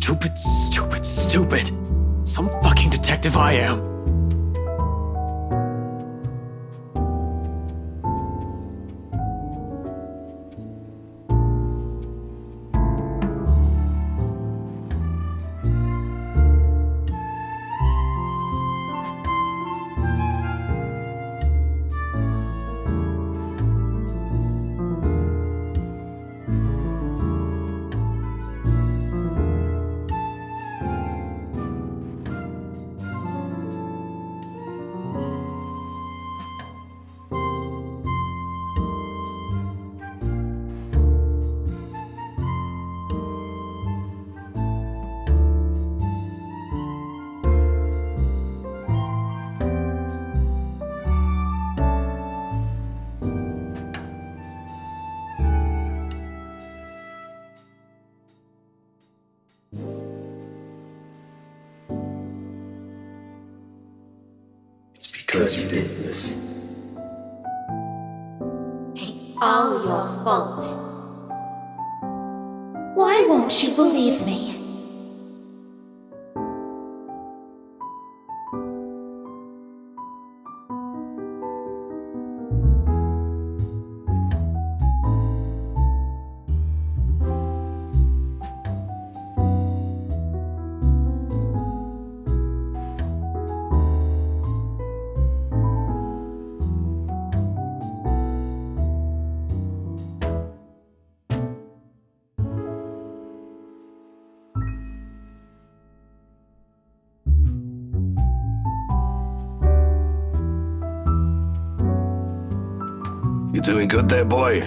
Stupid, stupid, stupid. Some fucking detective I am. Because you didn't listen. It's all your fault. Why won't you believe me? You doing good there, boy?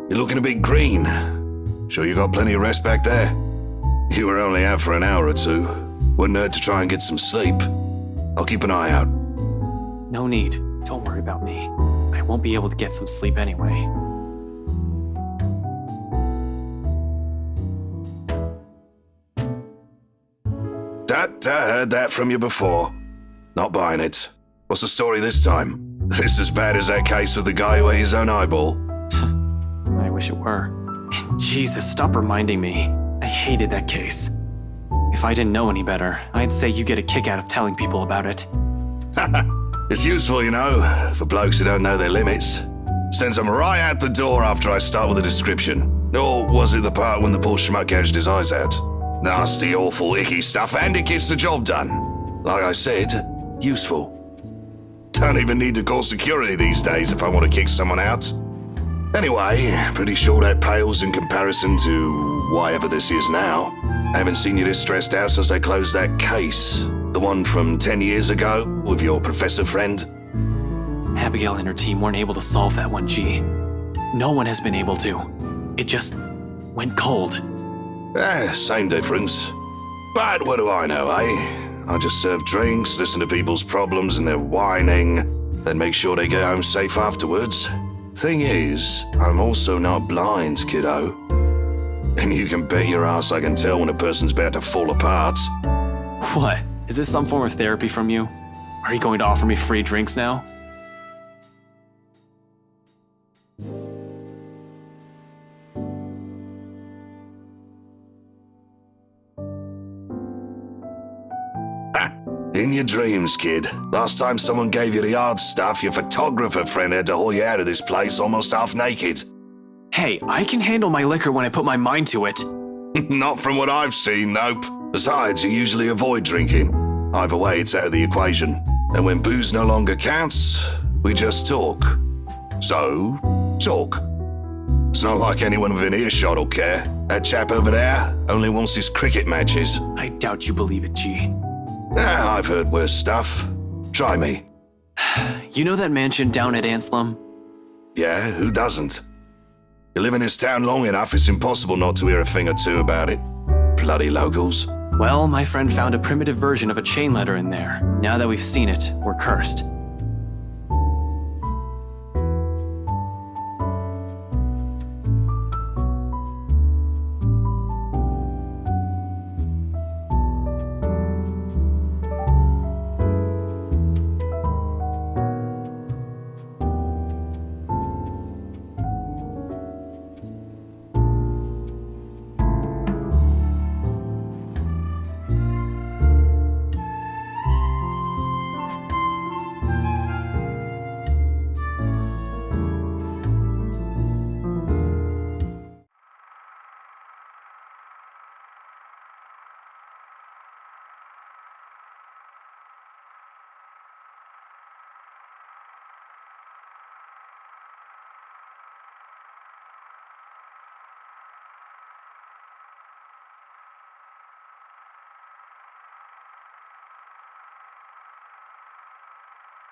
You're looking a bit green. Sure you got plenty of rest back there? You were only out for an hour or two. Wouldn't hurt to try and get some sleep. I'll keep an eye out. No need. Don't worry about me. I won't be able to get some sleep anyway. I heard that from you before. Not buying it. What's the story this time? This as bad as that case with the guy who ate his own eyeball? I wish it were. Jesus, stop reminding me. I hated that case. If I didn't know any better, I'd say you get a kick out of telling people about it. It's useful, you know, for blokes who don't know their limits. Sends them right out the door after I start with a description. Or was it the part when the poor schmuck gouged his eyes out? Nasty, awful, icky stuff, and it gets the job done. Like I said, useful. Don't even need to call security these days if I want to kick someone out. Anyway, pretty sure that pales in comparison to whatever this is now. I haven't seen you this stressed out since I closed that case. The one from 10 years ago with your professor friend. Abigail and her team weren't able to solve that one, G. No one has been able to. It just went cold. Same difference. But what do I know, eh? I just serve drinks, listen to people's problems and their whining, then make sure they get home safe afterwards. Thing is, I'm also not blind, kiddo. And you can bet your ass I can tell when a person's about to fall apart. What? Is this some form of therapy from you? Are you going to offer me free drinks now? In your dreams, kid. Last time someone gave you the hard stuff, your photographer friend had to haul you out of this place almost half naked. Hey, I can handle my liquor when I put my mind to it. Not from what I've seen, nope. Besides, you usually avoid drinking. Either way, it's out of the equation. And when booze no longer counts, we just talk. So, talk. It's not like anyone within earshot will care. That chap over there only wants his cricket matches. I doubt you believe it, G. I've heard worse stuff. Try me. You know that mansion down at Anslum? Yeah, who doesn't? You live in this town long enough, it's impossible not to hear a thing or two about it. Bloody locals. Well, my friend found a primitive version of a chain letter in there. Now that we've seen it, we're cursed.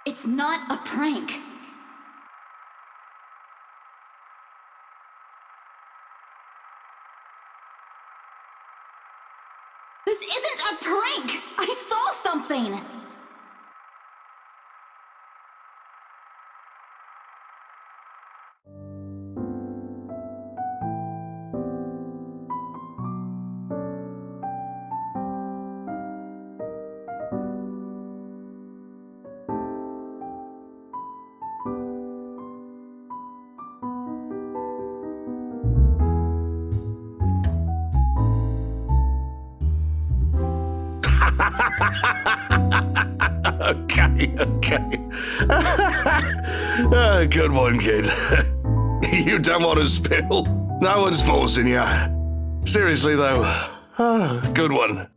It's not a prank. This isn't a prank! I saw something! Okay. Good one, kid. You don't want to spill. No one's forcing you. Seriously, though. Good one.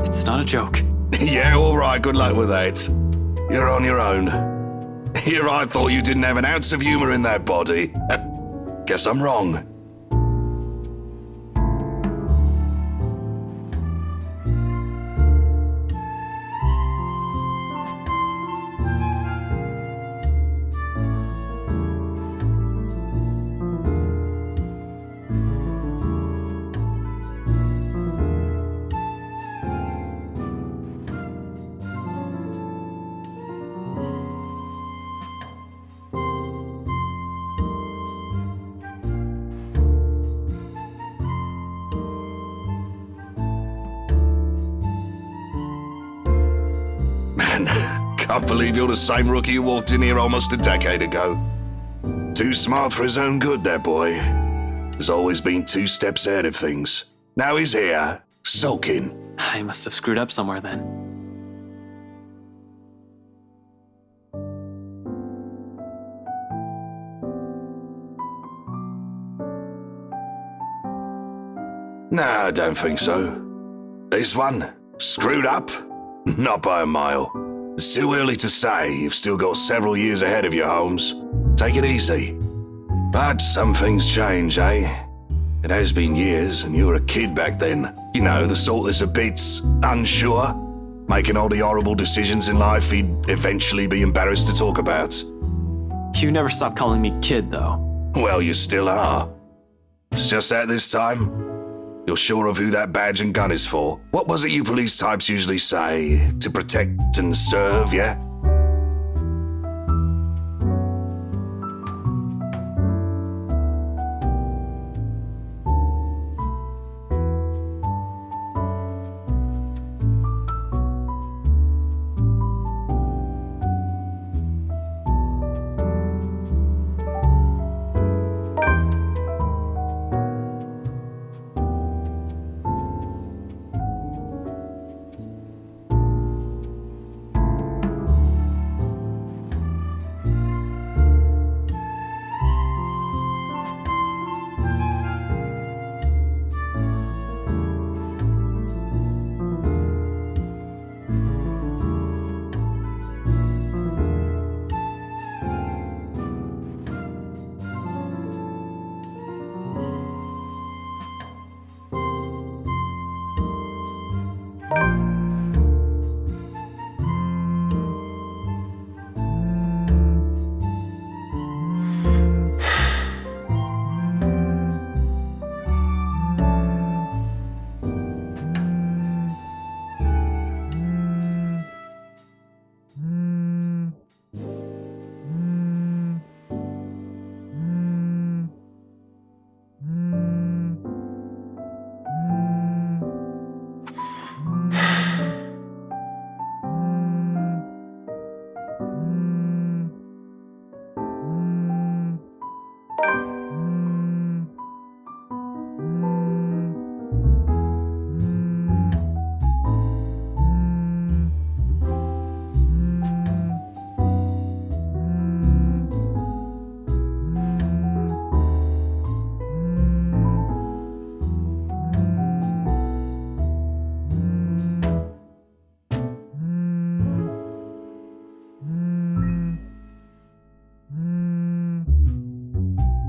It's not a joke. Yeah, all right. Good luck with that. You're on your own. Here, I thought you didn't have an ounce of humor in that body. Guess I'm wrong. Can't believe you're the same rookie who walked in here almost a decade ago. Too smart for his own good, that boy. Has always been 2 steps ahead of things. Now he's here, sulking. I must have screwed up somewhere then. No, I don't think so. This one, screwed up? Not by a mile. It's too early to say. You've still got several years ahead of you, Holmes. Take it easy. But some things change, eh? It has been years, and you were a kid back then. You know, the sort that's a bit unsure. Making all the horrible decisions in life he'd eventually be embarrassed to talk about. You never stop calling me kid, though. Well, you still are. It's just that this time, you're sure of who that badge and gun is for. What was it you police types usually say? To protect and serve, yeah?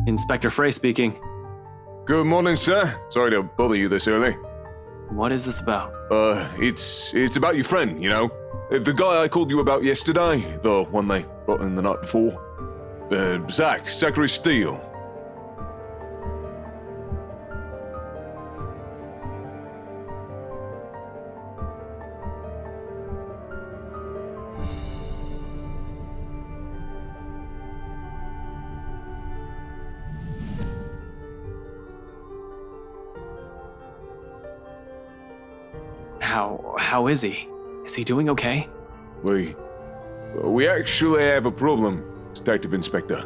Inspector Frey speaking. Good morning, sir. Sorry to bother you this early. What is this about? It's about your friend, you know? The guy I called you about yesterday, the one they brought in the night before. Zachary Steele. How is he? Is he doing okay? We actually have a problem, Detective Inspector.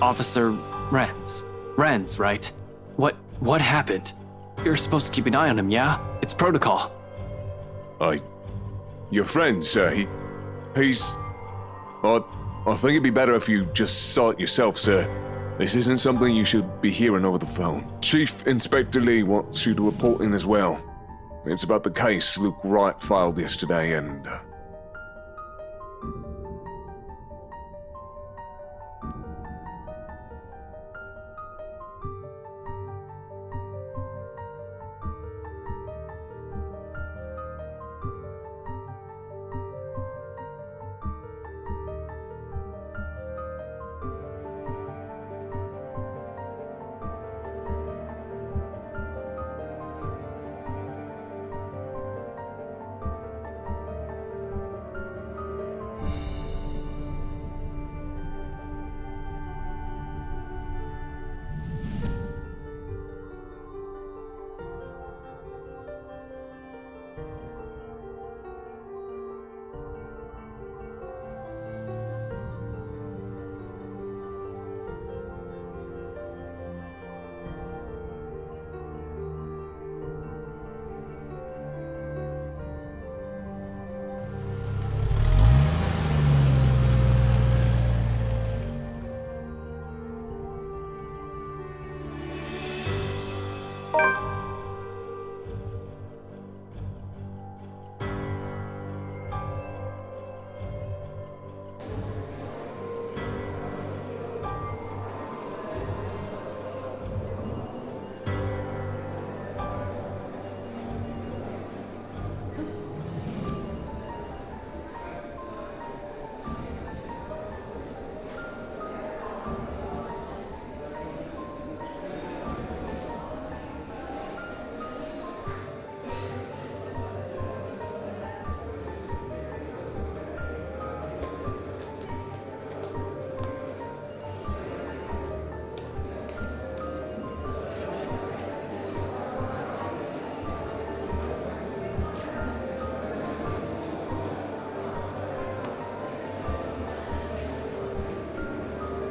Officer Renz. Ren's, right? What happened? You're supposed to keep an eye on him, yeah? It's protocol. Your friend, sir, he's... I think it'd be better if you just saw it yourself, sir. This isn't something you should be hearing over the phone. Chief Inspector Lee wants you to report in as well. It's about the case Luke Wright filed yesterday and...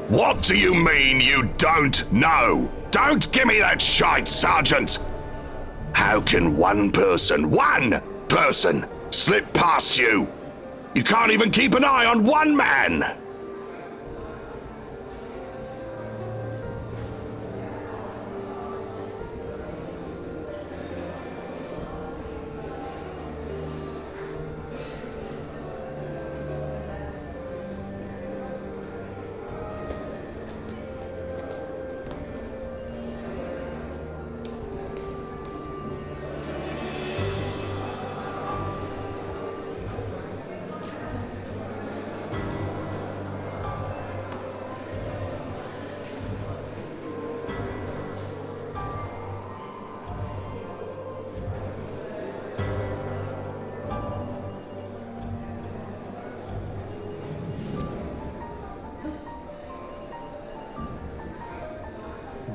What do you mean you don't know? Don't give me that shite, Sergeant! How can one person, slip past you? You can't even keep an eye on one man!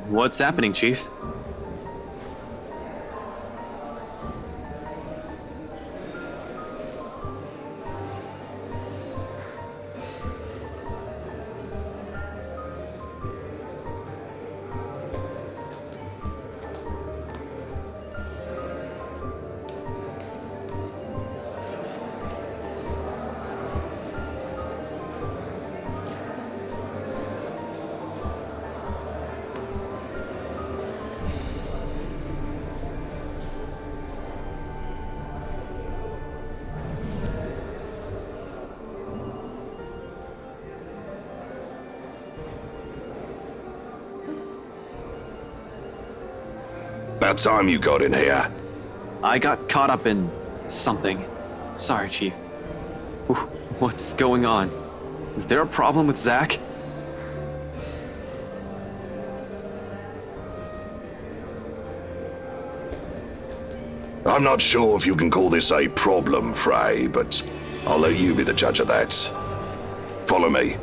What's happening, Chief? About time you got in here. I got caught up in something. Sorry, Chief. What's going on? Is there a problem with Zach? I'm not sure if you can call this a problem, Frey, but I'll let you be the judge of that. Follow me.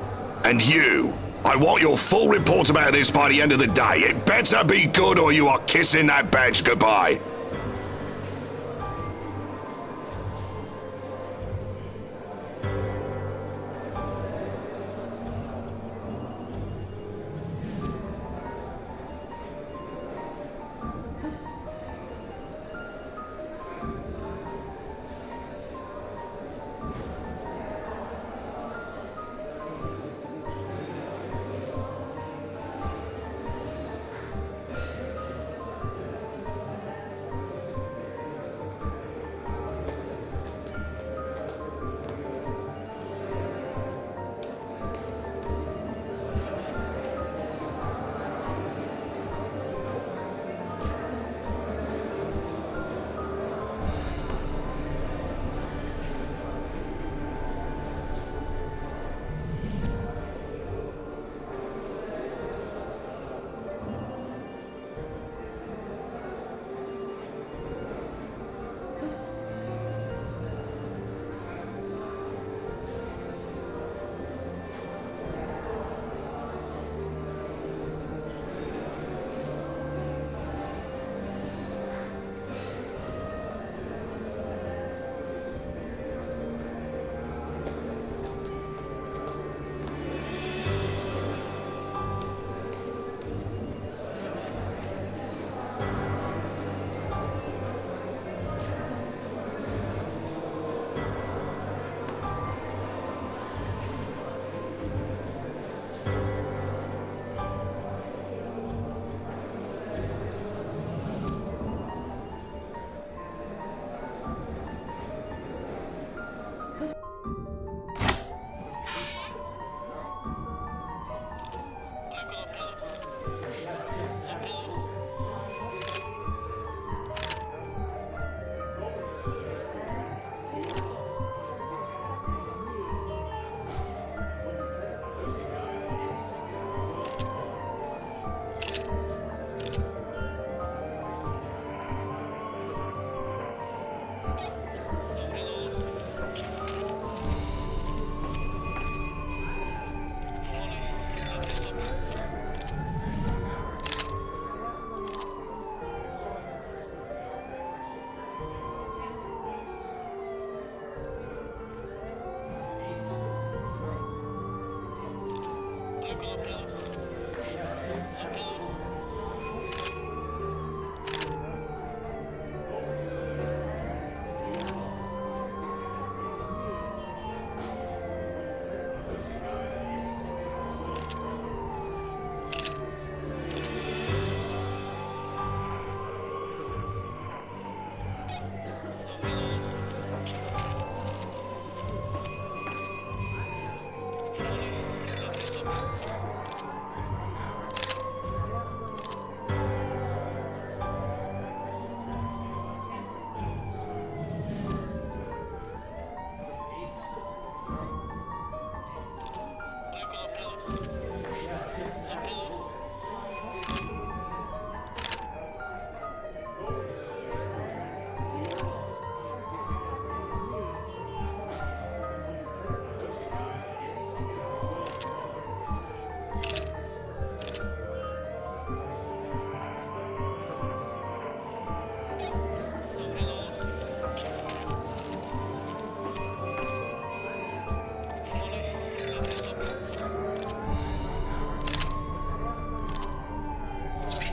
And you, I want your full report about this by the end of the day. It better be good or you are kissing that badge goodbye.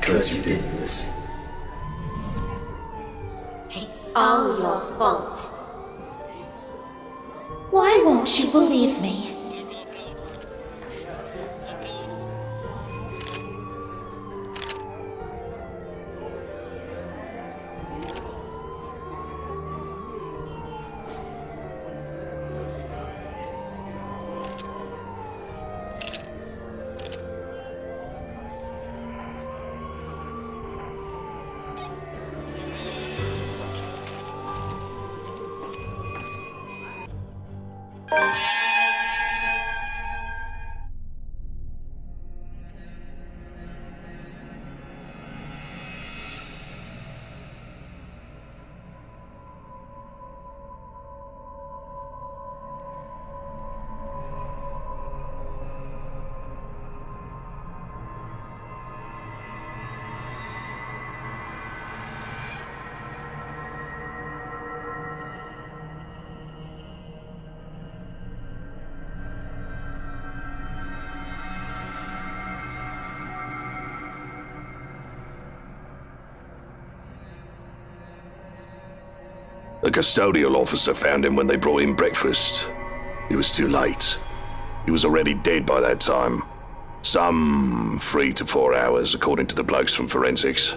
Because you didn't listen. It's all your fault. Why won't you believe me? The custodial officer found him when they brought in breakfast. It was too late. He was already dead by that time. Some 3 to 4 hours, according to the blokes from forensics.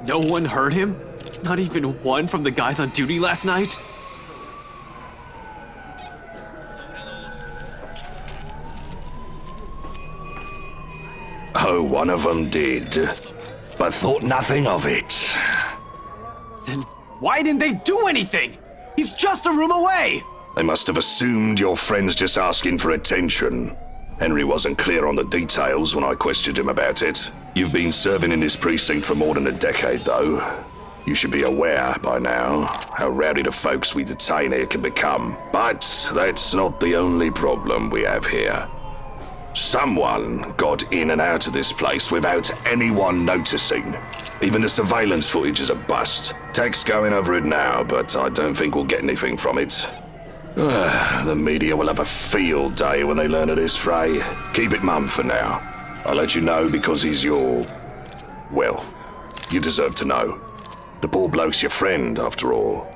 No one heard him? Not even one from the guys on duty last night? Oh, one of them did, but thought nothing of it. Then why didn't they do anything? He's just a room away! They must have assumed your friend's just asking for attention. Henry wasn't clear on the details when I questioned him about it. You've been serving in this precinct for more than a decade, though. You should be aware by now how rowdy the folks we detain here can become. But that's not the only problem we have here. Someone got in and out of this place without anyone noticing. Even the surveillance footage is a bust. Tech's going over it now, but I don't think we'll get anything from it. The media will have a field day when they learn of this fray. Keep it mum for now. I'll let you know because he's your, well, You deserve to know. The poor bloke's your friend, after all.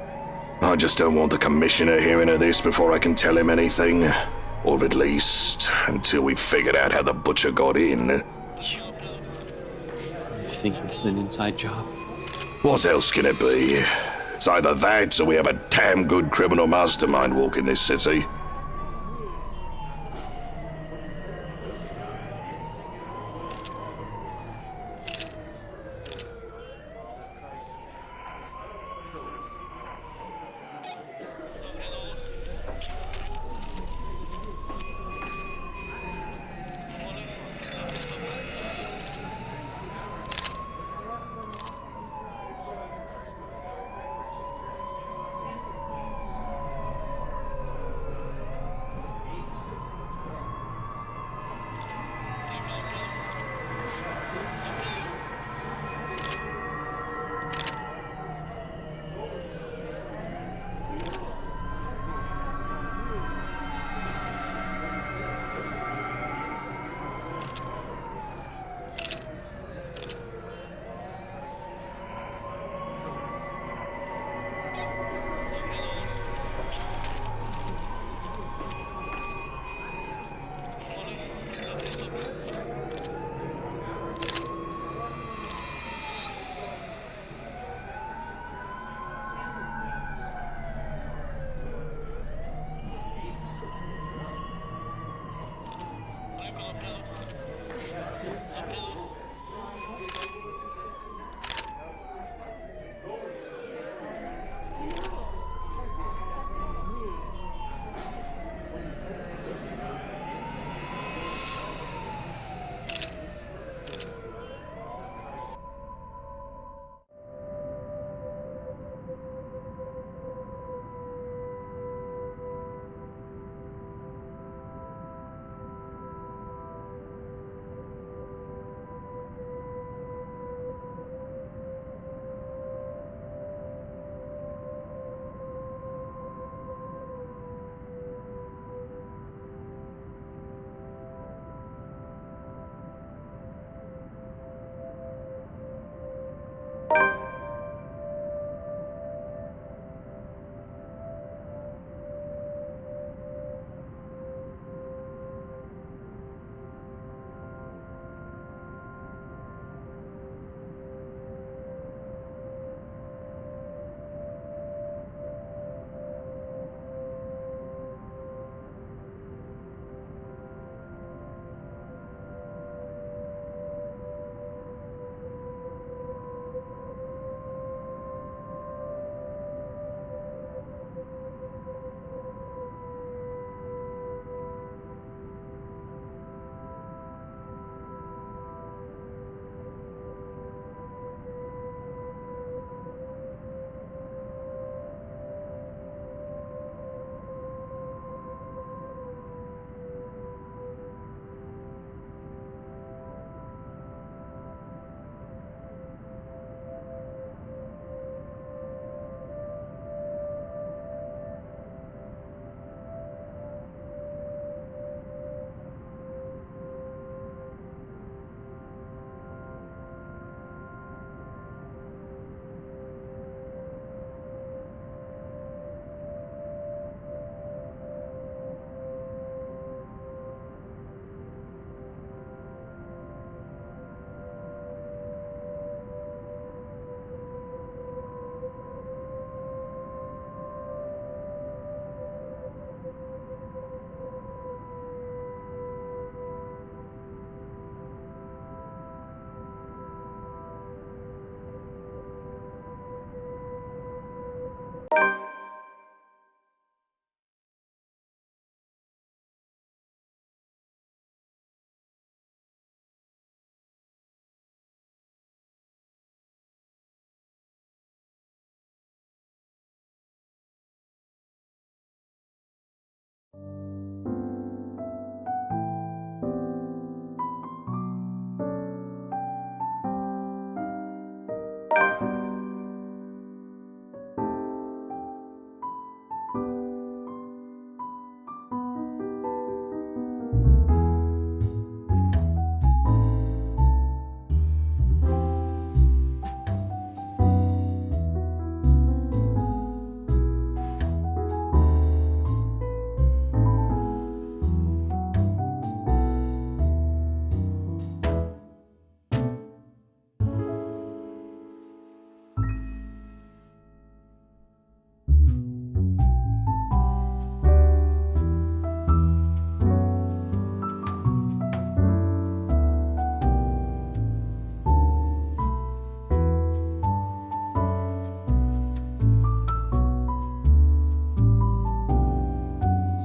I just don't want the commissioner hearing of this before I can tell him anything. Or at least, until we've figured out how the butcher got in. You think this is an inside job? What else can it be? It's either that or we have a damn good criminal mastermind walking this city.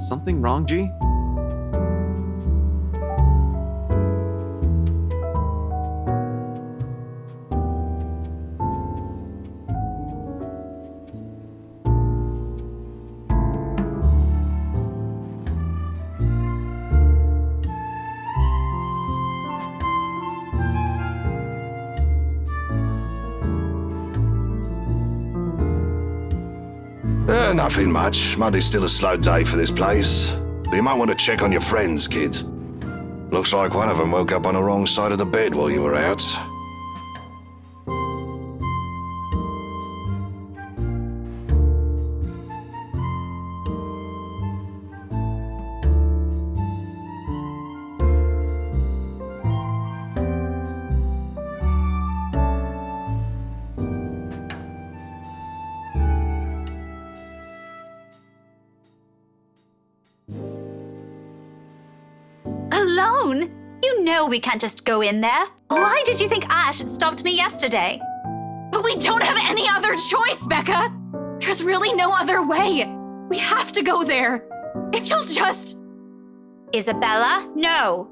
Something wrong, G? Nothing much. Monday's still a slow day for this place. But you might want to check on your friends, kid. Looks like one of them woke up on the wrong side of the bed while you were out. Alone? You know we can't just go in there. Why did you think Ash stopped me yesterday? But we don't have any other choice, Becca! There's really no other way. We have to go there. If you'll just... Isabella, no.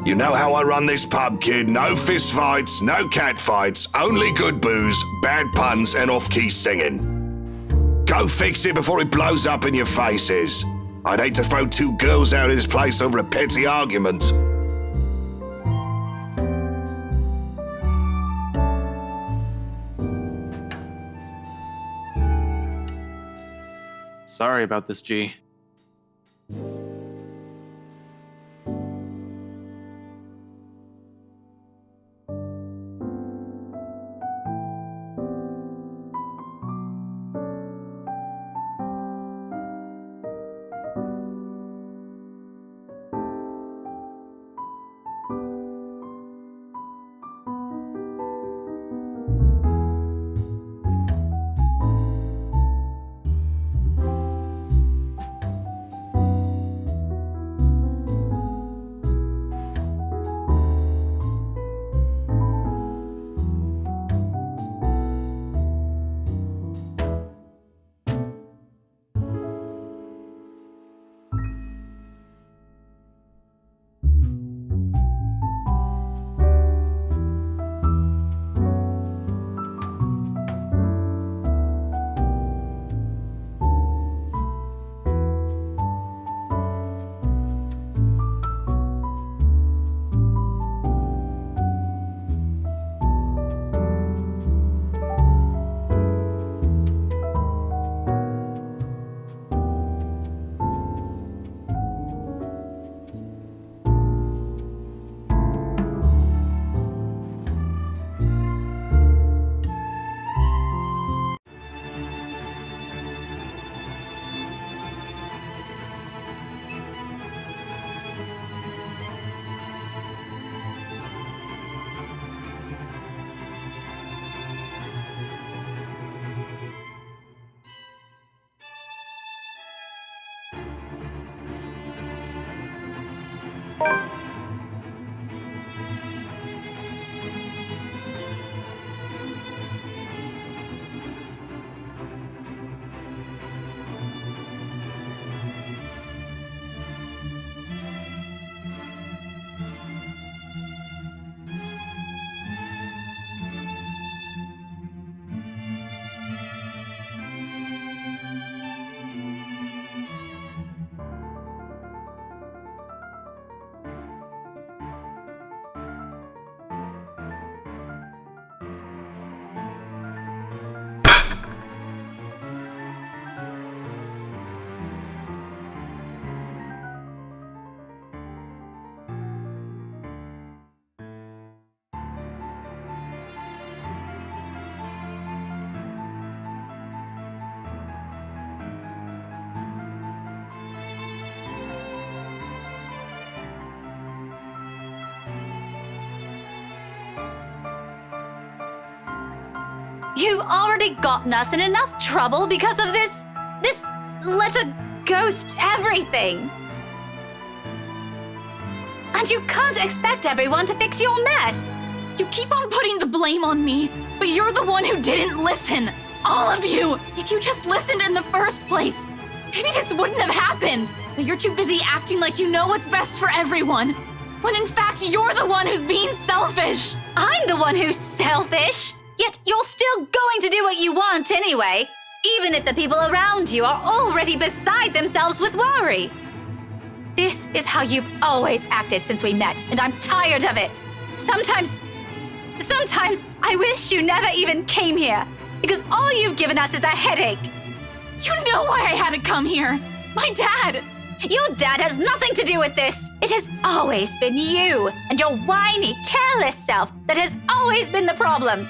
You know how I run this pub, kid. No fist fights, no cat fights, only good booze, bad puns, and off-key singing. Go fix it before it blows up in your faces. I'd hate to throw two girls out of this place over a petty argument. Sorry about this, G. You've already gotten us in enough trouble because of this let a ghost everything. And you can't expect everyone to fix your mess. You keep on putting the blame on me, but you're the one who didn't listen. All of you! If you just listened in the first place, maybe this wouldn't have happened. But you're too busy acting like you know what's best for everyone, when in fact you're the one who's being selfish. I'm the one who's selfish. Yet you're still going to do what you want anyway, even if the people around you are already beside themselves with worry. This is how you've always acted since we met, and I'm tired of it. Sometimes I wish you never even came here, because all you've given us is a headache. You know why I had to come here. My dad. Your dad has nothing to do with this. It has always been you and your whiny, careless self that has always been the problem.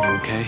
Okay.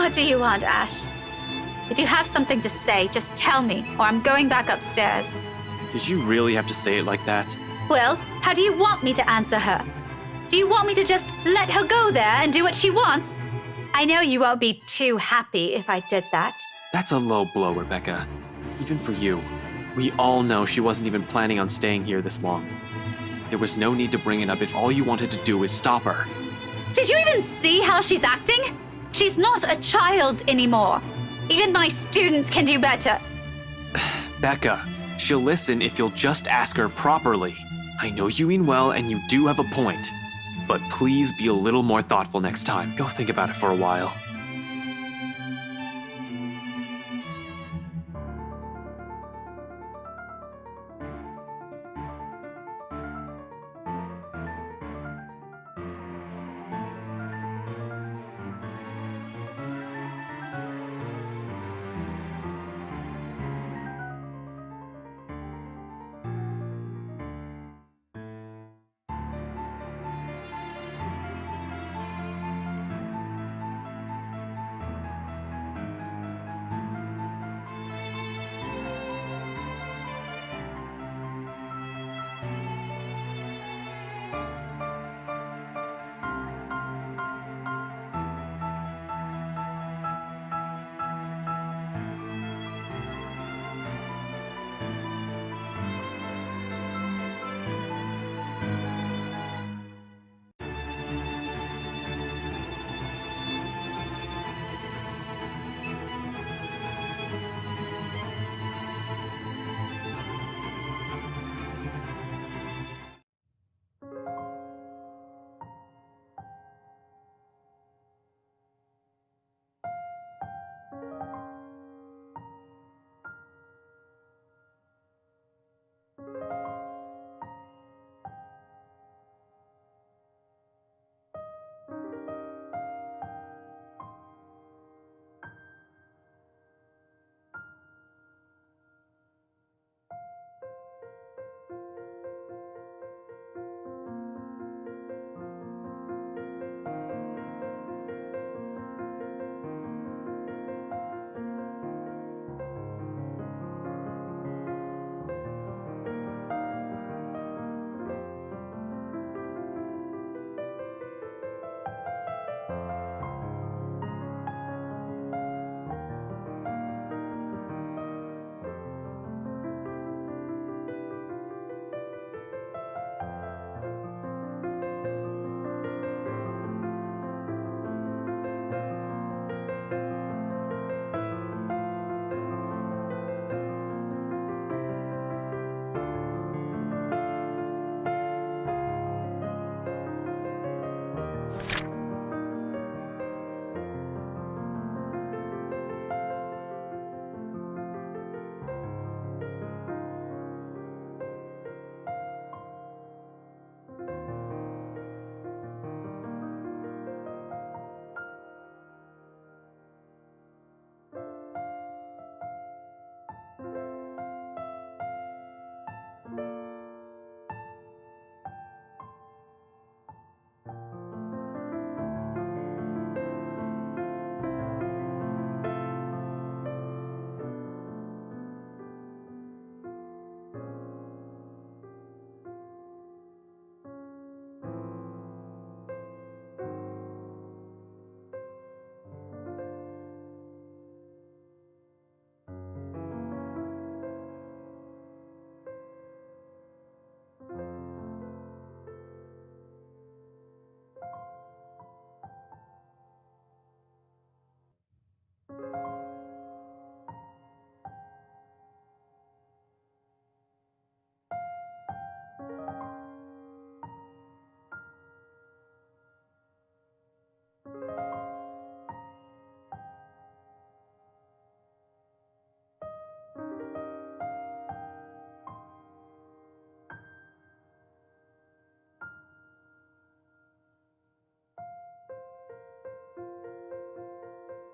What do you want, Ash? If you have something to say, just tell me, or I'm going back upstairs. Did you really have to say it like that? Well, how do you want me to answer her? Do you want me to just let her go there and do what she wants? I know you won't be too happy if I did that. That's a low blow, Rebecca. Even for you. We all know she wasn't even planning on staying here this long. There was no need to bring it up if all you wanted to do was stop her. Did you even see how she's acting? She's not a child anymore. Even my students can do better. Becca, she'll listen if you'll just ask her properly. I know you mean well and you do have a point. But please be a little more thoughtful next time. Go think about it for a while.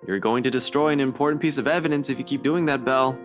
You're going to destroy an important piece of evidence if you keep doing that, Belle.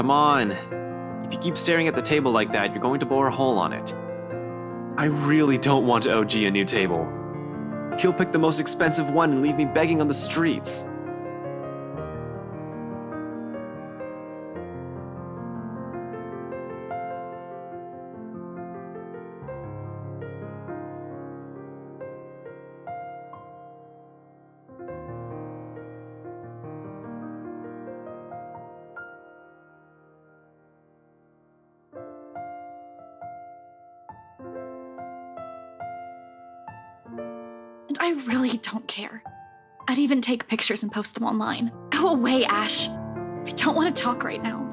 come on. If you keep staring at the table like that, you're going to bore a hole on it. I really don't want to OG a new table. He'll pick the most expensive one and leave me begging on the streets. And I really don't care. I'd even take pictures and post them online. Go away, Ash. I don't want to talk right now.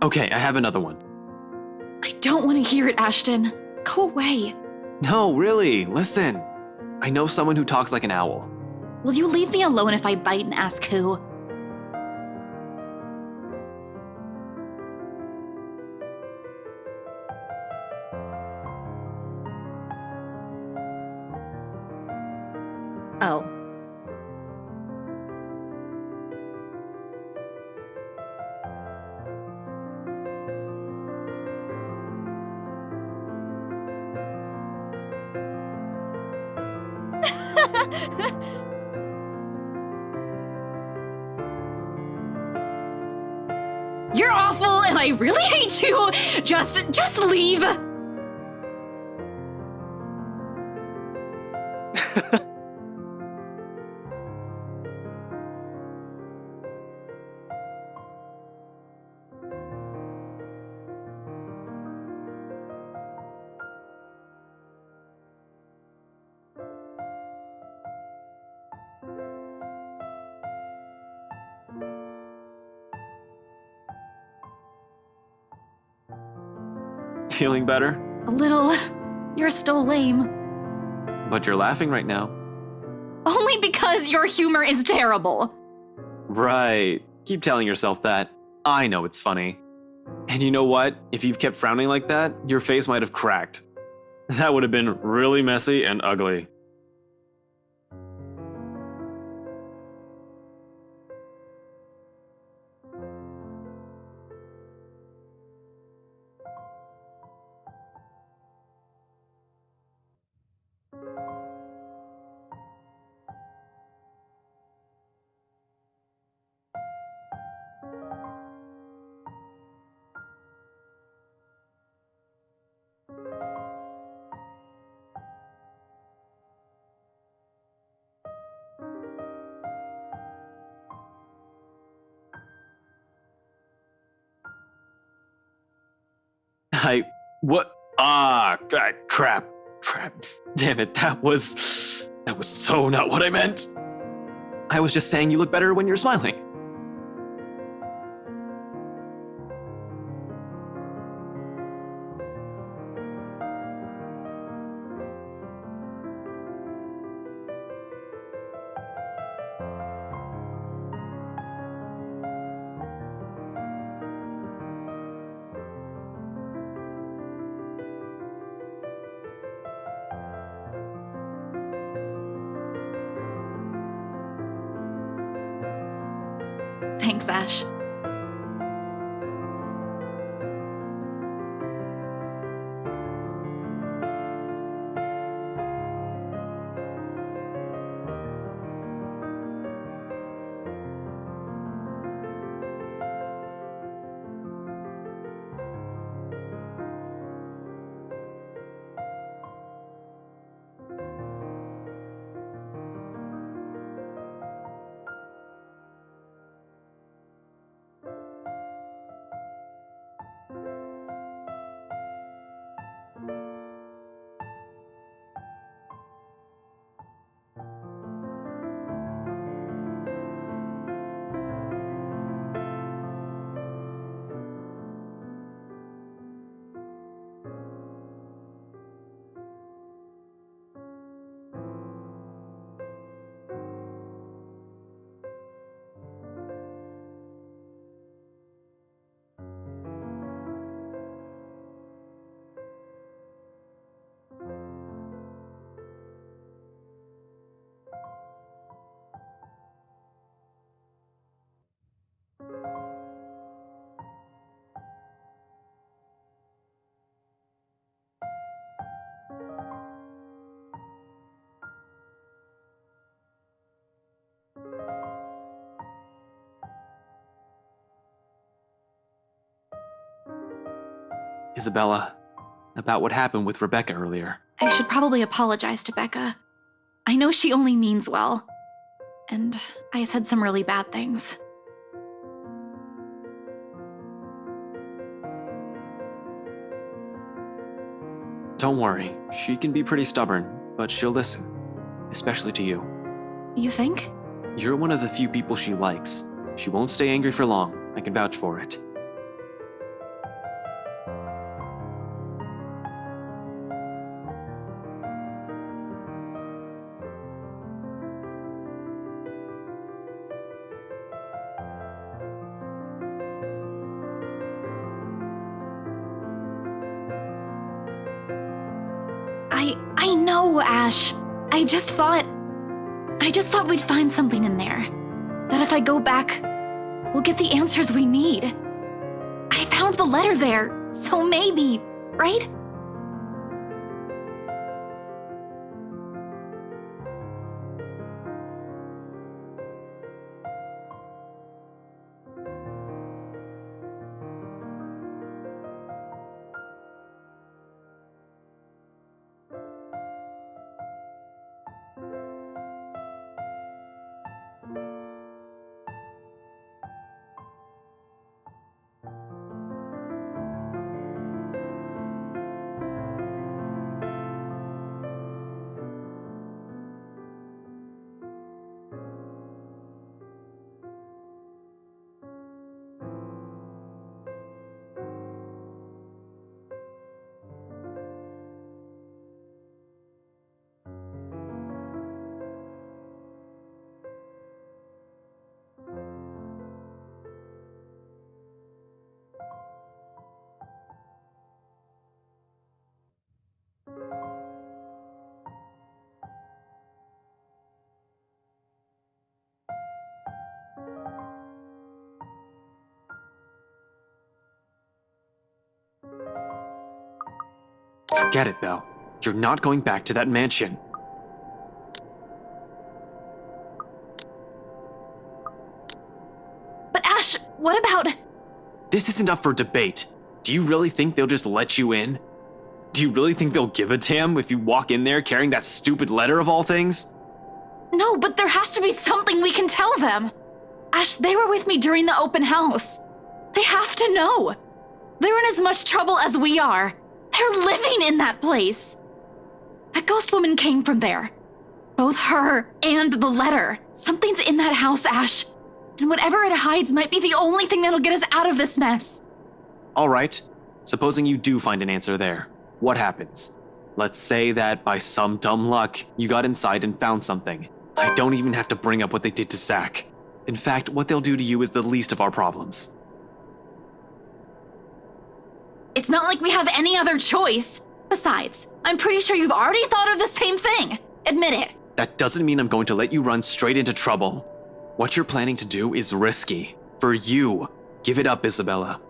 Okay, I have another one. I don't want to hear it, Ashton. Go away. No, really, listen. I know someone who talks like an owl. Will you leave me alone if I bite and ask who? Oh. You're awful and I really hate you. Just leave. Feeling better? A little. You're still lame. But you're laughing right now. Only because your humor is terrible. Right. Keep telling yourself that. I know it's funny. And you know what? If you've kept frowning like that, your face might have cracked. That would have been really messy and ugly. What? God, crap. Damn it, that was so not what I meant. I was just saying you look better when you're smiling. Thanks, Ash. Isabella, about what happened with Rebecca earlier. I should probably apologize to Becca. I know she only means well. And I said some really bad things. Don't worry, she can be pretty stubborn, but she'll listen, especially to you. You think? You're one of the few people she likes. She won't stay angry for long, I can vouch for it. I know, Ash. I just thought we'd find something in there. That if I go back, we'll get the answers we need. I found the letter there, so maybe, right? Forget it, Belle. You're not going back to that mansion. But Ash, what about... This isn't up for debate. Do you really think they'll just let you in? Do you really think they'll give a damn if you walk in there carrying that stupid letter of all things? No, but there has to be something we can tell them. Ash, they were with me during the open house. They have to know. They're in as much trouble as we are. They're living in that place. That ghost woman came from there. Both her and the letter. Something's in that house, Ash. And whatever it hides might be the only thing that'll get us out of this mess. All right. Supposing you do find an answer there, what happens? Let's say that by some dumb luck, you got inside and found something. I don't even have to bring up what they did to Zach. In fact, what they'll do to you is the least of our problems. It's not like we have any other choice. Besides, I'm pretty sure you've already thought of the same thing. Admit it. That doesn't mean I'm going to let you run straight into trouble. What you're planning to do is risky. For you. Give it up, Isabella.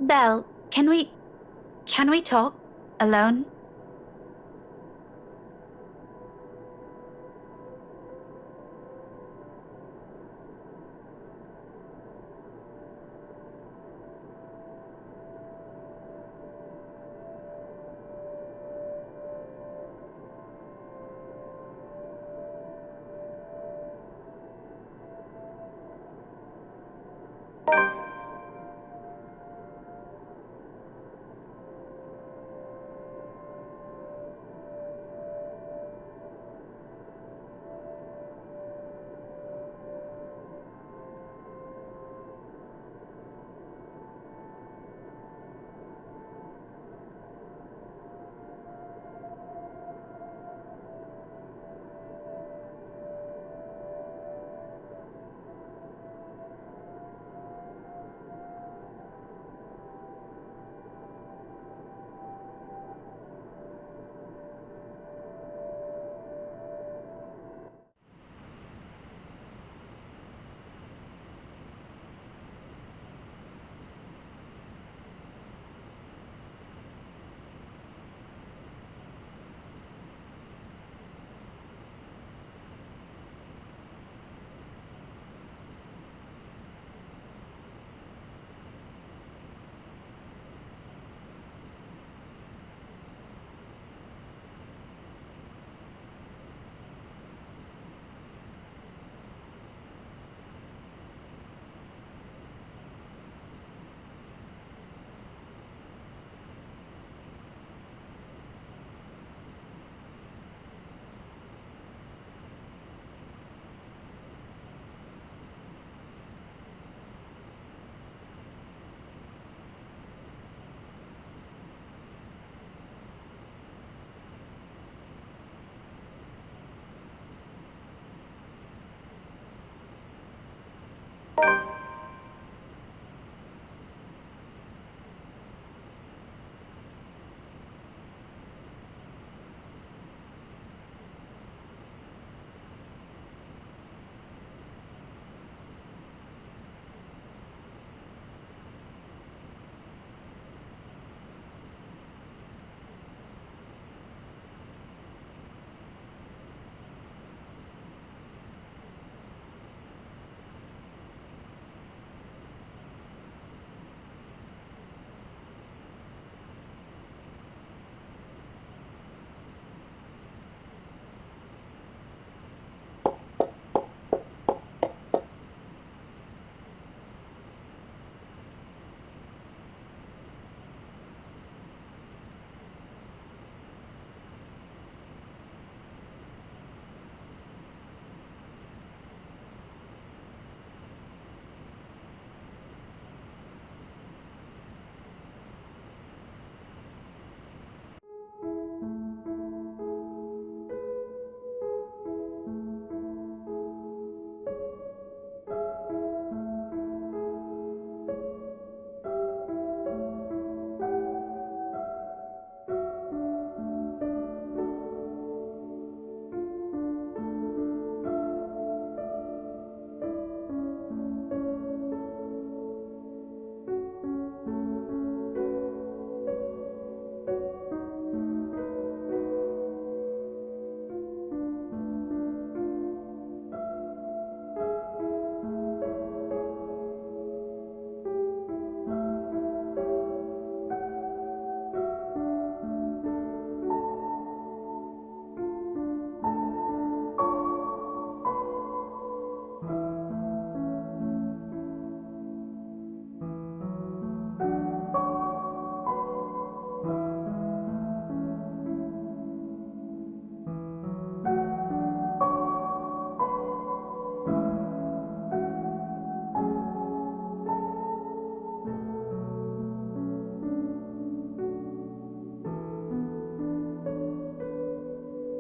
Belle, can we talk alone?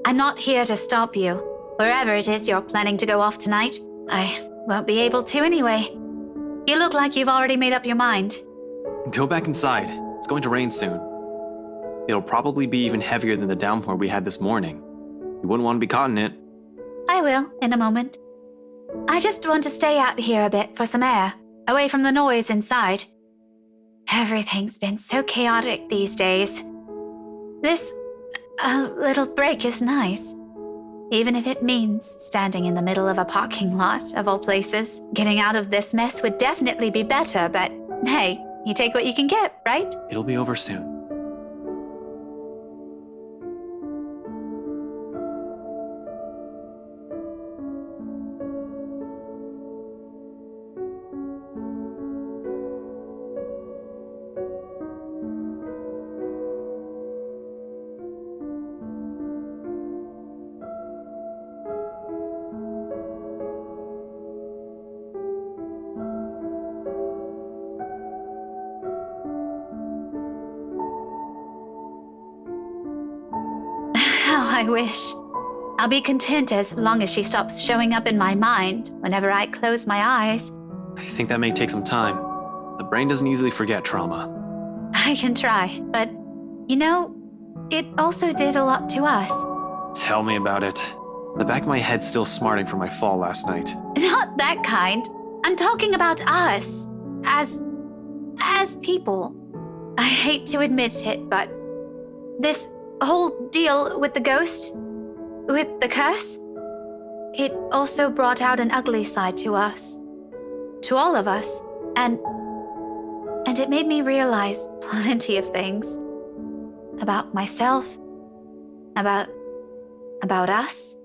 I'm not here to stop you. Wherever it is you're planning to go off tonight, I won't be able to anyway. You look like you've already made up your mind. Go back inside. It's going to rain soon. It'll probably be even heavier than the downpour we had this morning. You wouldn't want to be caught in it. I will, in a moment. I just want to stay out here a bit for some air, away from the noise inside. Everything's been so chaotic these days. This little break is nice. Even if it means standing in the middle of a parking lot, of all places. Getting out of this mess would definitely be better, but hey, you take what you can get, right? It'll be over soon. How I wish. I'll be content as long as she stops showing up in my mind whenever I close my eyes. I think that may take some time. The brain doesn't easily forget trauma. I can try, but you know, it also did a lot to us. Tell me about it. The back of my head's still smarting from my fall last night. Not that kind. I'm talking about us. As people. I hate to admit it, but this whole deal with the ghost, with the curse, it also brought out an ugly side to us. To all of us. And it made me realize plenty of things. About myself. About us.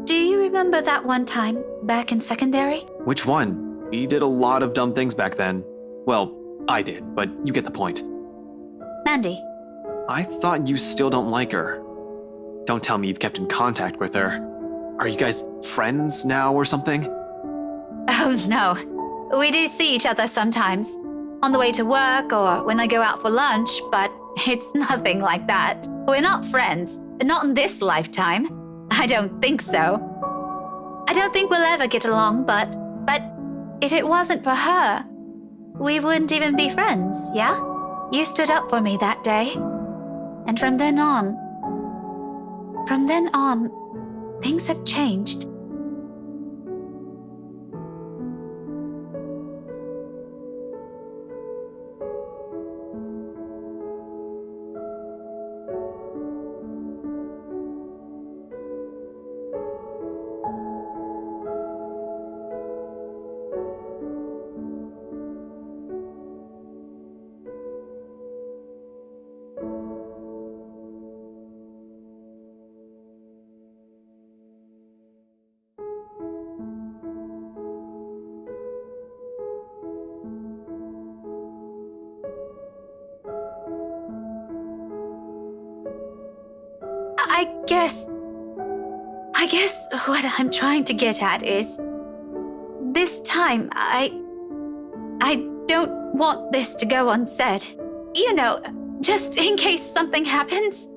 Do you remember that one time back in secondary? Which one? We did a lot of dumb things back then. Well, I did, but you get the point. Mandy. I thought you still don't like her. Don't tell me you've kept in contact with her. Are you guys friends now or something? Oh no. We do see each other sometimes. On the way to work or when I go out for lunch, but it's nothing like that. We're not friends. Not in this lifetime. I don't think so. I don't think we'll ever get along, but if it wasn't for her, we wouldn't even be friends, yeah? You stood up for me that day. And from then on, things have changed. I guess what I'm trying to get at is, this time, I don't want this to go unsaid. You know, just in case something happens.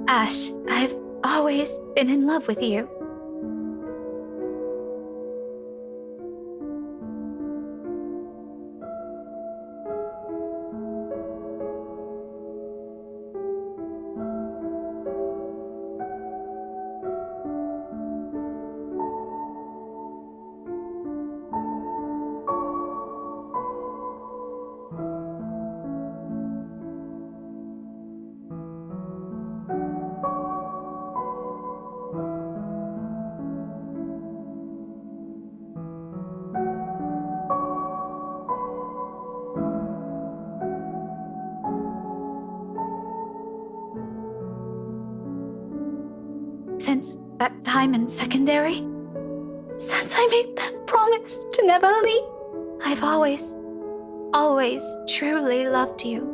Ash, I've always been in love with you. Since that time in secondary, since I made that promise to never leave, I've always truly loved you.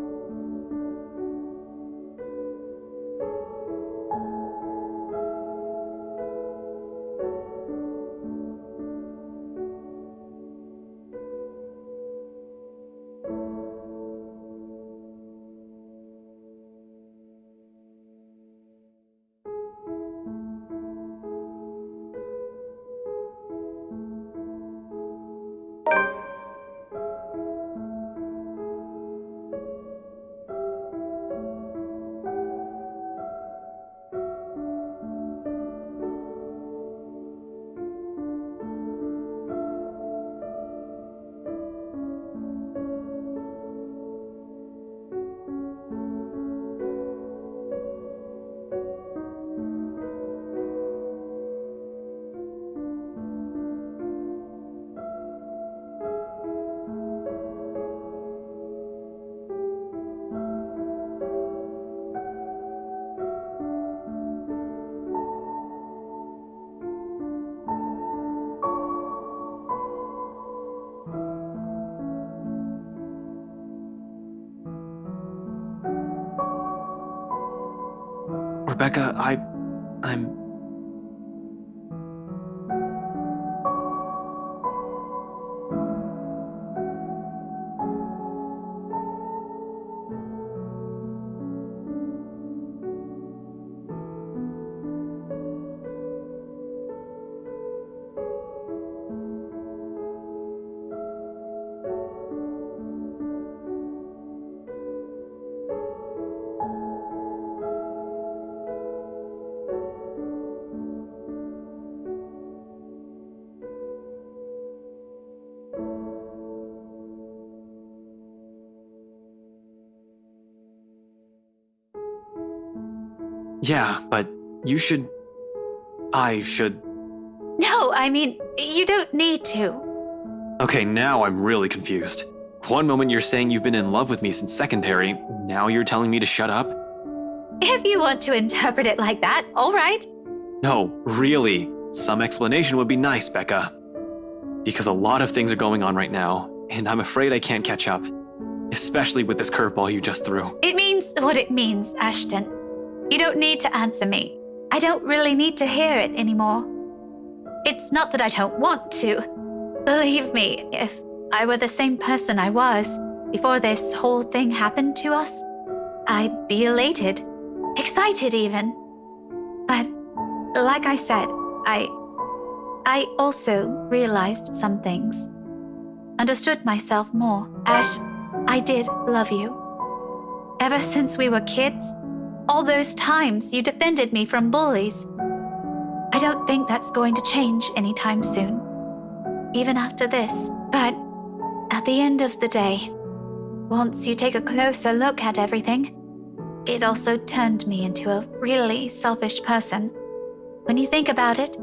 Rebecca, I'm... Yeah, but you should... I should... No, I mean, you don't need to. Okay, now I'm really confused. One moment you're saying you've been in love with me since secondary, now you're telling me to shut up? If you want to interpret it like that, all right. No, really. Some explanation would be nice, Becca. Because a lot of things are going on right now, and I'm afraid I can't catch up. Especially with this curveball you just threw. It means what it means, Ashton. You don't need to answer me. I don't really need to hear it anymore. It's not that I don't want to. Believe me, if I were the same person I was before this whole thing happened to us, I'd be elated, excited even. But like I said, I also realized some things. Understood myself more. Ash, I did love you. Ever since we were kids, all those times you defended me from bullies. I don't think that's going to change anytime soon, even after this. But at the end of the day, once you take a closer look at everything, it also turned me into a really selfish person. When you think about it,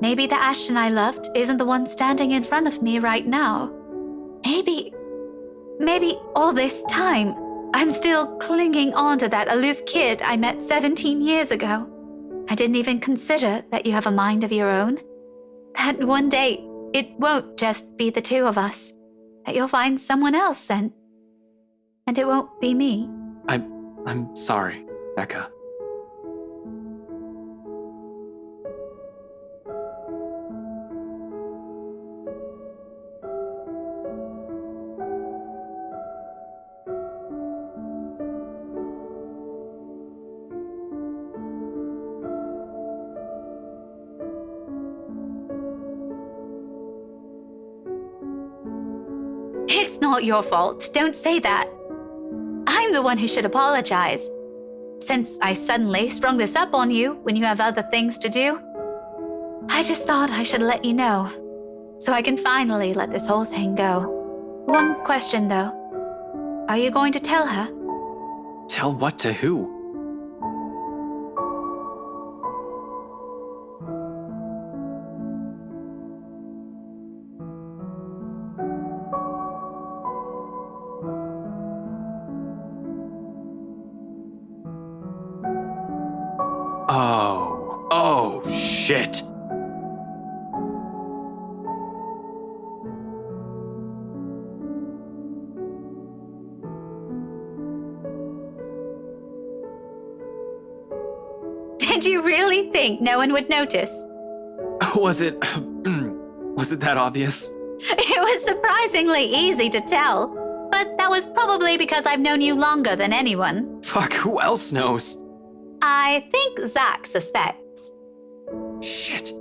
maybe the Ashton I loved isn't the one standing in front of me right now. Maybe all this time, I'm still clinging on to that aloof kid I met 17 years ago. I didn't even consider that you have a mind of your own. That one day, it won't just be the two of us. That you'll find someone else and it won't be me. I'm sorry, Becca. It's not your fault. Don't say that. I'm the one who should apologize. Since I suddenly sprung this up on you when you have other things to do, I just thought I should let you know, so I can finally let this whole thing go. One question though. Are you going to tell her? Tell what to who? Oh, shit. Did you really think no one would notice? Was it that obvious? It was surprisingly easy to tell, but that was probably because I've known you longer than anyone. Fuck, who else knows? I think Zach suspects. Shit.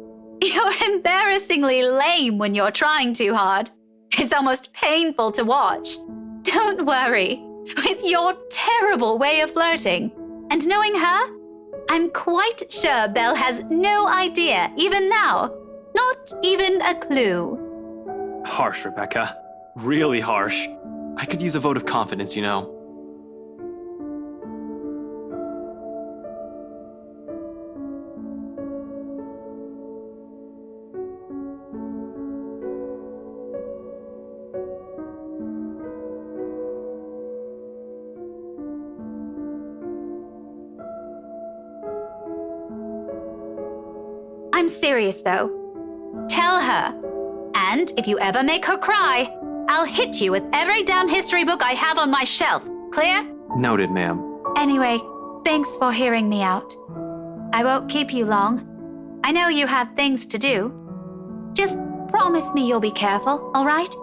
You're embarrassingly lame when you're trying too hard. It's almost painful to watch. Don't worry. With your terrible way of flirting and knowing her, I'm quite sure Belle has no idea, even now. Not even a clue. Harsh, Rebecca. Really harsh. I could use a vote of confidence, you know. I'm serious, though. Tell her. And if you ever make her cry, I'll hit you with every damn history book I have on my shelf. Clear? Noted, ma'am. Anyway, Thanks for hearing me out. I won't keep you long. I know you have things to do. Just promise me you'll be careful, all right?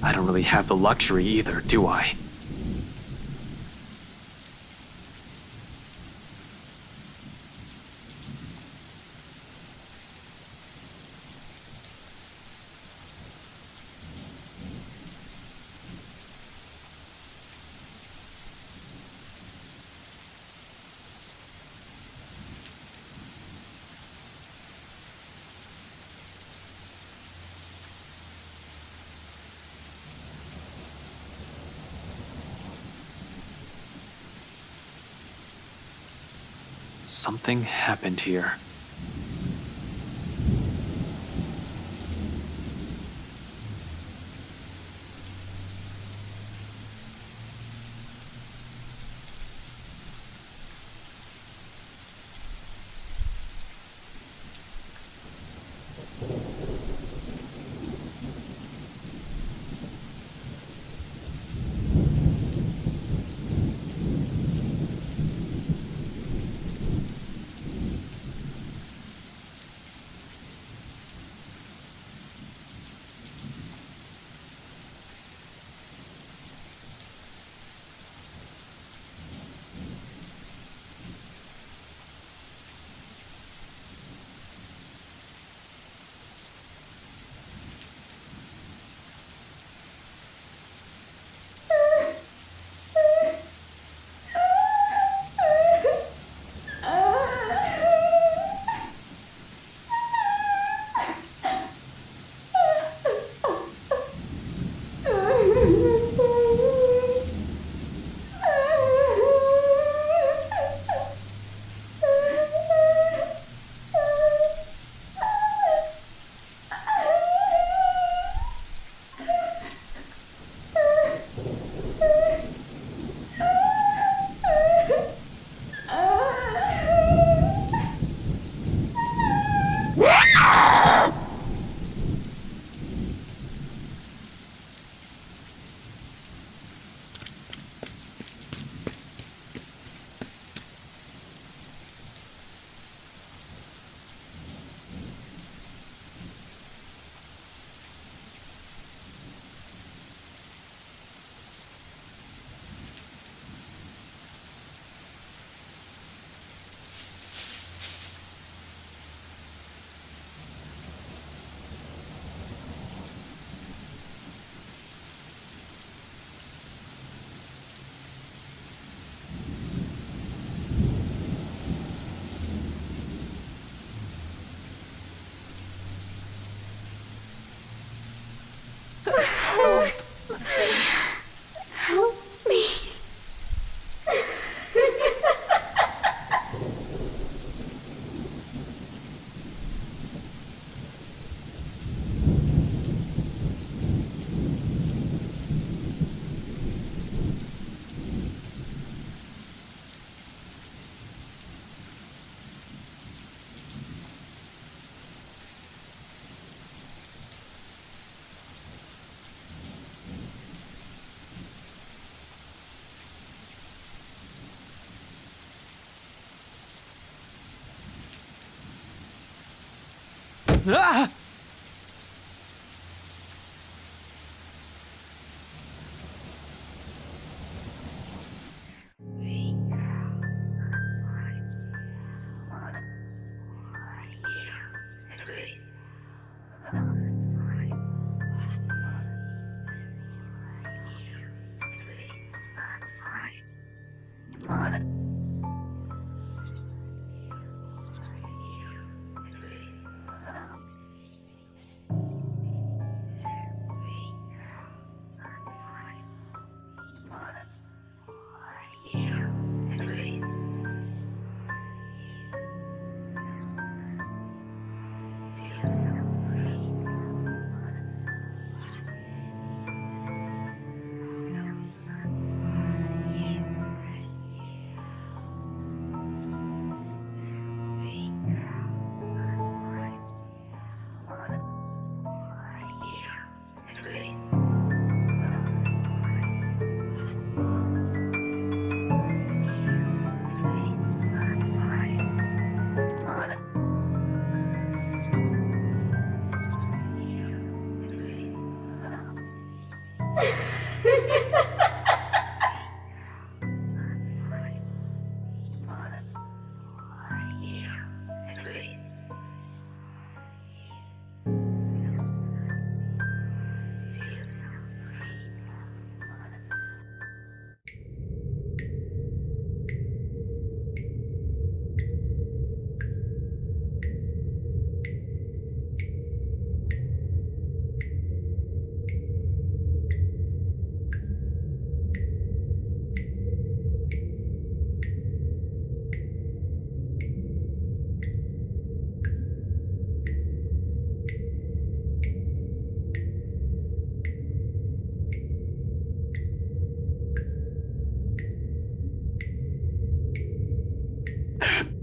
I don't really have the luxury either, do I? Something happened here. Ah!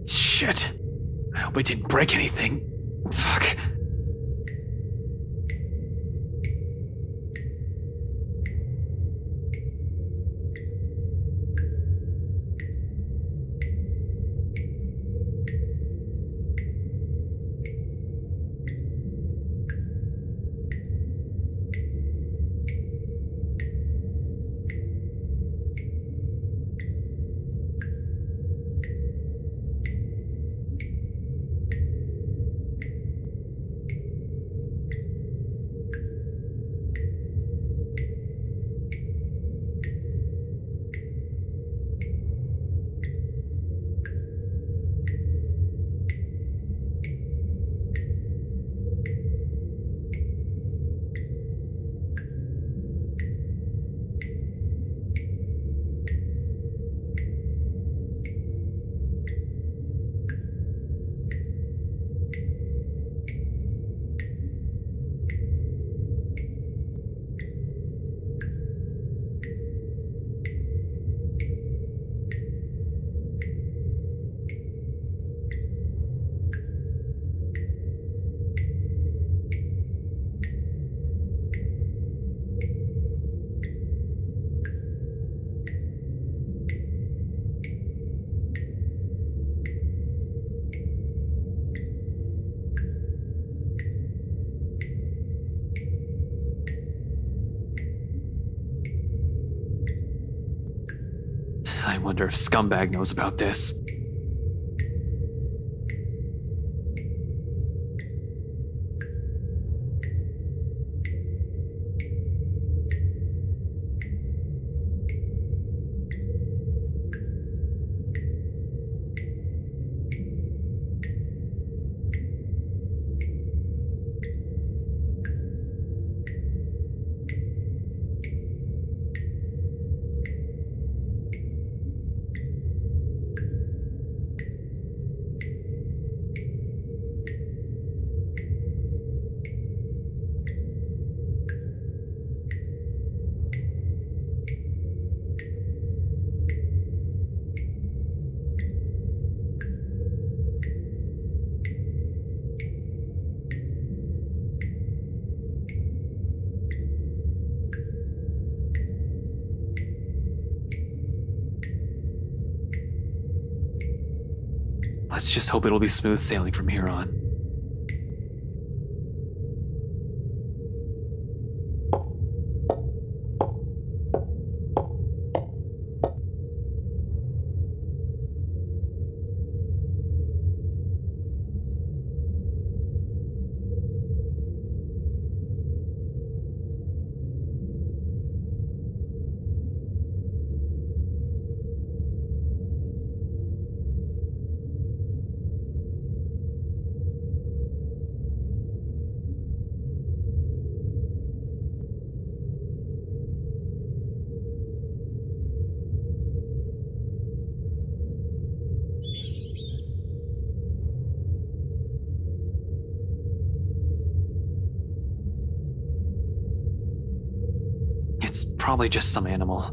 Shit. I hope I didn't break anything. Fuck. I wonder if Scumbag knows about this. Let's just hope it'll be smooth sailing from here on. probably just some animal.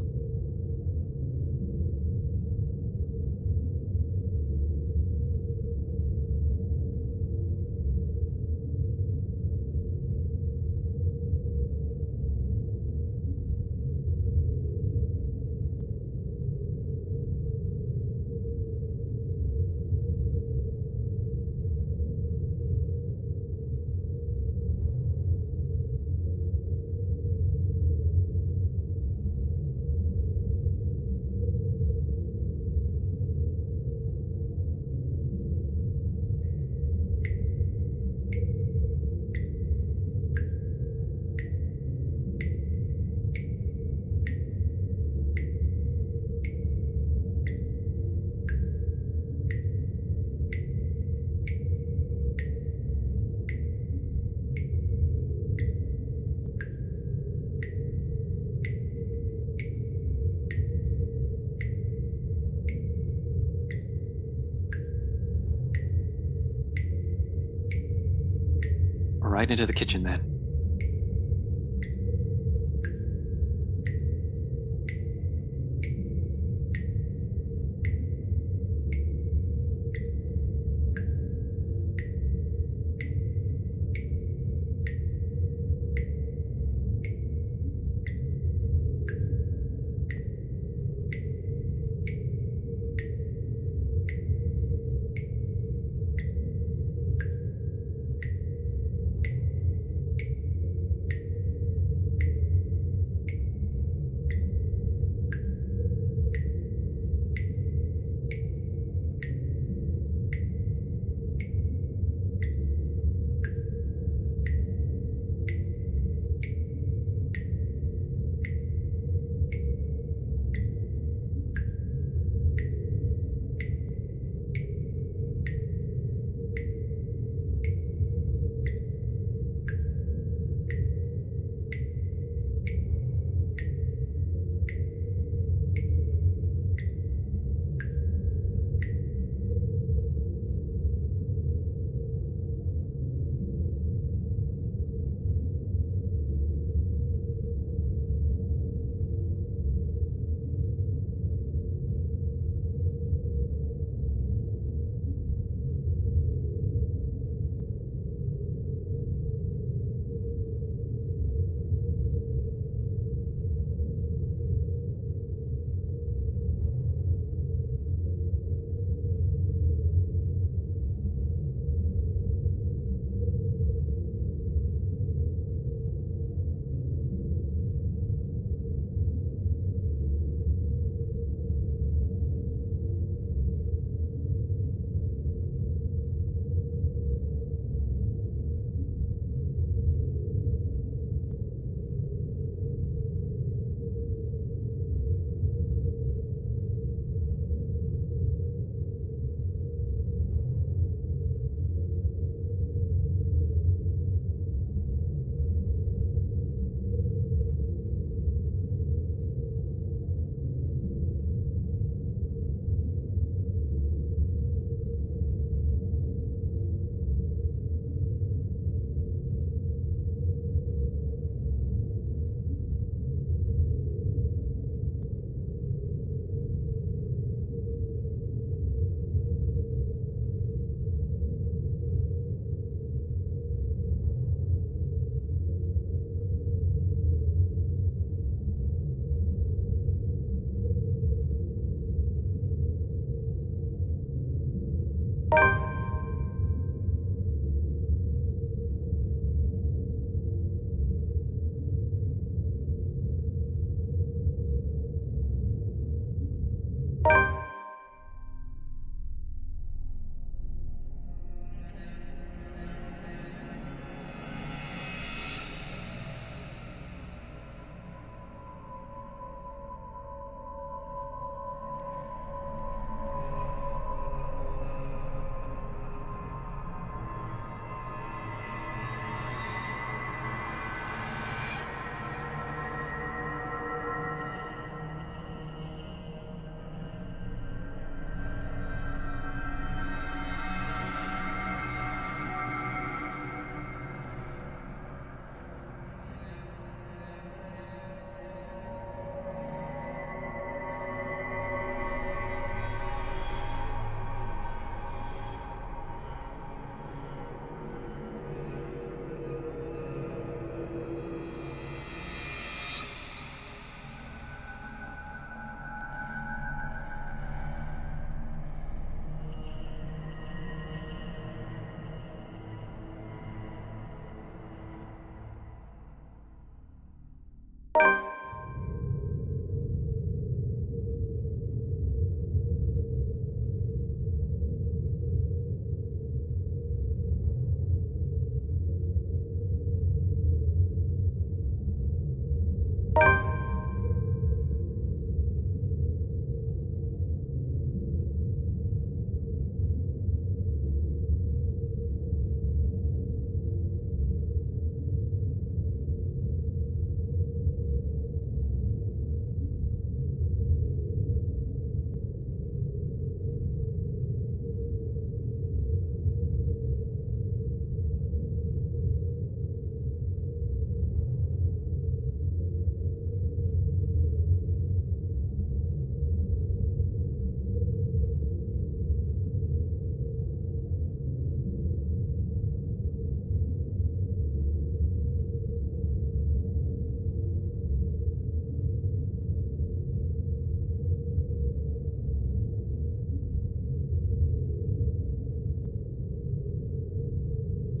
Right into the kitchen then.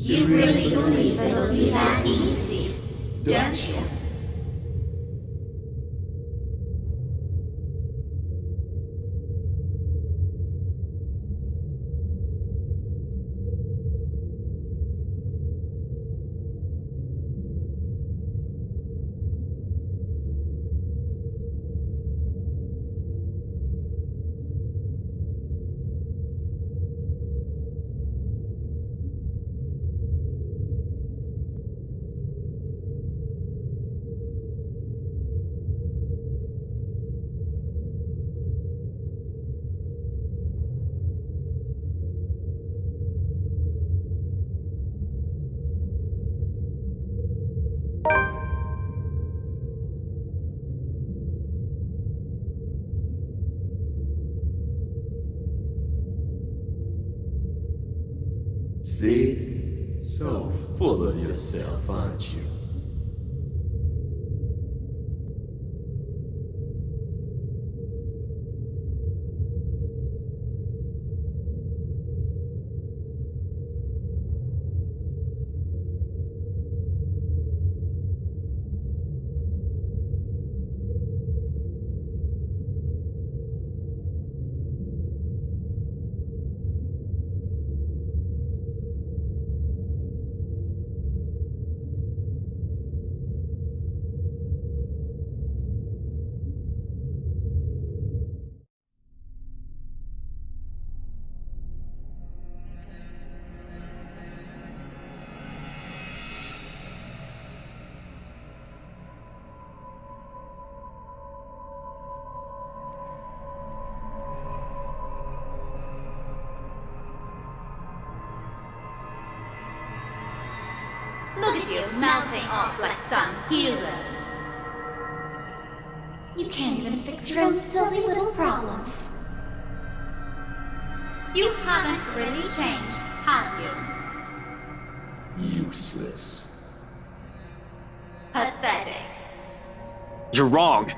You really believe it'll be that easy, don't you? See? So full of yourself, aren't you? Look at you, mouthing off like some hero. You can't even fix your own silly little problems. You haven't really changed, have you? Useless. Pathetic. You're wrong.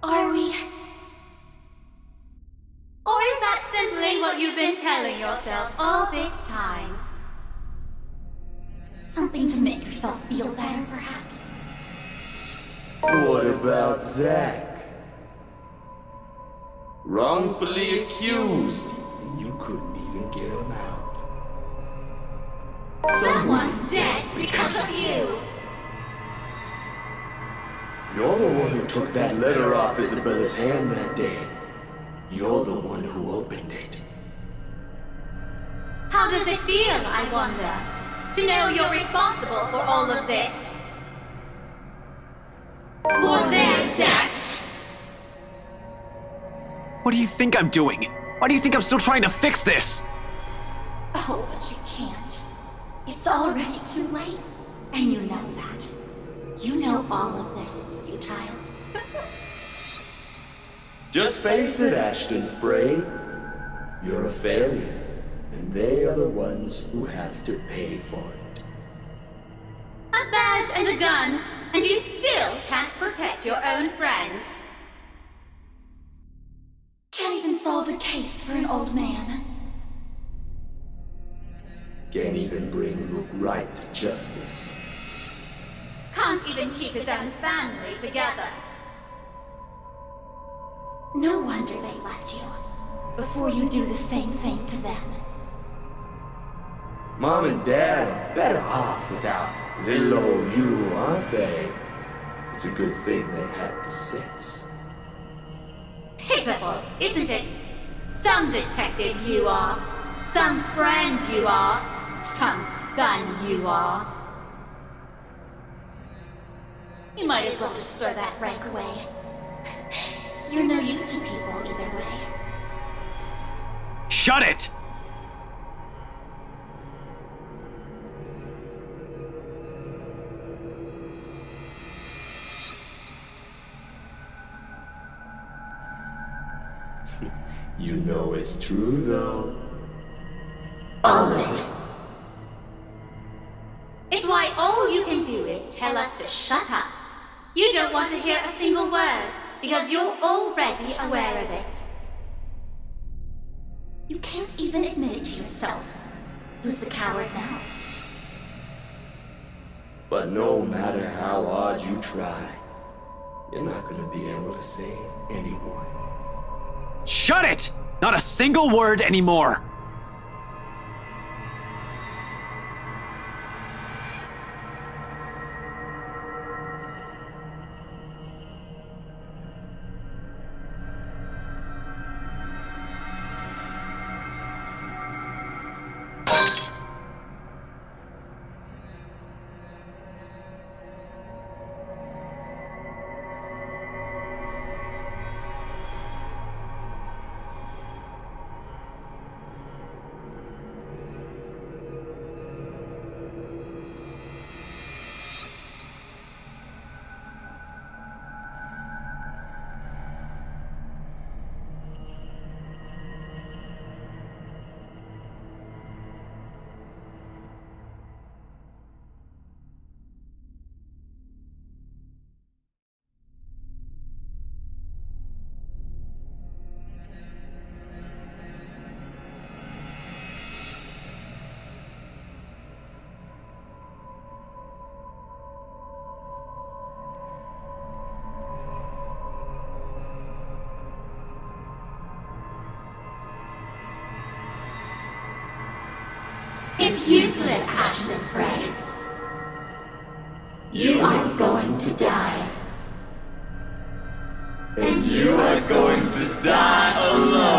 Are we? Or is that simply what you've been telling yourself all this time? Something to make yourself feel better, perhaps? What about Zack? Wrongfully accused, and you couldn't even get him out. Someone's dead because of you! You're the one who took that letter off Isabella's hand that day. You're the one who opened it. How does it feel, I wonder, to know you're responsible for all of this? For their deaths! What do you think I'm doing? Why do you think I'm still trying to fix this? Oh, but you can't. It's already too late. And you know that. You know all of this is futile. Just face it, Ashton Frey. You're a failure, and they are the ones who have to pay for it. A badge and a gun, and you still can't protect your own friends. Can't even solve a case for an old man. Can't even bring Luke Wright to justice. Can't even keep his own family together. No wonder they left you. Before you do the same thing to them. Mom and Dad are better off without little old you, aren't they? It's a good thing they had the sense. Pitiful, isn't it? Some detective you are. Some friend you are. Some son you are. You might as well just throw that rank away. You're no use to people either way. Shut it! You know it's true, though. All of it. It's why all you can do is tell us to shut up. You don't want to hear a single word, because you're already aware of it. You can't even admit it to yourself. Who's the coward now? But no matter how hard you try, you're not gonna be able to save anyone. Shut it! Not a single word anymore! It's useless, Ashton Frey. You are going to die. And you are going to die alone!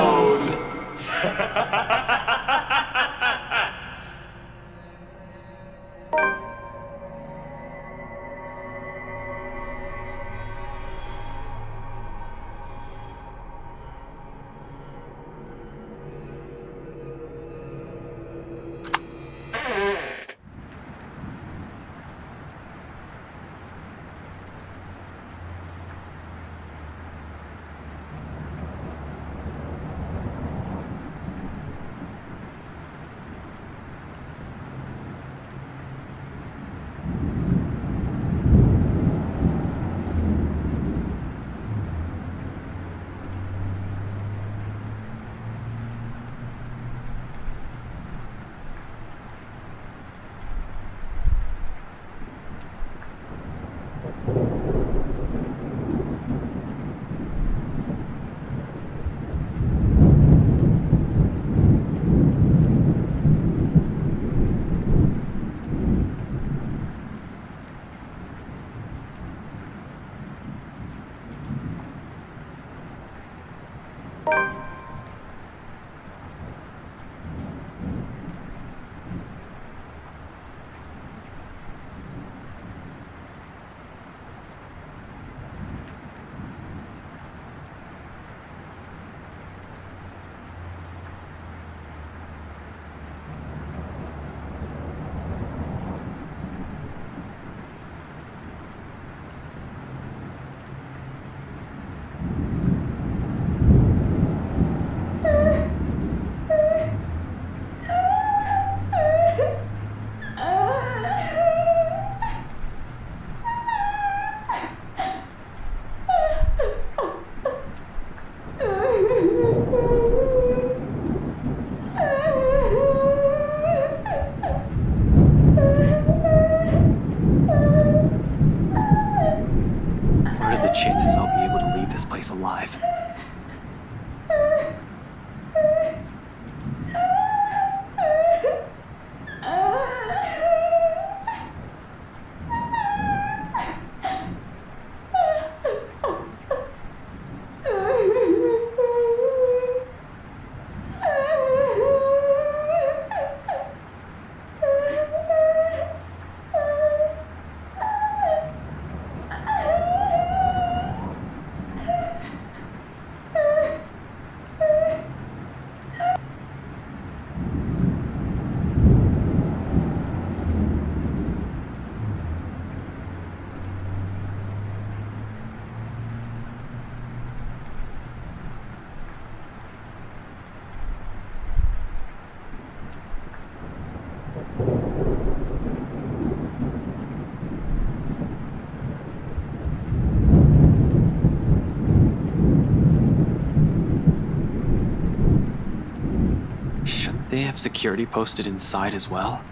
Chances I'll be able to leave this place alive. have security posted inside as well?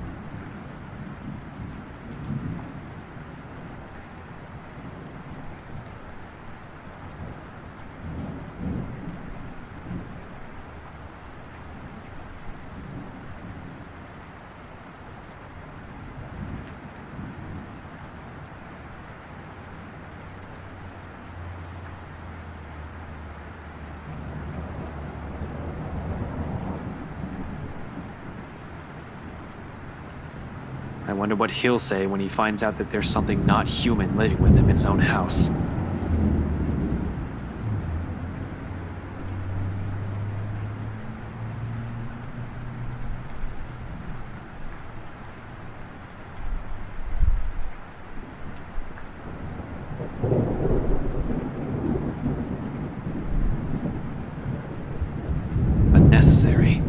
I wonder what he'll say when he finds out that there's something not human living with him in his own house. Unnecessary.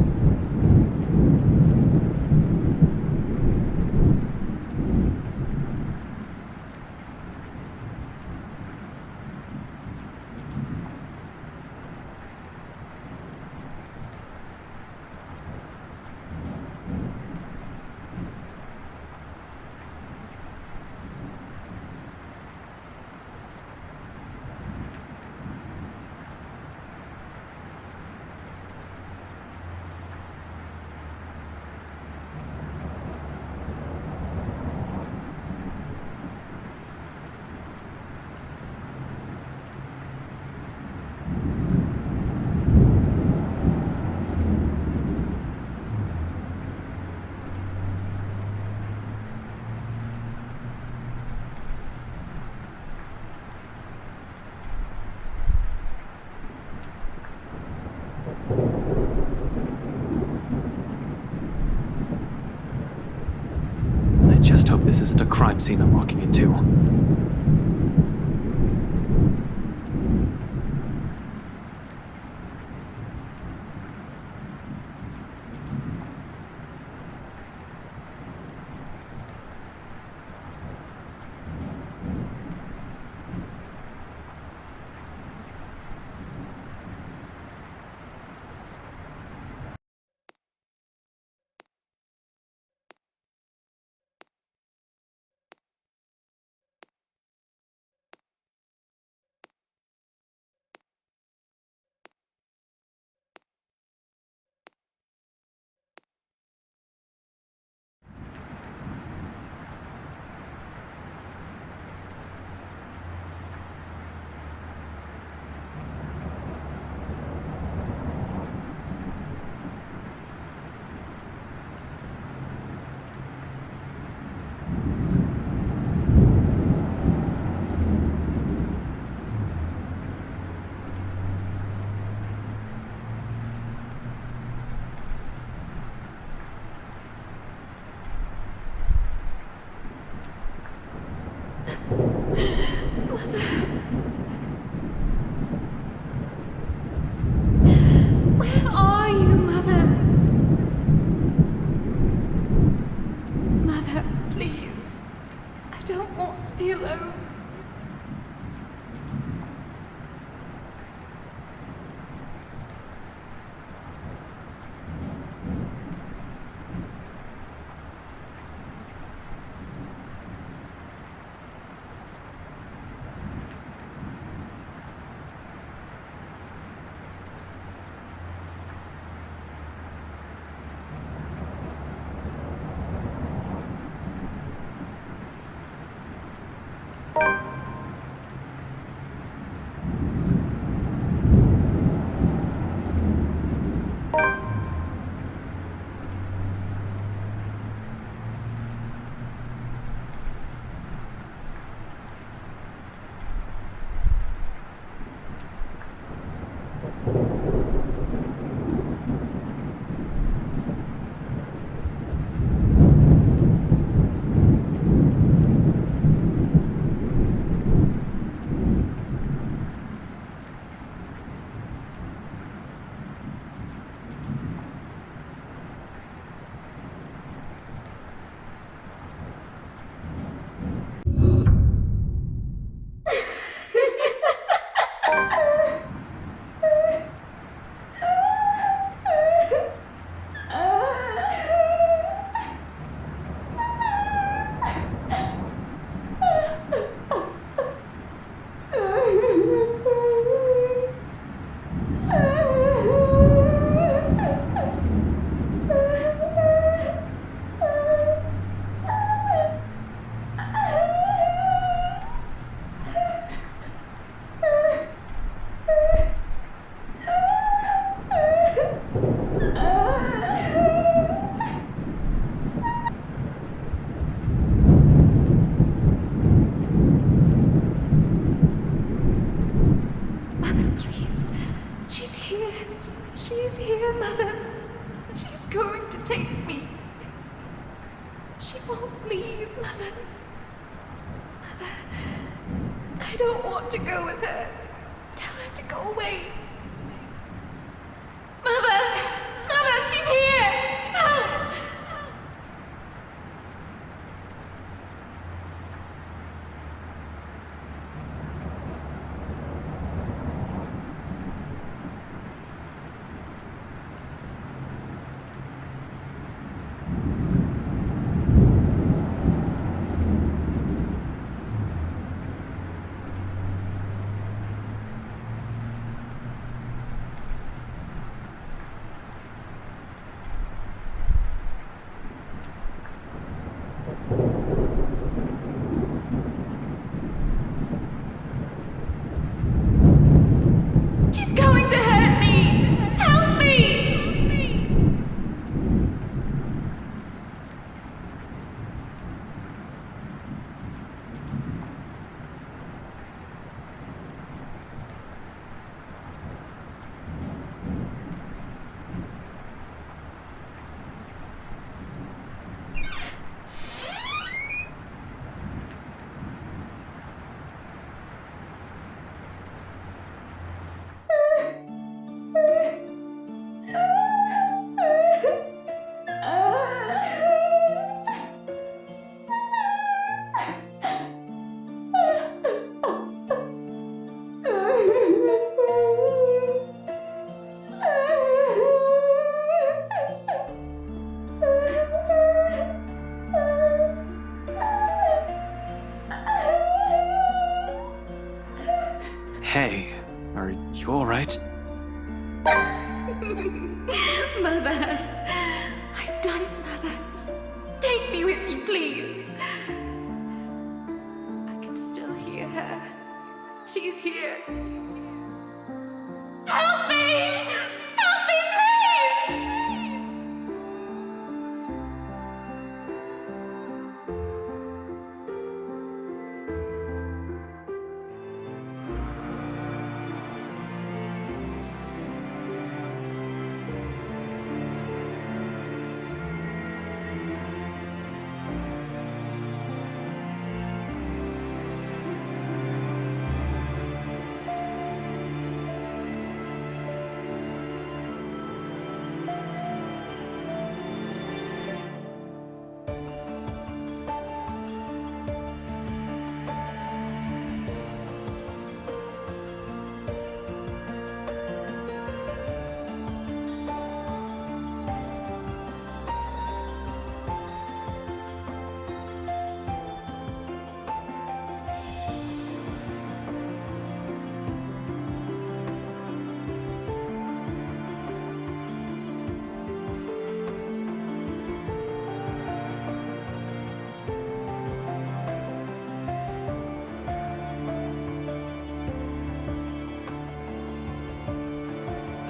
I just hope this isn't a crime scene I'm walking into. She's here, Mother. She's going to take me. She won't leave, Mother. Mother, I don't want to go with her. Tell her to go away. Mother! Mother, she's here! Help! She's going to hurt me! Help me! Hey, are you alright? Mother, I've done it, Mother. Take me with you, please. I can still hear her. She's here. Help me! Help me, please!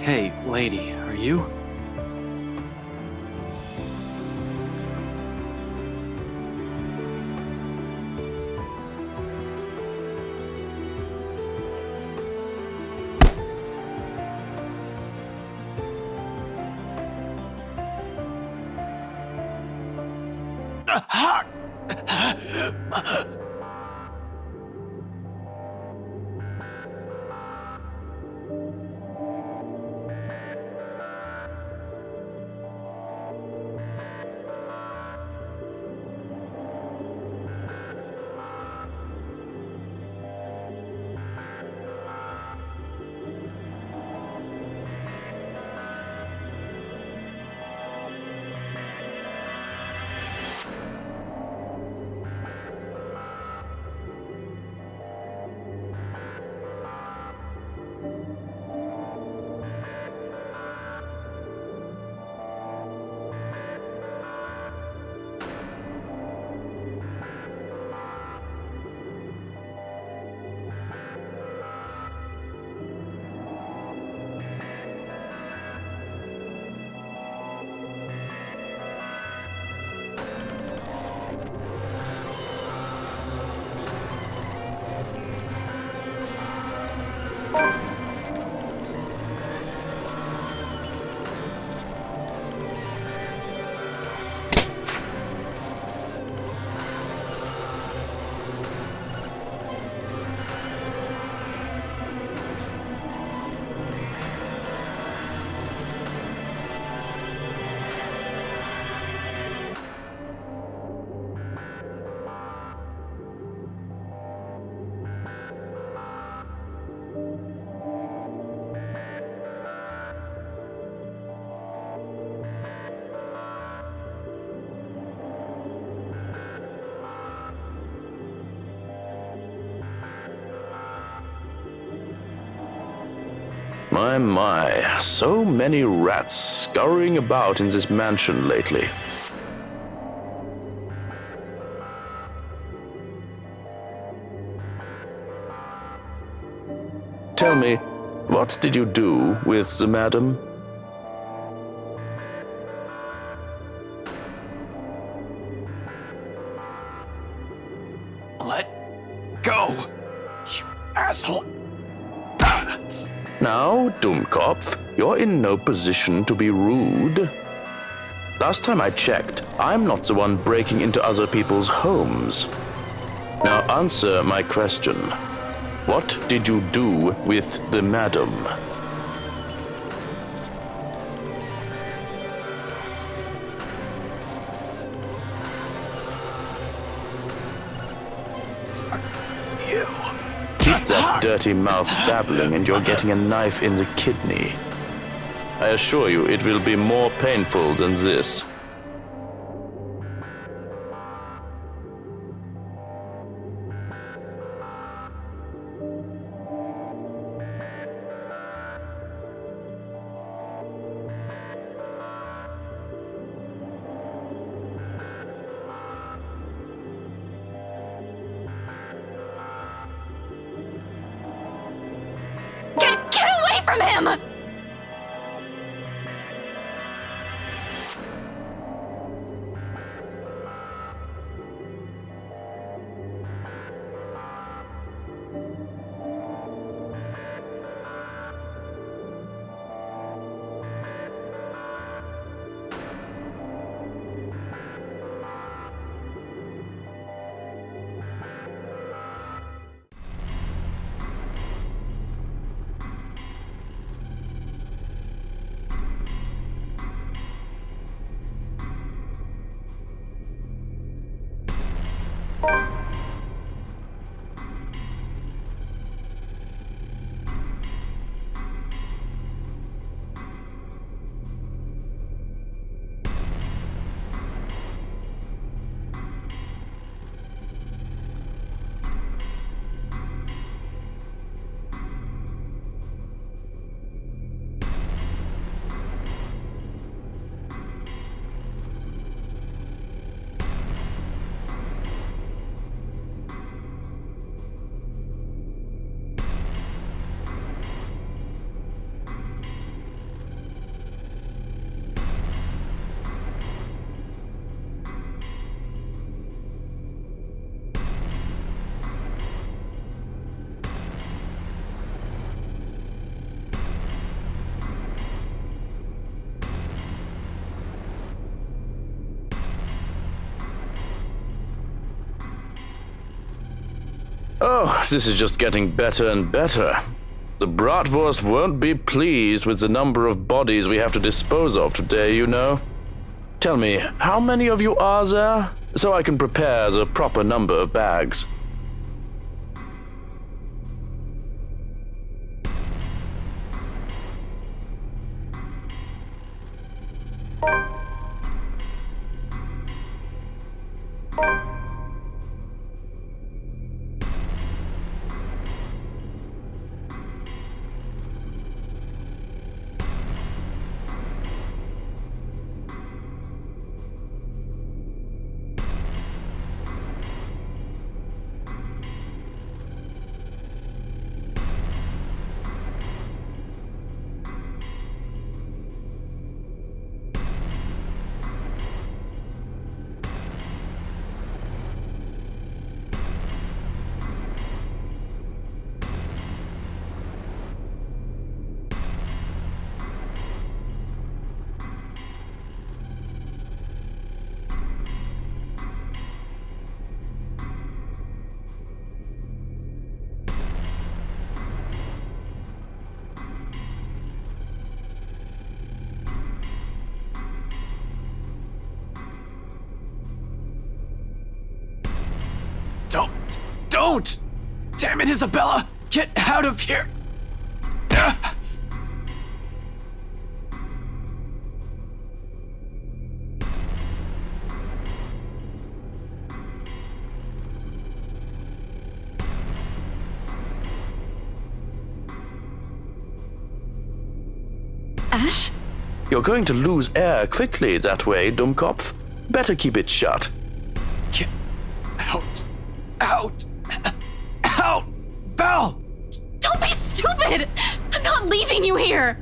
Hey, lady, are you? My, so many rats scurrying about in this mansion lately. Tell me, what did you do with the madam? Let go, you asshole. Now, Dummkopf, you're in no position to be rude. Last time I checked, I'm not the one breaking into other people's homes. Now answer my question. What did you do with the madam? You. Keep that dirty mouth babbling and you're getting a knife in the kidney. I assure you it will be more painful than this. Get away from him! Oh, this is just getting better and better. The bratwurst won't be pleased with the number of bodies we have to dispose of today, you know. Tell me, how many of you are there? So I can prepare the proper number of bags. Don't! Damn it, Isabella! Get out of here! Ash? You're going to lose air quickly that way, Dummkopf. Better keep it shut. Get out. Out. Out. Val! Don't be stupid! I'm not leaving you here!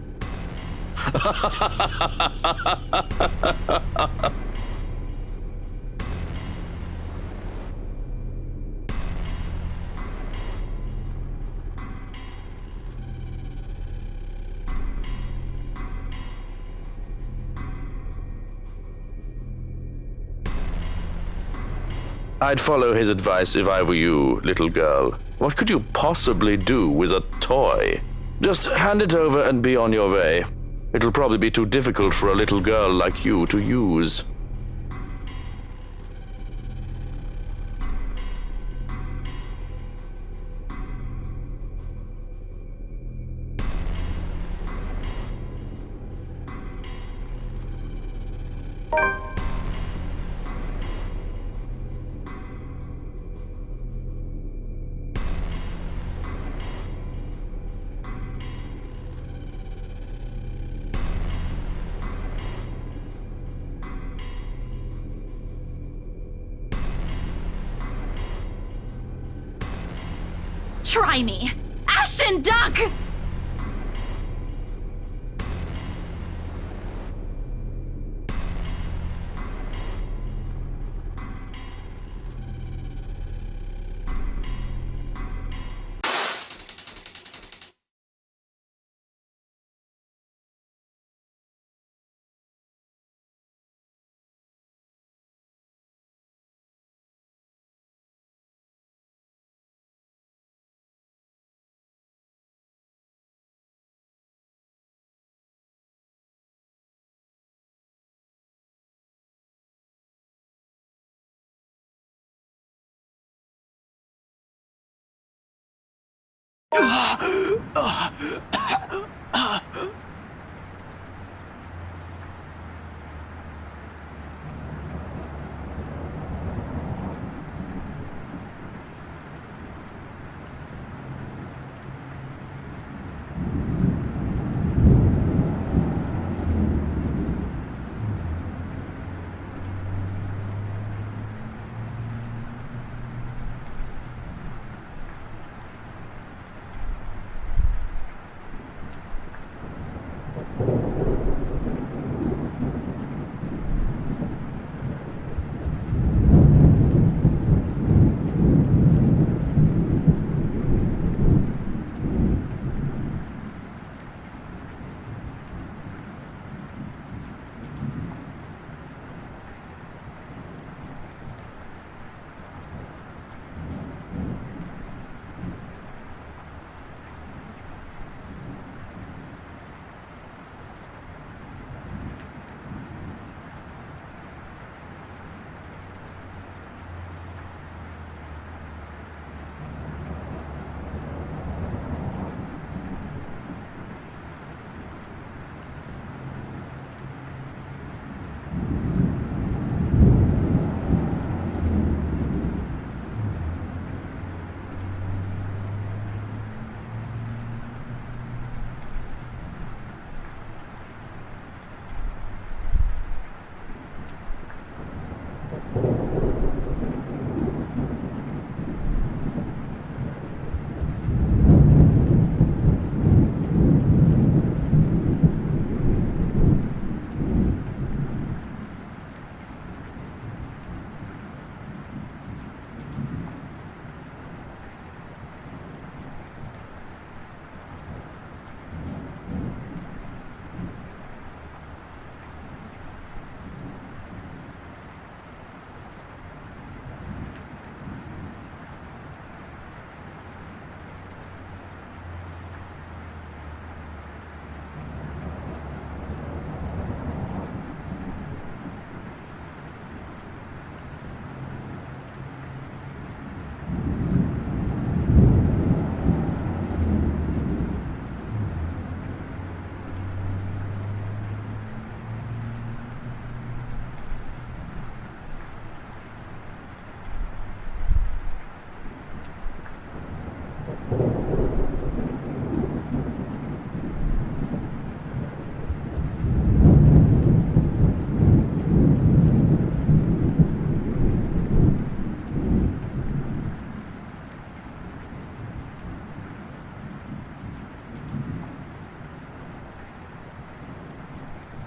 I'd follow his advice if I were you, little girl. What could you possibly do with a toy? Just hand it over and be on your way. It'll probably be too difficult for a little girl like you to use. Try me! Ashton, duck!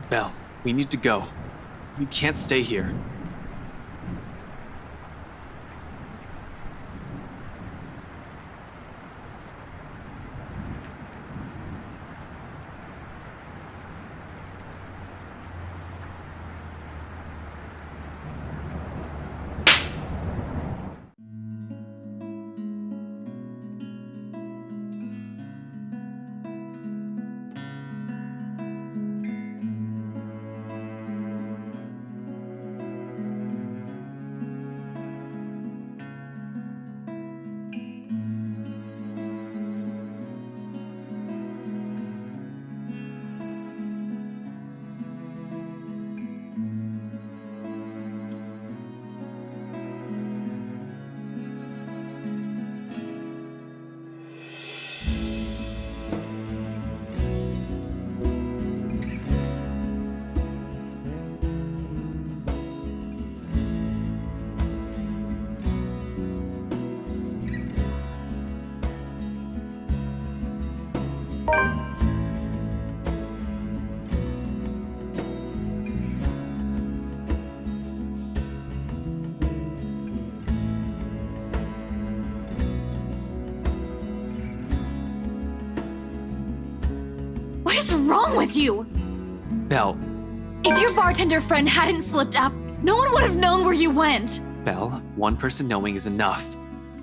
Belle, we need to go. We can't stay here. What is wrong with you? Belle, If your bartender friend hadn't slipped up, no one would have known where you went. Belle, one person knowing is enough.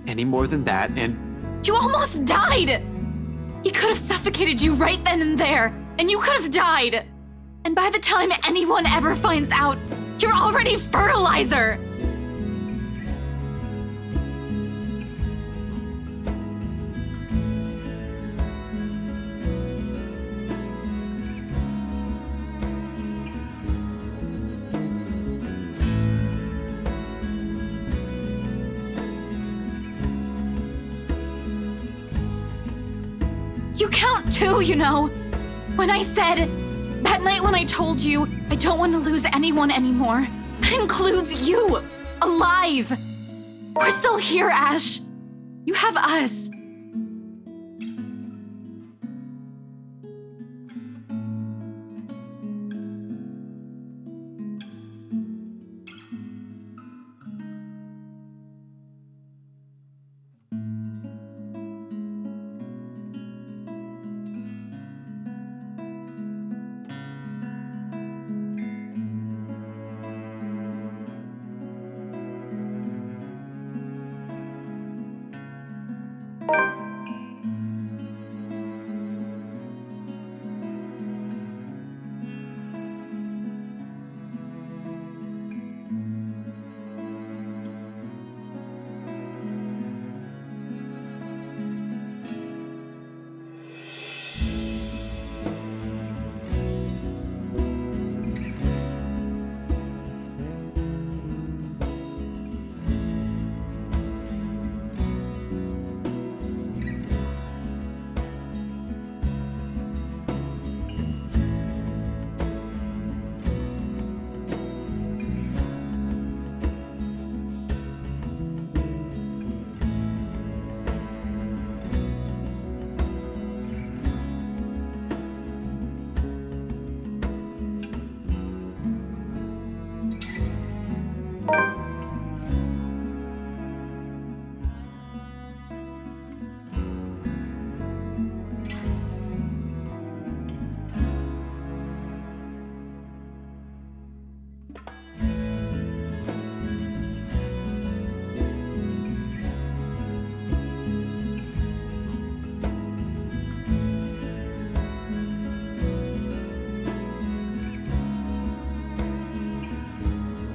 Any more than that, and You almost died! He could have suffocated you right then and there, and you could have died. And by the time anyone ever finds out, you're already fertilizer! You count too, you know. When I said, that night when I told you I don't want to lose anyone anymore, that includes you, alive. We're still here, Ash. You have us.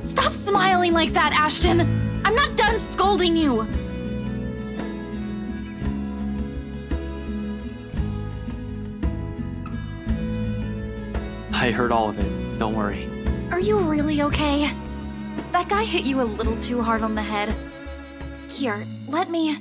Stop smiling like that, Ashton. I'm not done scolding you. I heard all of it. Don't worry. Are you really okay? That guy hit you a little too hard on the head. Here, let me...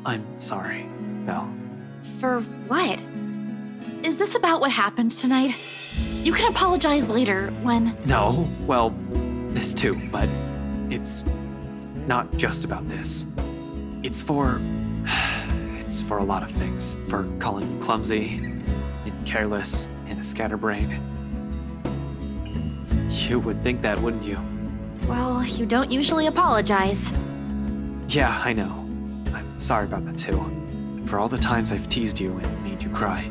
I'm sorry, Belle. For what? Is this about what happened tonight? You can apologize later when... No, well, this too, but it's not just about this. It's for a lot of things. For calling me clumsy, and careless, and a scatterbrain. You would think that, wouldn't you? Well, you don't usually apologize. Yeah, I know. I'm sorry about that too. For all the times I've teased you and made you cry.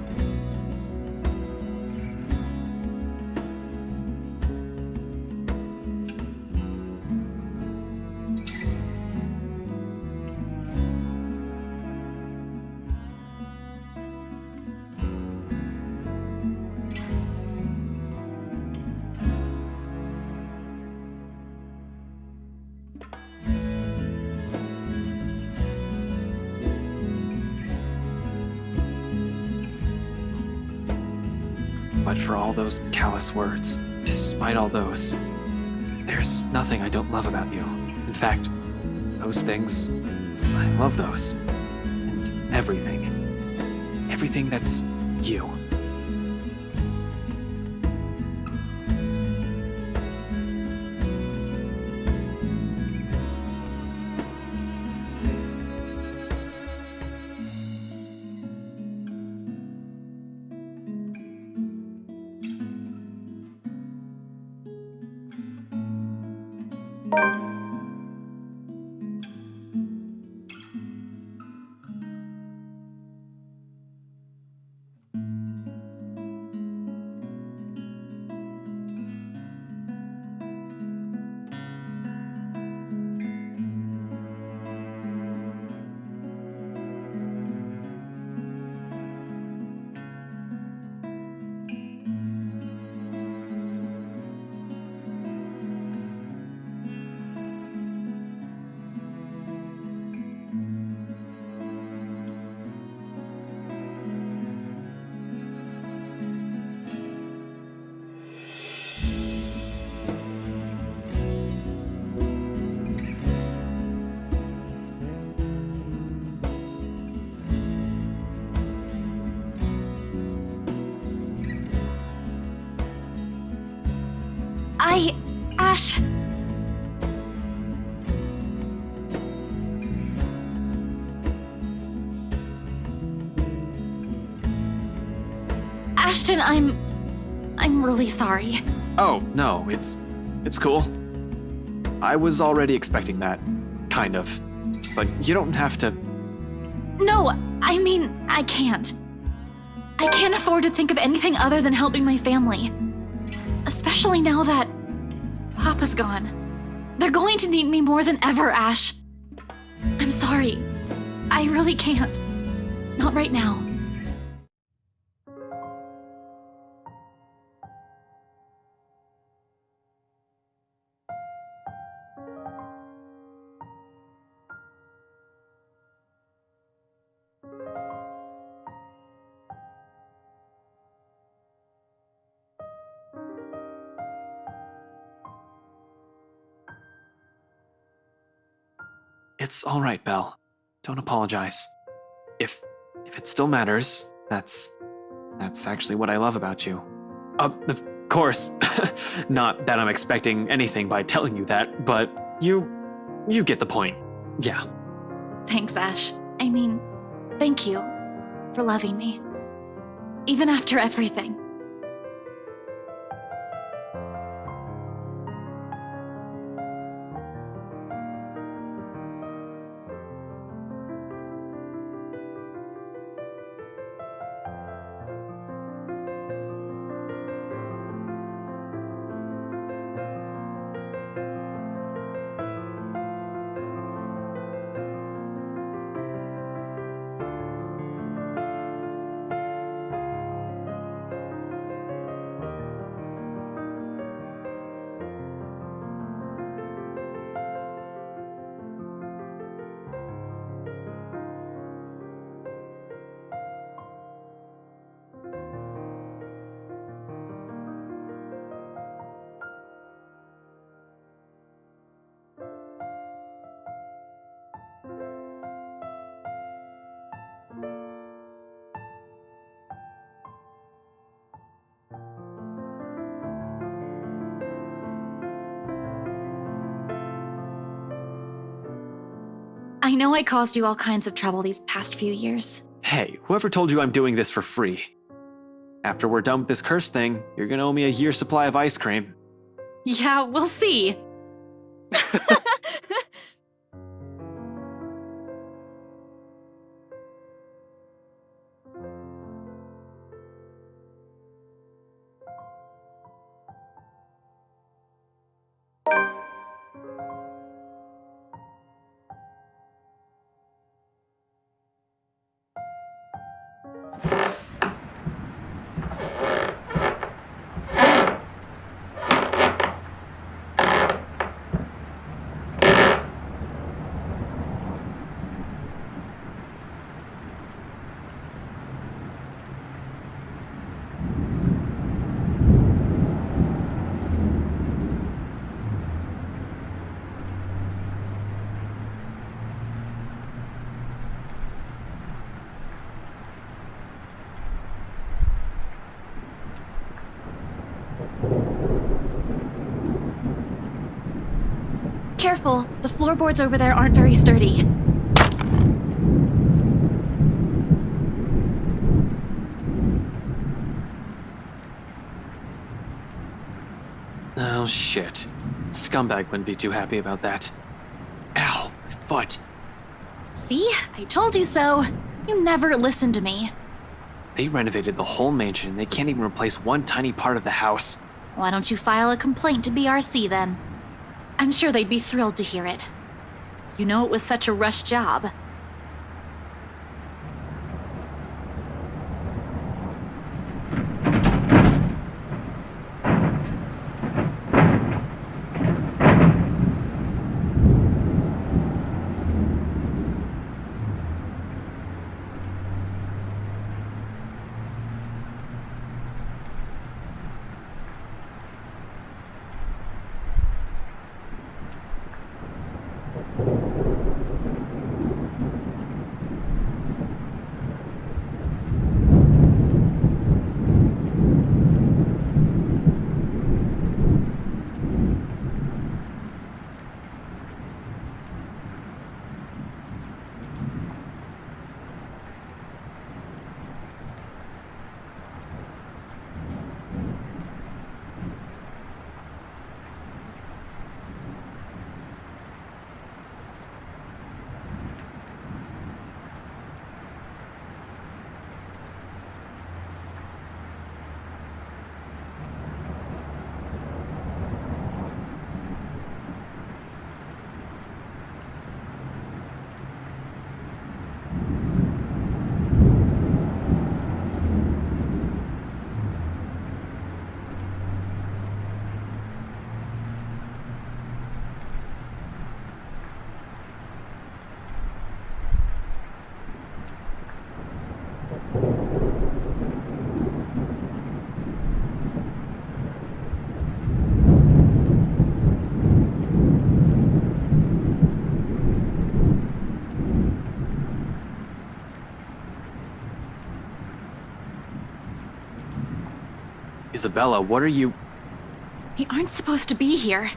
But for all those callous words, despite all those, there's nothing I don't love about you. In fact, those things, I love those. And everything. Everything that's you. Ash... Ashton, I'm really sorry. Oh, no, it's cool. I was already expecting that. Kind of. But you don't have to... No, I mean, I can't. I can't afford to think of anything other than helping my family. Especially now that Papa's gone. They're going to need me more than ever, Ash. I'm sorry. I really can't. Not right now. It's all right, Belle. Don't apologize. If it still matters, that's actually what I love about you. Of course, not that I'm expecting anything by telling you that, but you get the point. Yeah. Thanks, Ash. I mean, thank you for loving me. Even after everything. I know I caused you all kinds of trouble these past few years. Hey, whoever told you I'm doing this for free? After we're done with this curse thing, you're gonna owe me a year's supply of ice cream. Yeah, we'll see. Careful, the floorboards over there aren't very sturdy. Oh shit. Scumbag wouldn't be too happy about that. Ow, my foot. See? I told you so. You never listen to me. They renovated the whole mansion. They can't even replace one tiny part of the house. Why don't you file a complaint to BRC then? I'm sure they'd be thrilled to hear it. You know it was such a rush job. Isabella, what are you... We aren't supposed to be here.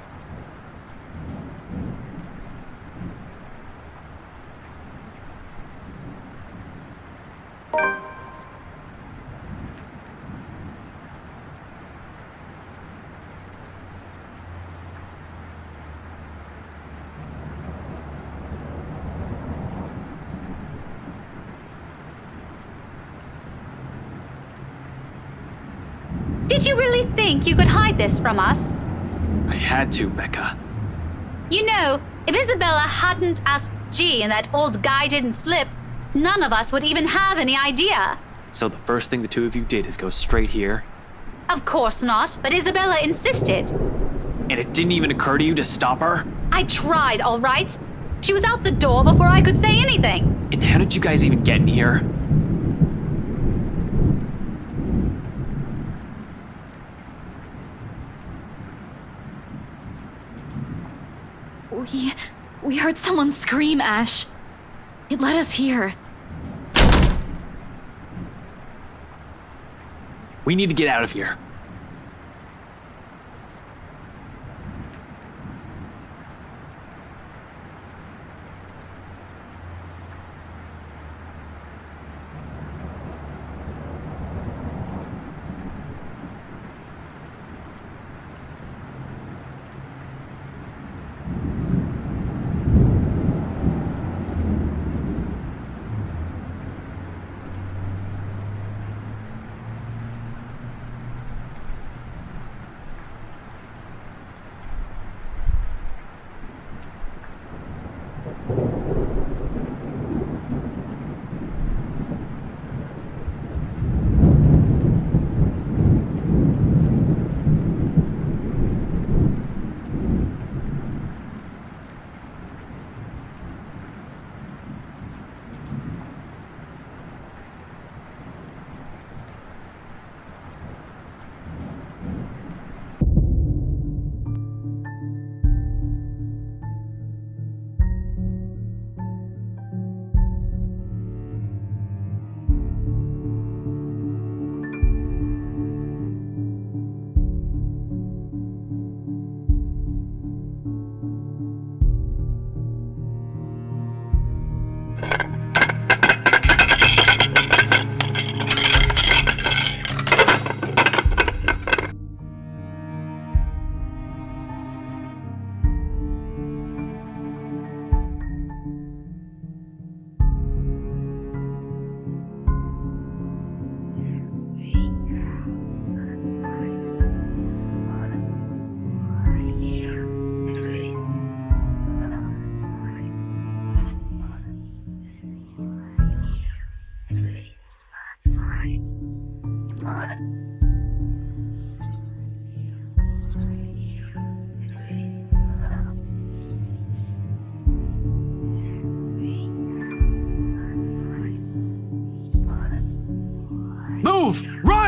Did you really think you could hide this from us? I had to, Becca. You know, if Isabella hadn't asked G and that old guy didn't slip, none of us would even have any idea. So the first thing the two of you did is go straight here? Of course not, but Isabella insisted. And it didn't even occur to you to stop her? I tried, all right? She was out the door before I could say anything. And how did you guys even get in here? We heard someone scream, Ash. It led us here. We need to get out of here.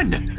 again!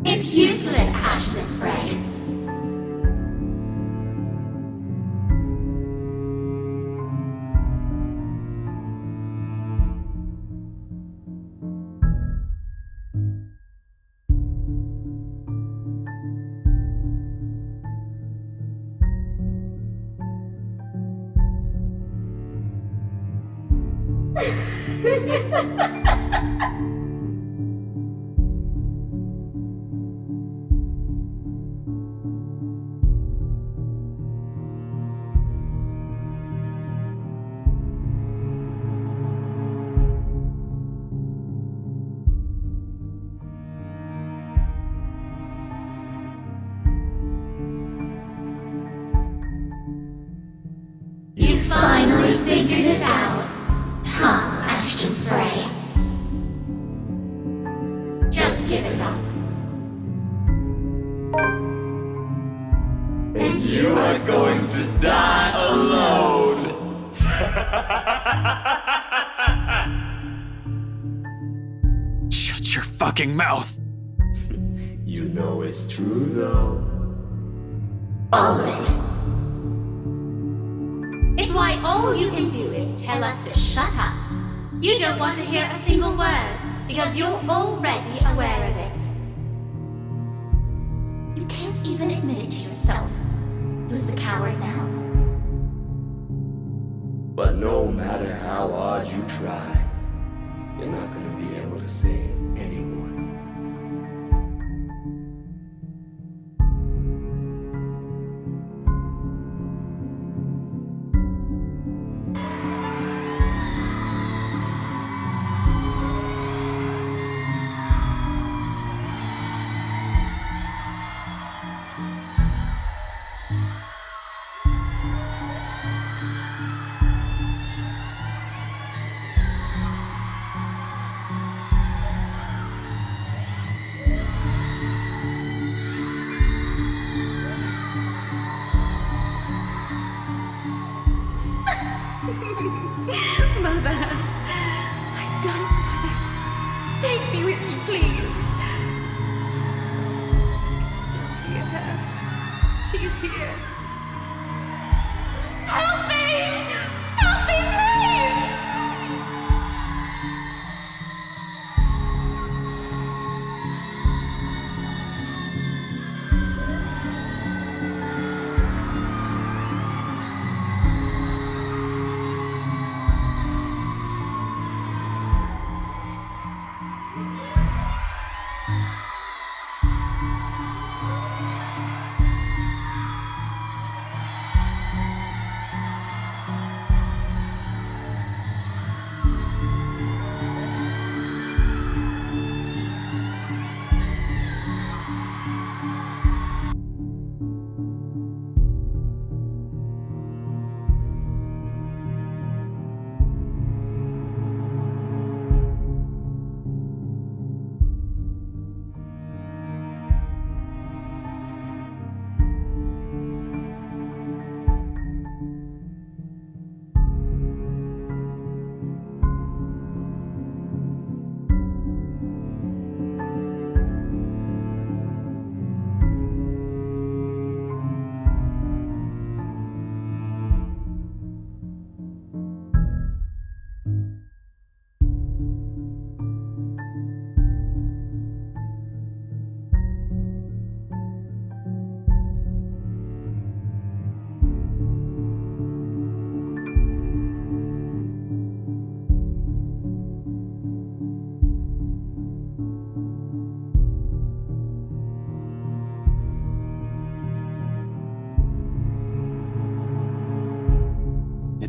It's useless, Ashton Frey. You finally figured it out, huh, Ashton Frey? Just give it up. And you are going to die alone! Shut your fucking mouth! You know it's true, though. All of it. It's why all you can do is tell us to shut up. You don't want to hear a single word, because you're already aware of it. You can't even admit it to yourself. Who's the coward now? But no matter how hard you try, you're not gonna be able to save anyone. Mother, I've done it, Mother. Take me with you, please. I can still hear her. She's here. Help me! Help me, please!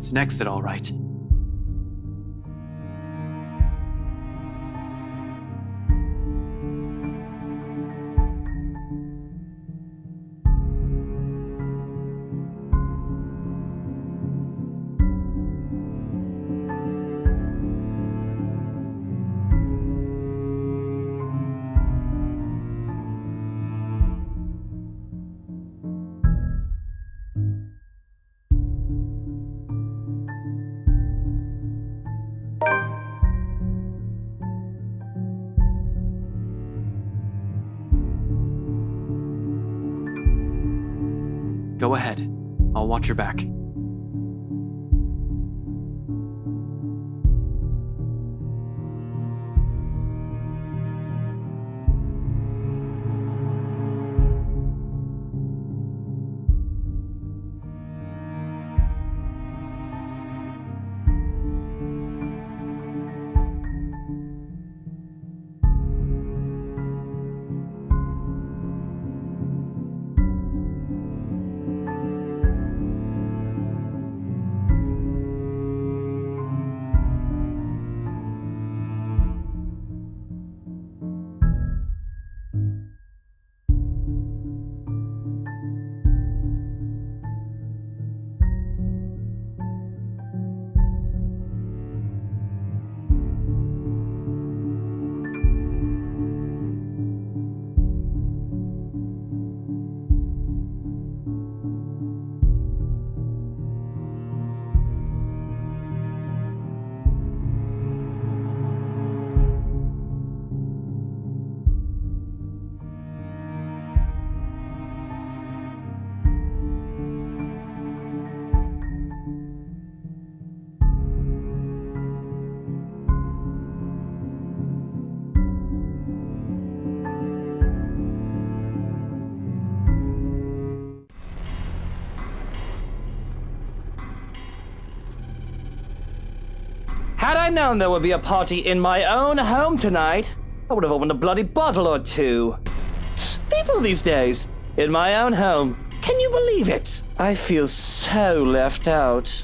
It's an exit, all right. Go ahead. I'll watch your back. Had I known there would be a party in my own home tonight, I would have opened a bloody bottle or two. People these days, in my own home, can you believe it? I feel so left out.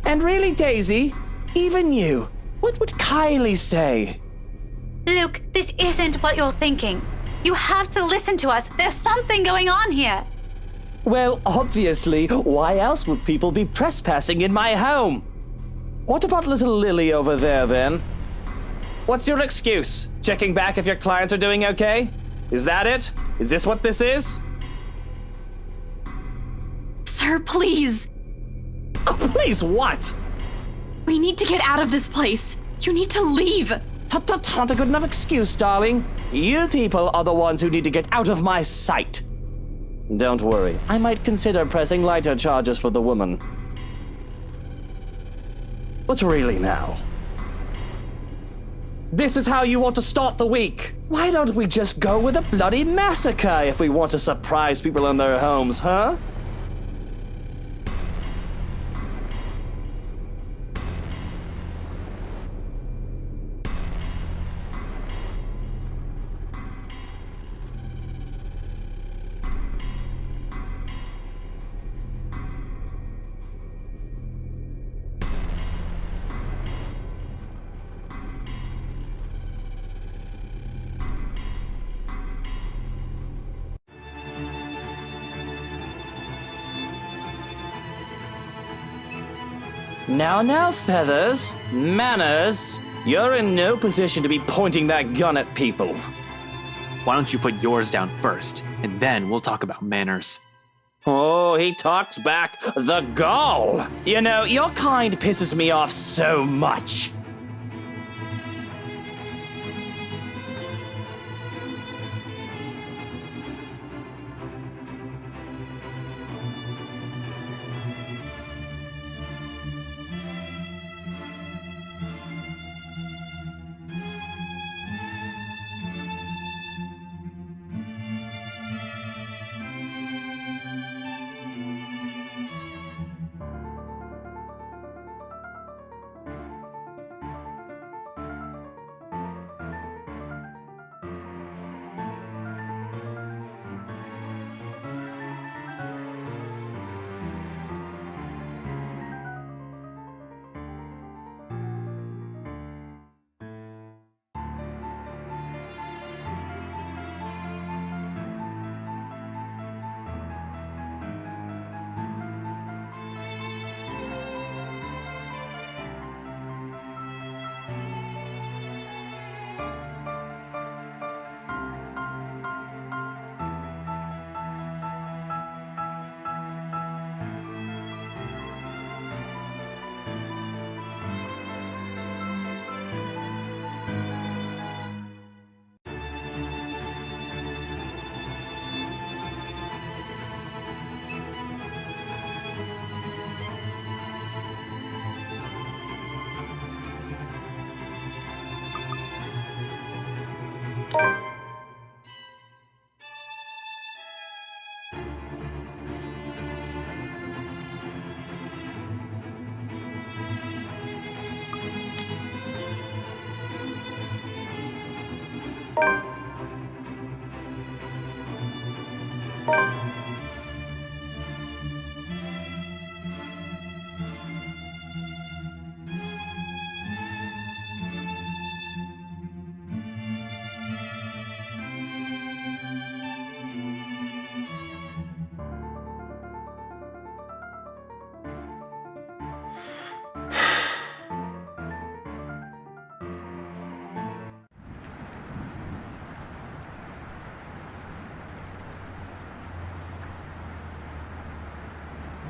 And really, Daisy, even you, what would Kylie say? Luke, this isn't what you're thinking. You have to listen to us. There's something going on here. Well, obviously, why else would people be trespassing in my home? What about little Lily over there, then? What's your excuse? Checking back if your clients are doing okay? Is that it? Is this what this is? Sir, please. Oh, please, what? We need to get out of this place. You need to leave. Tut, not a good enough excuse, darling. You people are the ones who need to get out of my sight. Don't worry, I might consider pressing lighter charges for the woman. But really now, this is how you want to start the week. Why don't we just go with a bloody massacre if we want to surprise people in their homes, huh? Now, Feathers, manners. You're in no position to be pointing that gun at people. Why don't you put yours down first, and then we'll talk about manners. Oh, he talks back. The gall! You know, your kind pisses me off so much.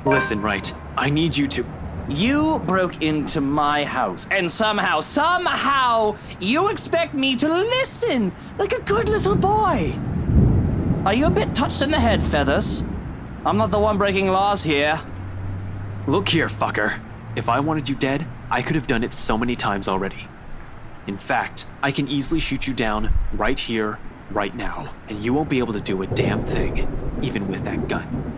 Listen, right, I need you to... You broke into my house, and somehow, you expect me to listen like a good little boy. Are you a bit touched in the head, Feathers? I'm not the one breaking laws here. Look here, fucker. If I wanted you dead, I could have done it so many times already. In fact, I can easily shoot you down right here, right now, and you won't be able to do a damn thing, even with that gun.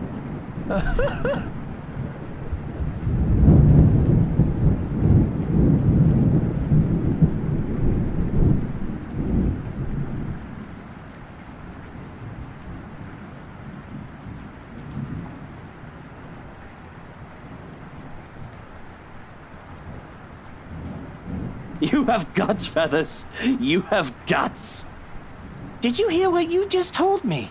You have guts, Feathers. You have guts. Did you hear what you just told me?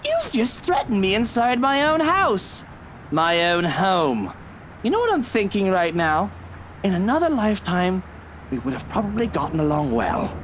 You've just threatened me inside my own house. My own home. You know what I'm thinking right now? In another lifetime, we would have probably gotten along well.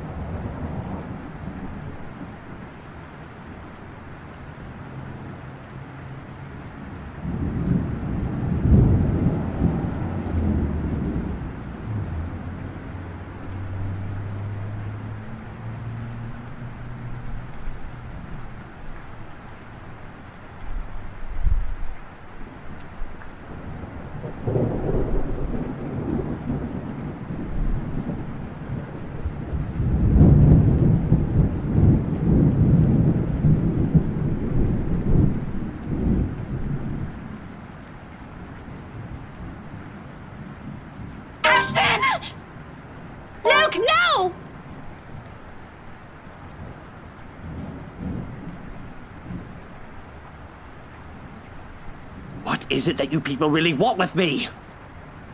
Luke, no! What is it that you people really want with me?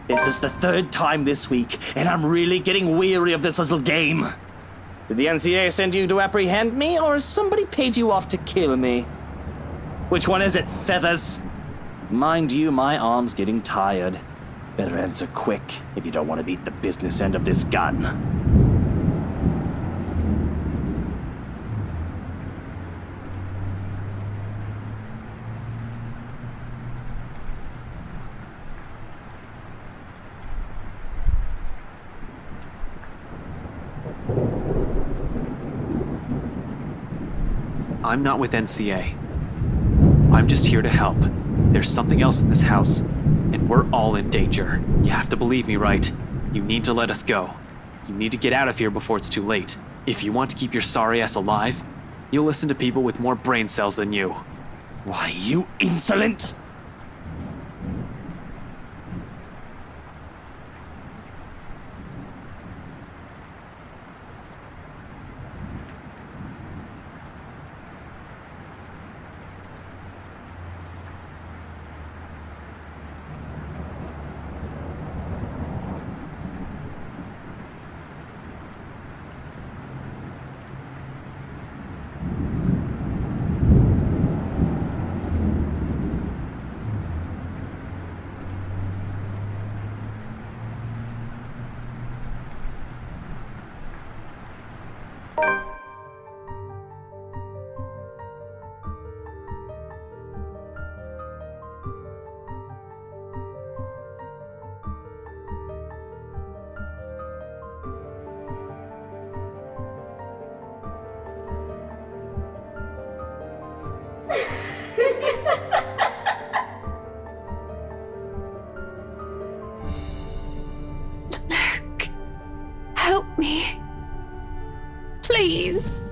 This is the third time this week, and I'm really getting weary of this little game. Did the NCA send you to apprehend me, or has somebody paid you off to kill me? Which one is it, Feathers? Mind you, my arm's getting tired. Better answer quick if you don't want to beat the business end of this gun. I'm not with NCA. I'm just here to help. There's something else in this house, and we're all in danger. You have to believe me, right? You need to let us go. You need to get out of here before it's too late. If you want to keep your sorry ass alive, you'll listen to people with more brain cells than you. Why, you insolent! Luke, help me. Please.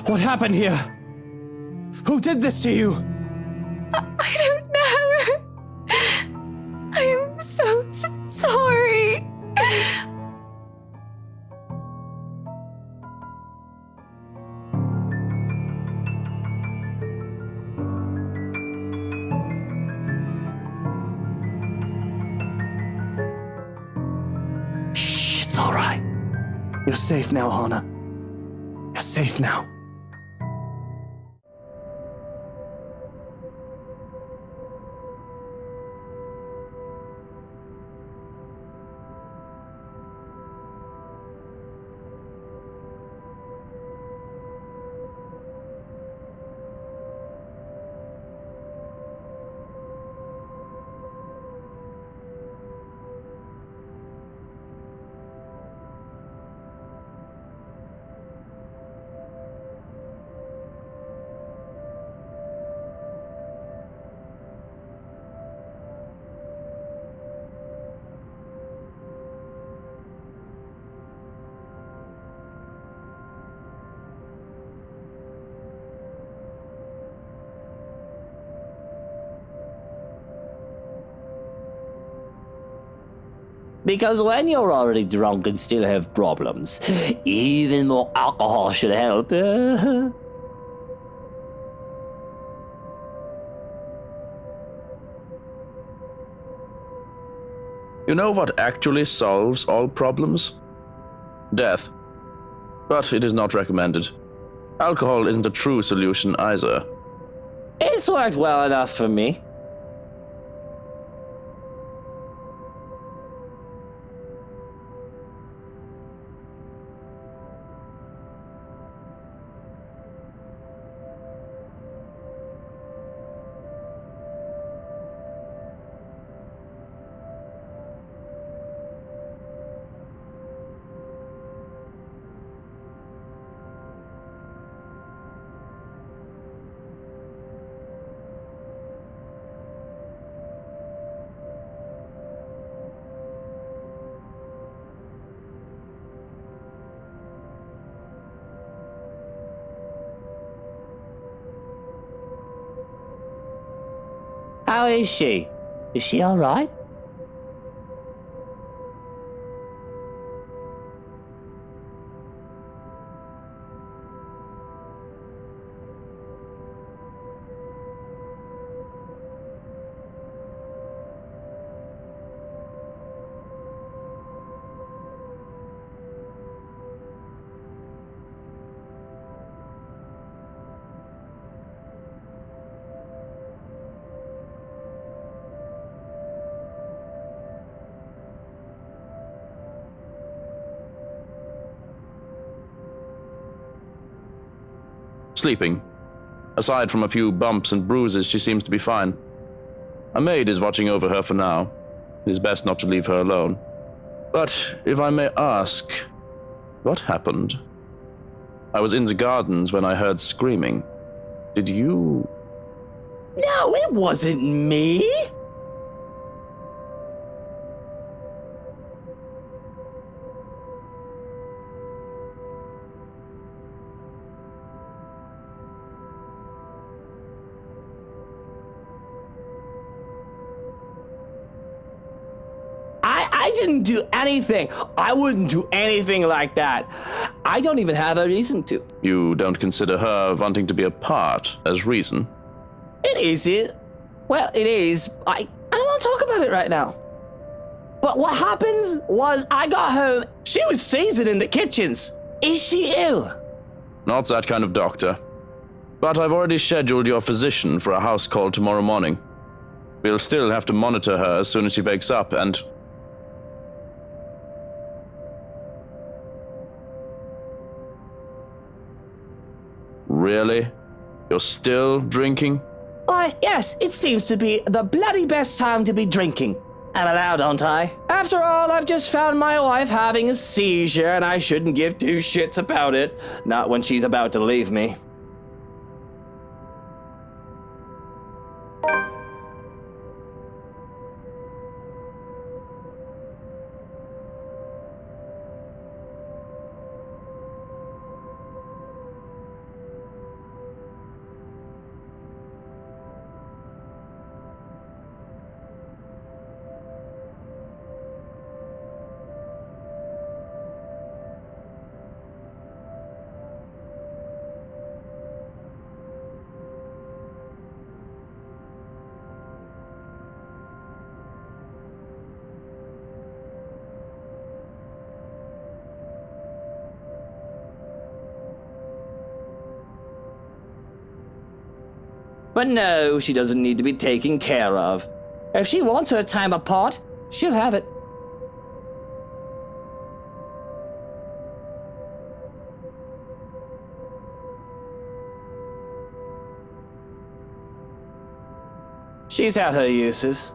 What happened here? Who did this to you? I don't know. I am so sorry. You're safe now, Hana. You're safe now. Because when you're already drunk and still have problems, even more alcohol should help. You know what actually solves all problems? Death. But it is not recommended. Alcohol isn't a true solution either. It's worked well enough for me. How is she? Is she all right? Sleeping. Aside from a few bumps and bruises, she seems to be fine. A maid is watching over her for now. It is best not to leave her alone. But, if I may ask, what happened? I was in the gardens when I heard screaming. Did you... No, it wasn't me! I didn't do anything. I wouldn't do anything like that. I don't even have a reason to. You don't consider her wanting to be a part as reason? It isn't. Well, it is. I don't want to talk about it right now. But what happens was I got home. She was seasoned in the kitchens. Is she ill? Not that kind of doctor. But I've already scheduled your physician for a house call tomorrow morning. We'll still have to monitor her as soon as she wakes up and... Really? You're still drinking? Why, yes, it seems to be the bloody best time to be drinking. I'm allowed, aren't I? After all, I've just found my wife having a seizure, and I shouldn't give two shits about it. Not when she's about to leave me. But no, she doesn't need to be taken care of. If she wants her time apart, she'll have it. She's had her uses.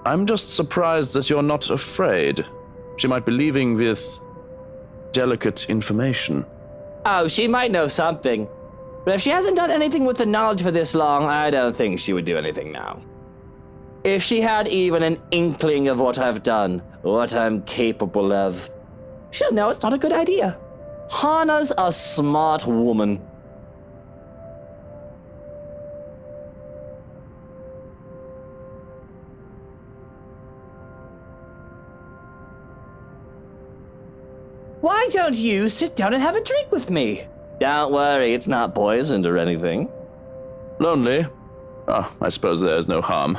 I'm just surprised that you're not afraid. She might be leaving with delicate information. Oh, she might know something. But if she hasn't done anything with the knowledge for this long, I don't think she would do anything now. If she had even an inkling of what I've done, what I'm capable of, she'll know it's not a good idea. Hana's a smart woman. Why don't you sit down and have a drink with me? Don't worry, it's not poisoned or anything. Lonely? Oh, I suppose there's no harm.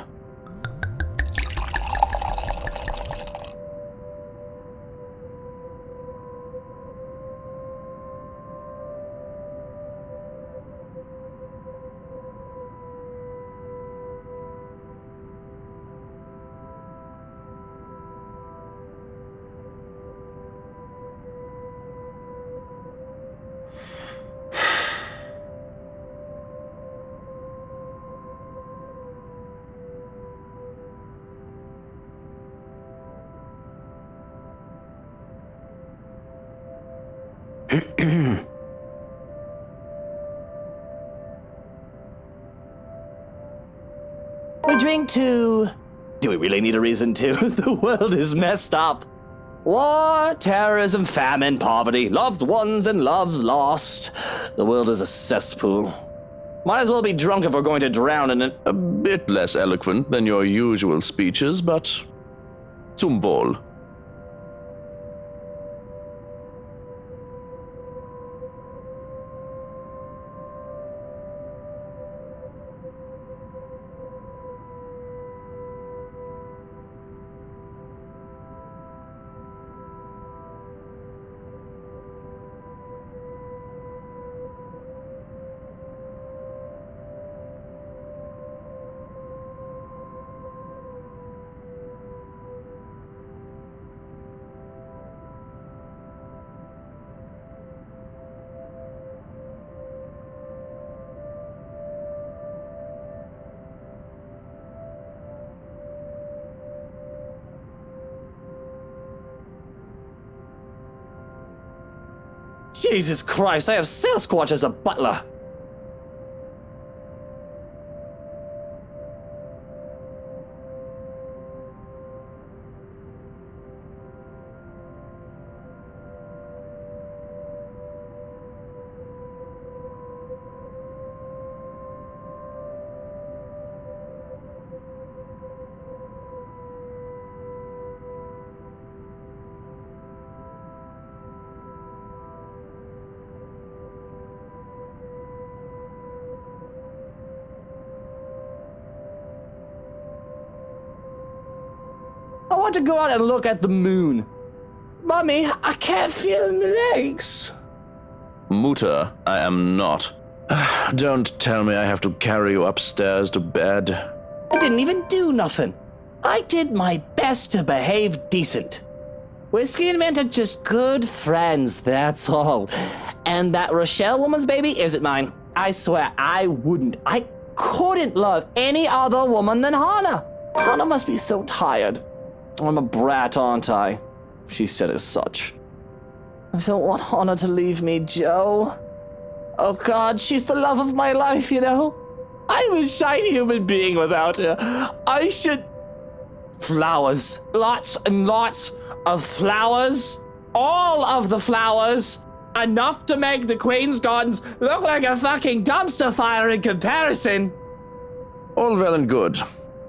We drink to... Do we really need a reason to? The world is messed up. War, terrorism, famine, poverty, loved ones and love lost. The world is a cesspool. Might as well be drunk if we're going to drown in it. A bit less eloquent than your usual speeches, but zum Wohl. Jesus Christ, I have Sasquatch as a butler. I want to go out and look at the moon. Mommy, I can't feel my legs. Mutter, I am not. Don't tell me I have to carry you upstairs to bed. I didn't even do nothing. I did my best to behave decent. Whiskey and Mint are just good friends, that's all. And that Rochelle woman's baby isn't mine. I swear I couldn't love any other woman than Hannah. Hannah must be so tired. I'm a brat, aren't I? She said as such. I don't want Hannah to leave me, Joe. Oh God, she's the love of my life, you know? I'm a shy human being without her. I should... Flowers. Lots and lots of flowers. All of the flowers. Enough to make the Queen's Gardens look like a fucking dumpster fire in comparison. All well and good,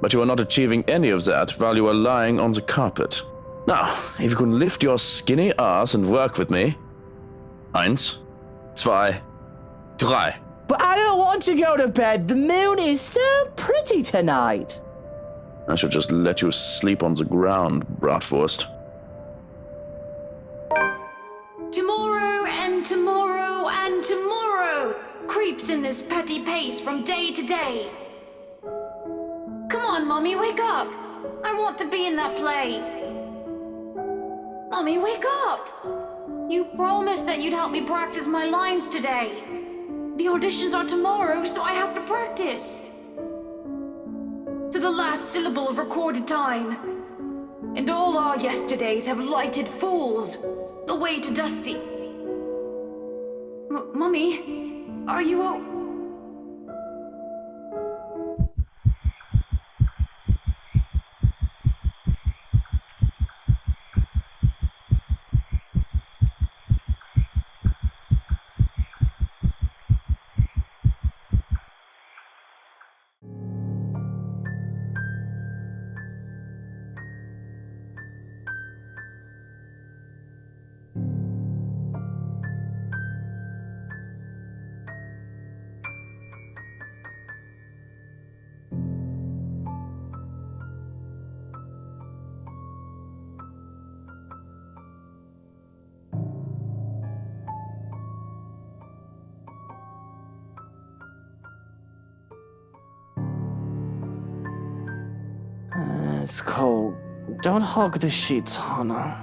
but you are not achieving any of that while you are lying on the carpet. Now, if you can lift your skinny ass and work with me. 1, 2, 3. But I don't want to go to bed. The moon is so pretty tonight. I should just let you sleep on the ground, Bratwurst. Tomorrow and tomorrow and tomorrow creeps in this petty pace from day to day. Come on, Mommy, wake up. I want to be in that play. Mommy, wake up. You promised that you'd help me practice my lines today. The auditions are tomorrow, so I have to practice. To the last syllable of recorded time. And all our yesterdays have lighted fools the way to Dusty. Mommy, are you It's cold. Don't hog the sheets, Hannah.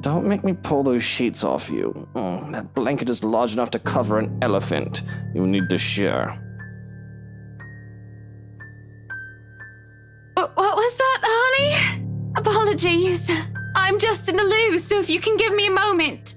Don't make me pull those sheets off you. That blanket is large enough to cover an elephant. You need to share. What was that, honey? Apologies. I'm just in the loo, so if you can give me a moment.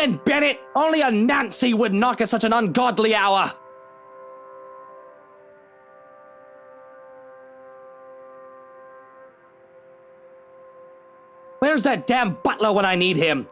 in, Bennett! Only a Nancy would knock at such an ungodly hour! Where's that damn butler when I need him?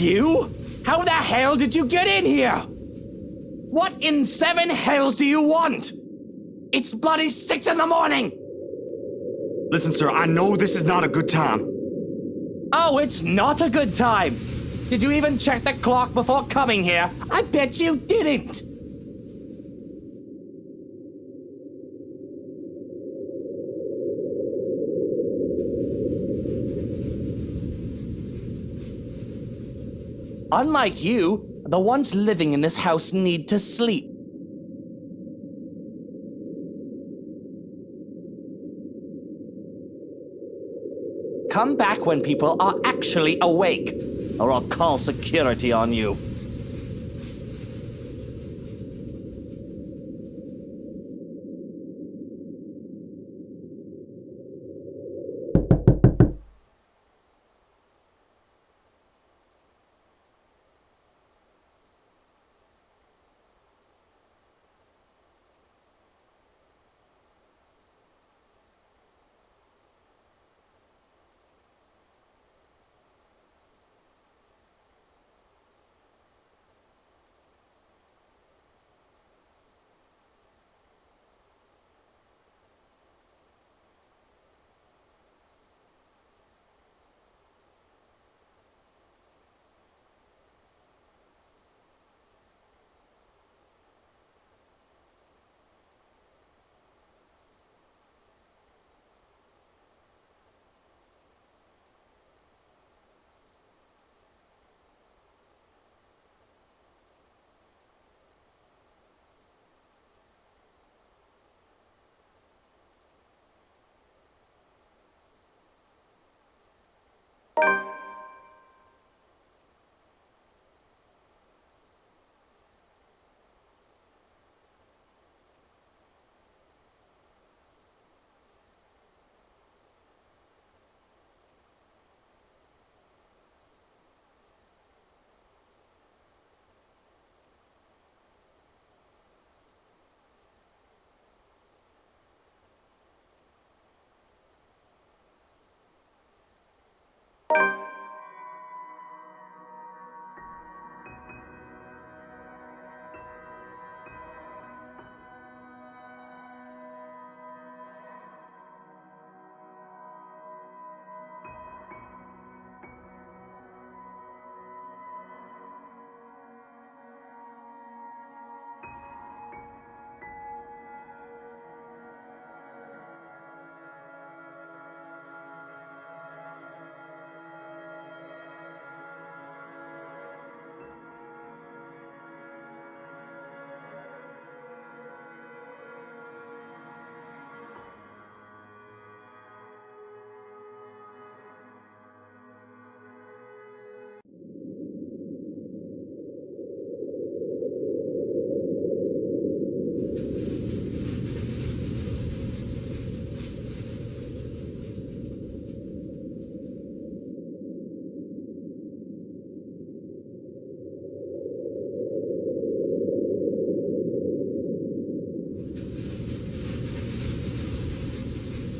You? How the hell did you get in here? What in seven hells do you want? It's bloody 6 in the morning! Listen, sir, I know this is not a good time. Oh, it's not a good time! Did you even check the clock before coming here? I bet you didn't! Unlike you, the ones living in this house need to sleep. Come back when people are actually awake, or I'll call security on you.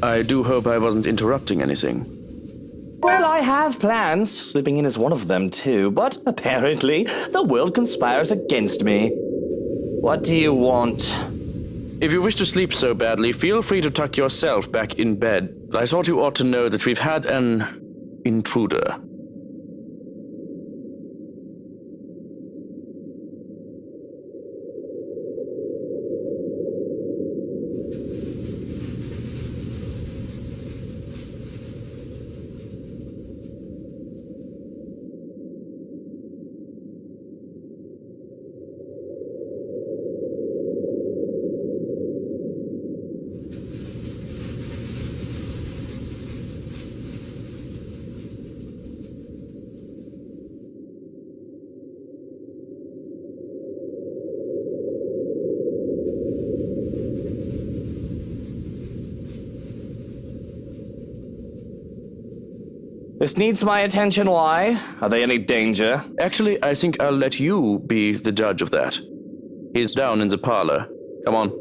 I do hope I wasn't interrupting anything. Well, I have plans. Sleeping in is one of them, too. But apparently, the world conspires against me. What do you want? If you wish to sleep so badly, feel free to tuck yourself back in bed. I thought you ought to know that we've had an intruder. This needs my attention, why? Are they any danger? Actually, I think I'll let you be the judge of that. He's down in the parlor. Come on.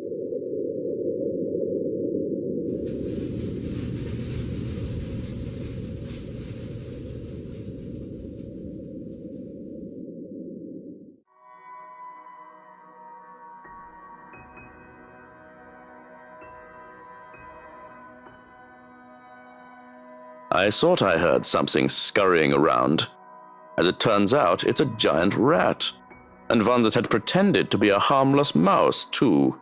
I thought I heard something scurrying around. As it turns out, it's a giant rat. And one that had pretended to be a harmless mouse, too.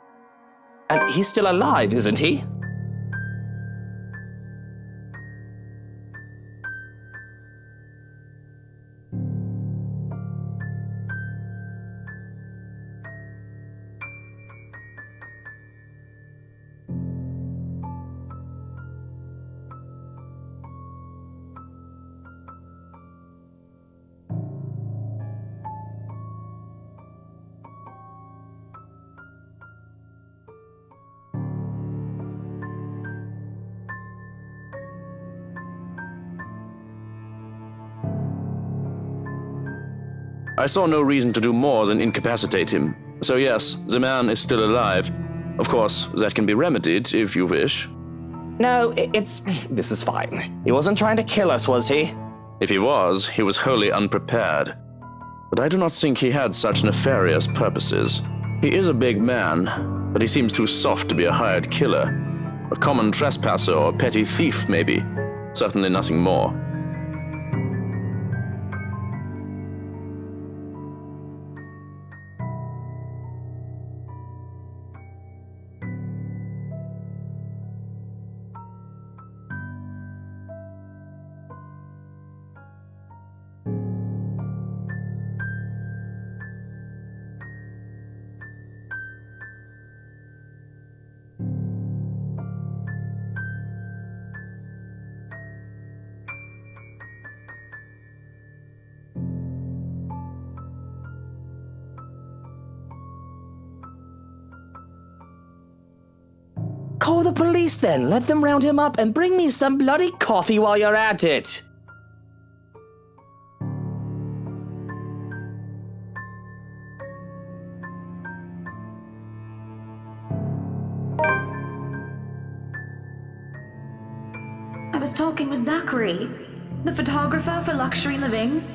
And he's still alive, isn't he? I saw no reason to do more than incapacitate him. So yes, the man is still alive. Of course, that can be remedied if you wish. No, this is fine. He wasn't trying to kill us, was he? If he was wholly unprepared. But I do not think he had such nefarious purposes. He is a big man, but he seems too soft to be a hired killer. A common trespasser or petty thief, maybe. Certainly nothing more. Call the police then. Let them round him up and bring me some bloody coffee while you're at it. I was talking with Zachary, the photographer for Luxury Living.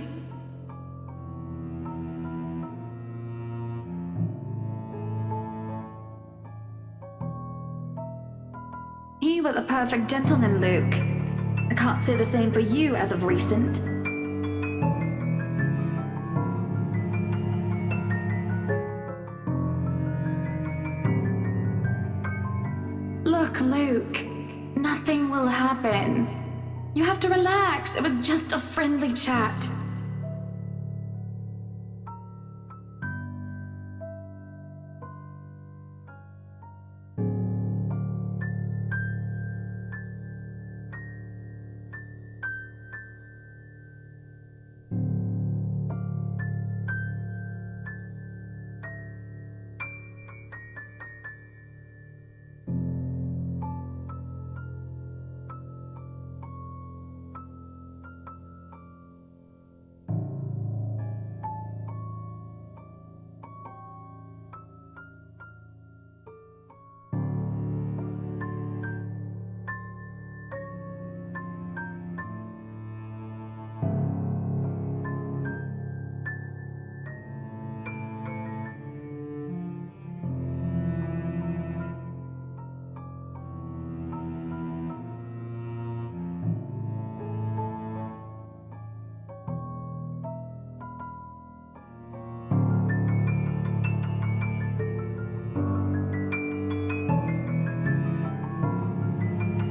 He was a perfect gentleman, Luke. I can't say the same for you as of recent. Look, Luke, nothing will happen. You have to relax. It was just a friendly chat.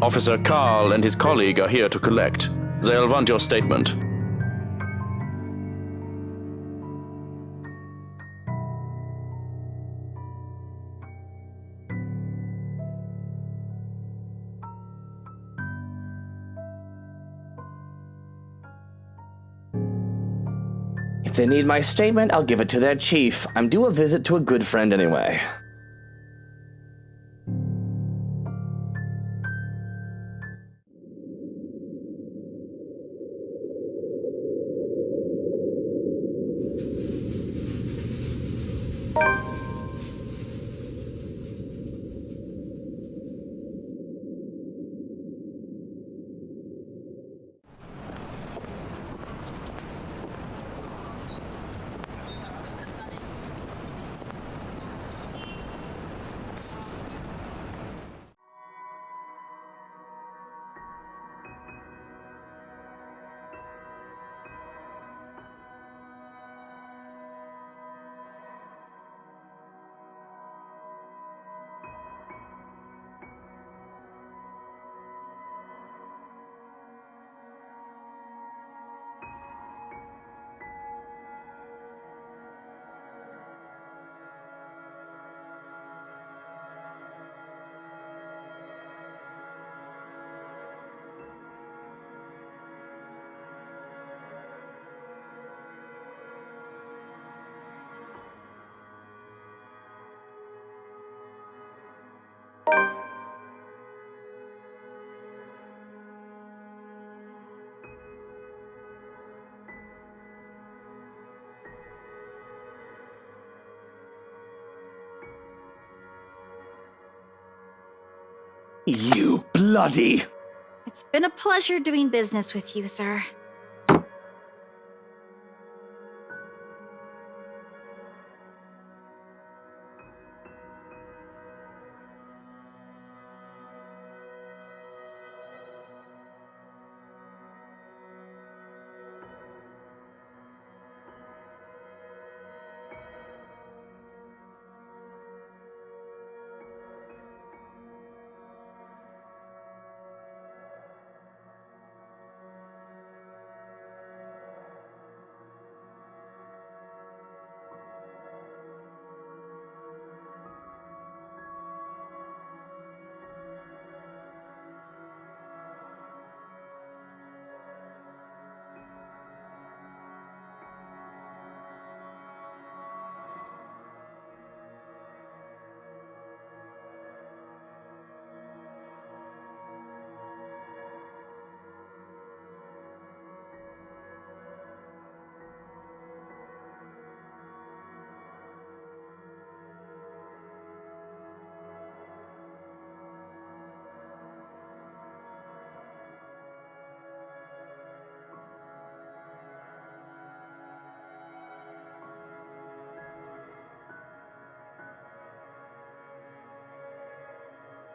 Officer Carl and his colleague are here to collect. They'll want your statement. If they need my statement, I'll give it to their chief. I'm due a visit to a good friend anyway. You bloody... It's been a pleasure doing business with you, sir.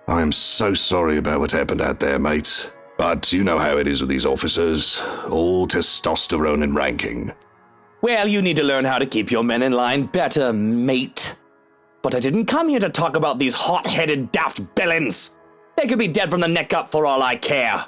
I'm so sorry about what happened out there, mate. But you know how it is with these officers. All testosterone and ranking. Well, you need to learn how to keep your men in line better, mate. But I didn't come here to talk about these hot-headed daft villains. They could be dead from the neck up for all I care.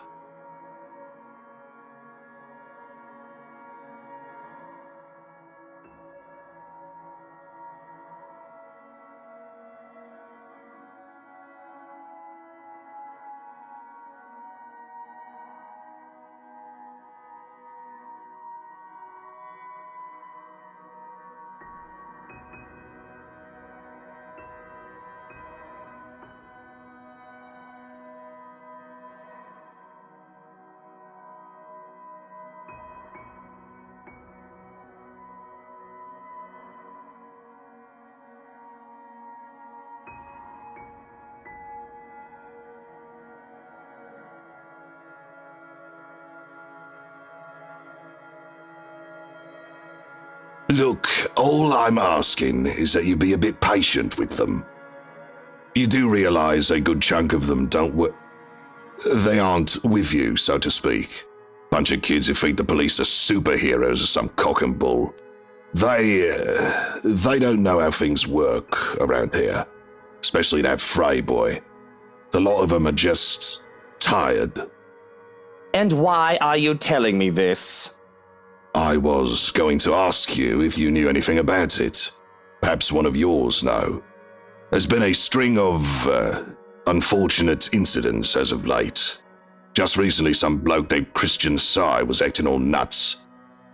Look, all I'm asking is that you be a bit patient with them. You do realize a good chunk of them don't work. They aren't with you, so to speak. Bunch of kids who think the police are superheroes or some cock and bull. They don't know how things work around here. Especially that Frey boy. The lot of them are just tired. And why are you telling me this? I was going to ask you if you knew anything about it. Perhaps one of yours know. There's been a string of unfortunate incidents as of late. Just recently, some bloke named Christian Psy was acting all nuts.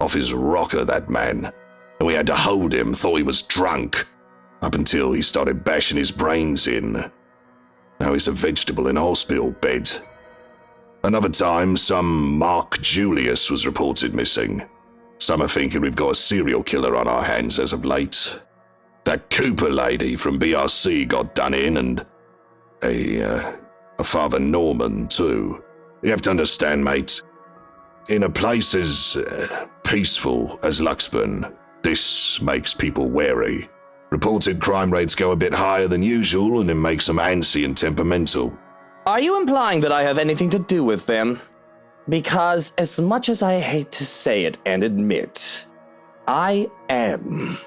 Off his rocker, that man. And we had to hold him, thought he was drunk. Up until he started bashing his brains in. Now he's a vegetable in a hospital bed. Another time, some Mark Julius was reported missing. Some are thinking we've got a serial killer on our hands as of late. That Cooper lady from BRC got done in, and a Father Norman, too. You have to understand, mate, in a place as peaceful as Luxburn, this makes people wary. Reported crime rates go a bit higher than usual, and it makes them antsy and temperamental. Are you implying that I have anything to do with them? Because as much as I hate to say it and admit, I am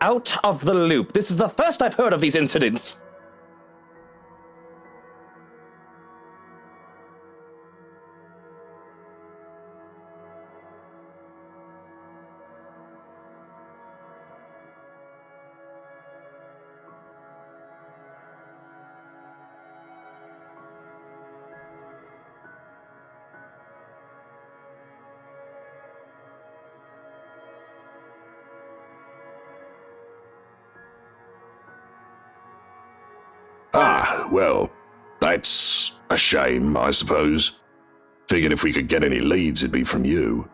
out of the loop. This is the first I've heard of these incidents. Ah, well, that's a shame, I suppose. Figured if we could get any leads, it'd be from you.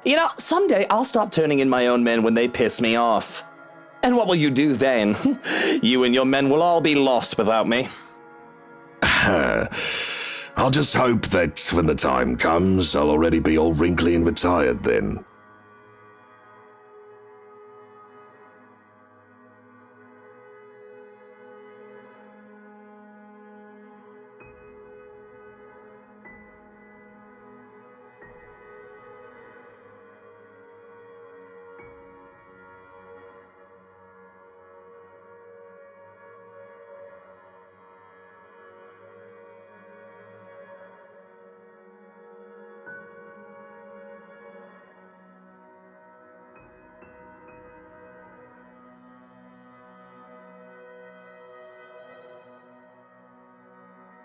You know, someday I'll stop turning in my own men when they piss me off. And what will you do then? You and your men will all be lost without me. I'll just hope that when the time comes, I'll already be all wrinkly and retired then.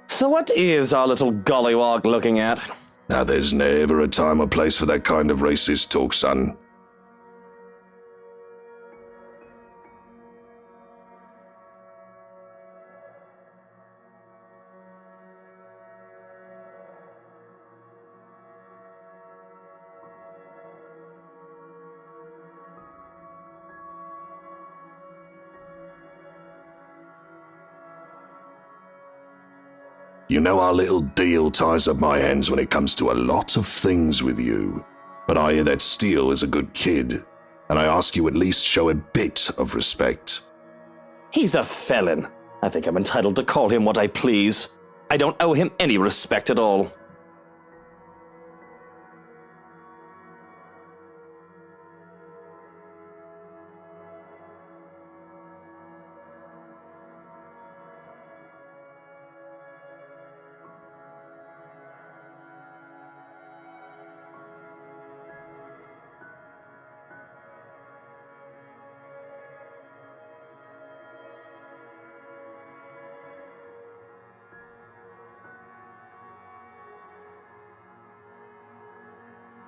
So what is our little gollywog looking at? Now there's never a time or place for that kind of racist talk, son. You know our little deal ties up my hands when it comes to a lot of things with you. But I hear that Steele is a good kid, and I ask you at least show a bit of respect. He's a felon. I think I'm entitled to call him what I please. I don't owe him any respect at all.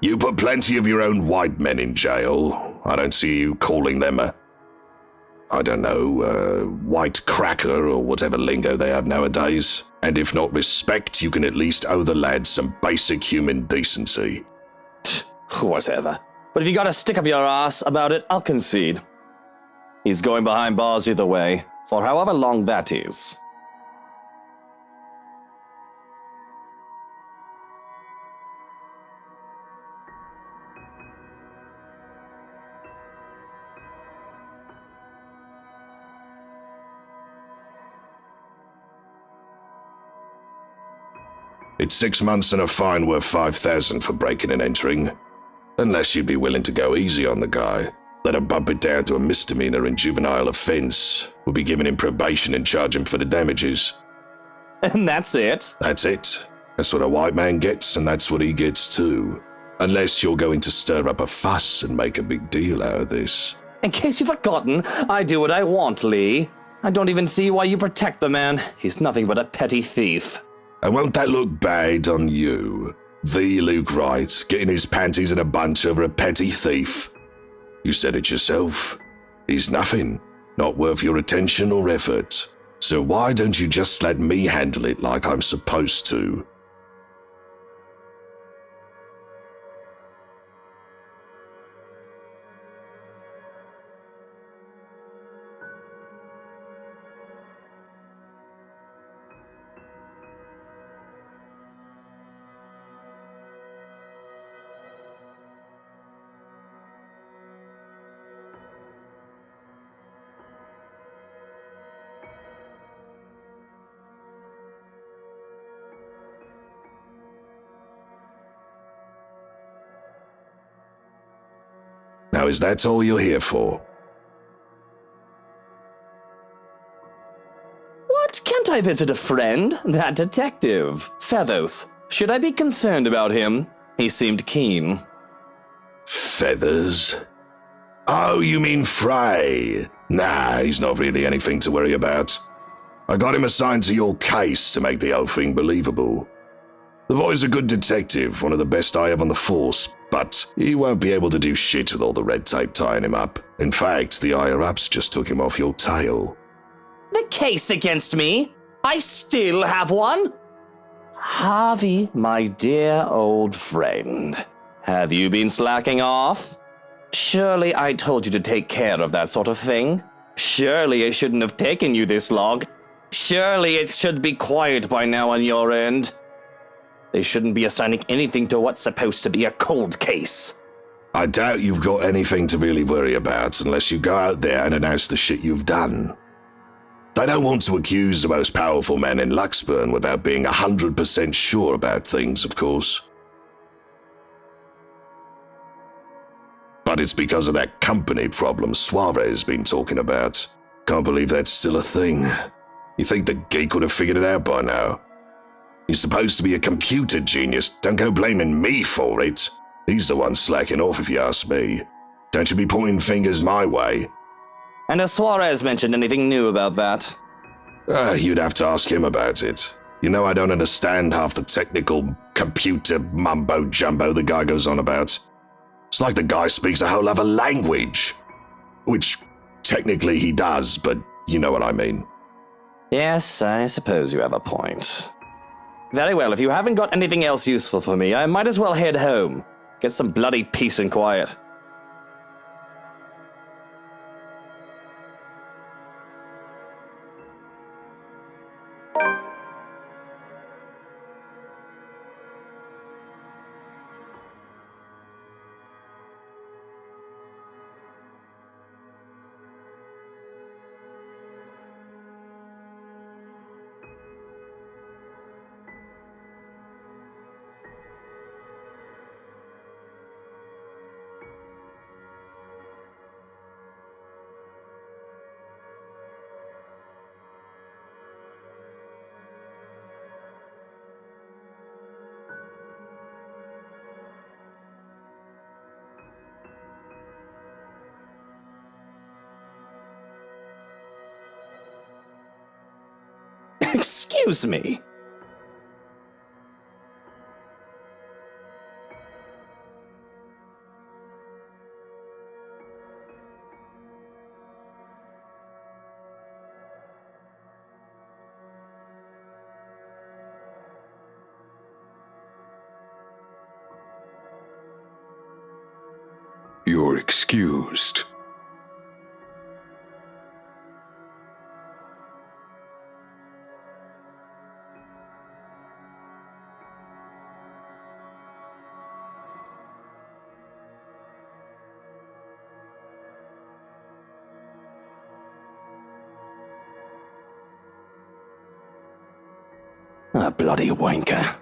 You put plenty of your own white men in jail. I don't see you calling them I don't know, white cracker or whatever lingo they have nowadays. And if not respect, you can at least owe the lad some basic human decency. Whatever. But if you gotta stick up your ass about it, I'll concede. He's going behind bars either way, for however long that is. It's 6 months and a fine worth 5,000 for breaking and entering. Unless you'd be willing to go easy on the guy. Let him bump it down to a misdemeanor and juvenile offense. We'll be giving him probation and charge him for the damages. And that's it? That's it. That's what a white man gets, and that's what he gets too. Unless you're going to stir up a fuss and make a big deal out of this. In case you've forgotten, I do what I want, Lee. I don't even see why you protect the man. He's nothing but a petty thief. And won't that look bad on you? The Luke Wright, getting his panties in a bunch over a petty thief. You said it yourself. He's nothing. Not worth your attention or effort. So why don't you just let me handle it like I'm supposed to? Now, is that all you're here for? What? Can't I visit a friend? That detective. Feathers. Should I be concerned about him? He seemed keen. Feathers? Oh, you mean Frey? Nah, he's not really anything to worry about. I got him assigned to your case to make the whole thing believable. The boy's a good detective, one of the best I have on the force, but he won't be able to do shit with all the red tape tying him up. In fact, the higher-ups just took him off your tail. The case against me? I still have one? Harvey, my dear old friend, have you been slacking off? Surely I told you to take care of that sort of thing. Surely it shouldn't have taken you this long. Surely it should be quiet by now on your end. They shouldn't be assigning anything to what's supposed to be a cold case. I doubt you've got anything to really worry about unless you go out there and announce the shit you've done. They don't want to accuse the most powerful man in Luxburn without being 100% sure about things, of course. But it's because of that company problem Suarez been talking about. Can't believe that's still a thing. You think the geek would have figured it out by now? He's supposed to be a computer genius. Don't go blaming me for it. He's the one slacking off if you ask me. Don't you be pointing fingers my way. And has Suarez mentioned anything new about that? You'd have to ask him about it. You know I don't understand half the technical computer mumbo-jumbo the guy goes on about. It's like the guy speaks a whole other language. Which, technically he does, but you know what I mean. Yes, I suppose you have a point. Very well, if you haven't got anything else useful for me, I might as well head home. Get some bloody peace and quiet. Excuse me. You're excused. Ah, bloody wanker.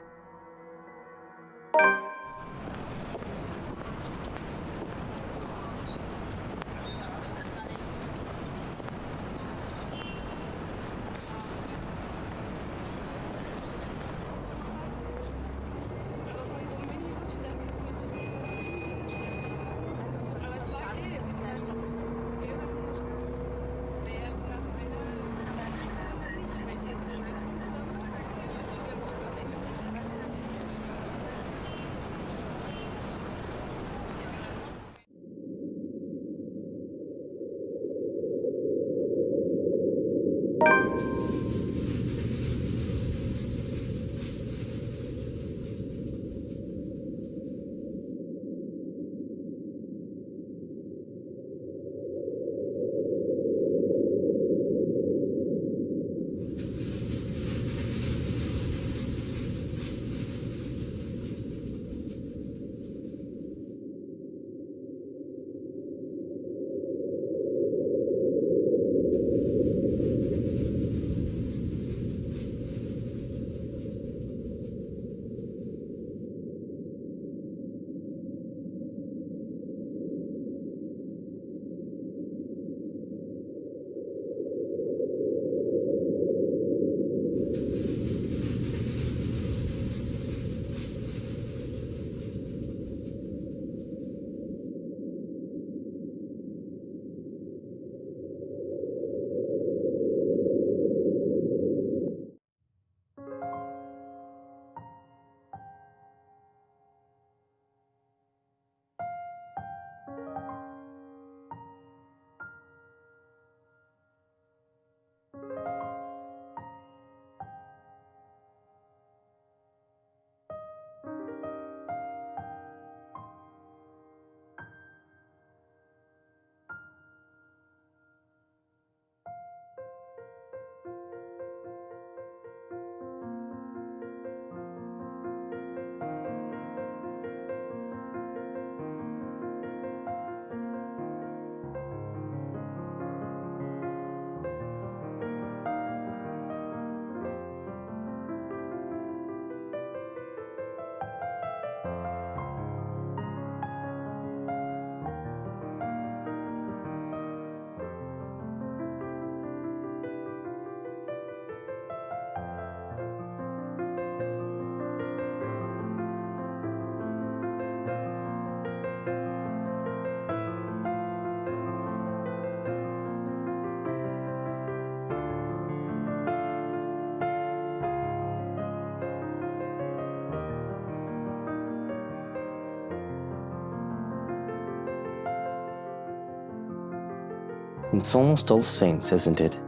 It's almost All Saints, isn't it?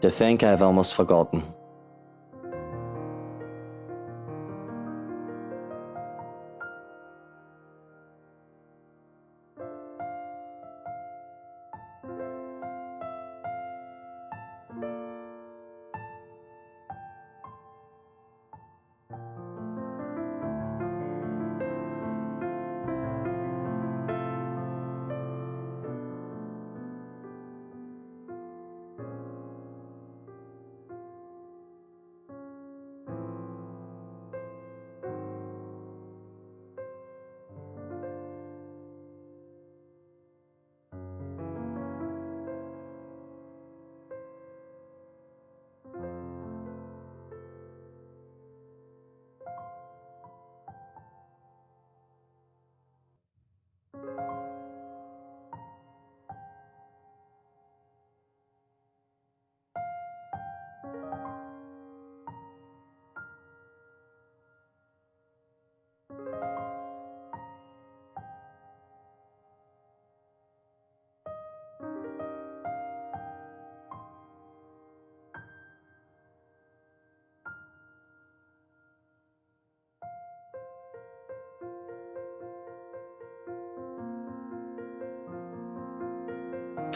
To think I've almost forgotten.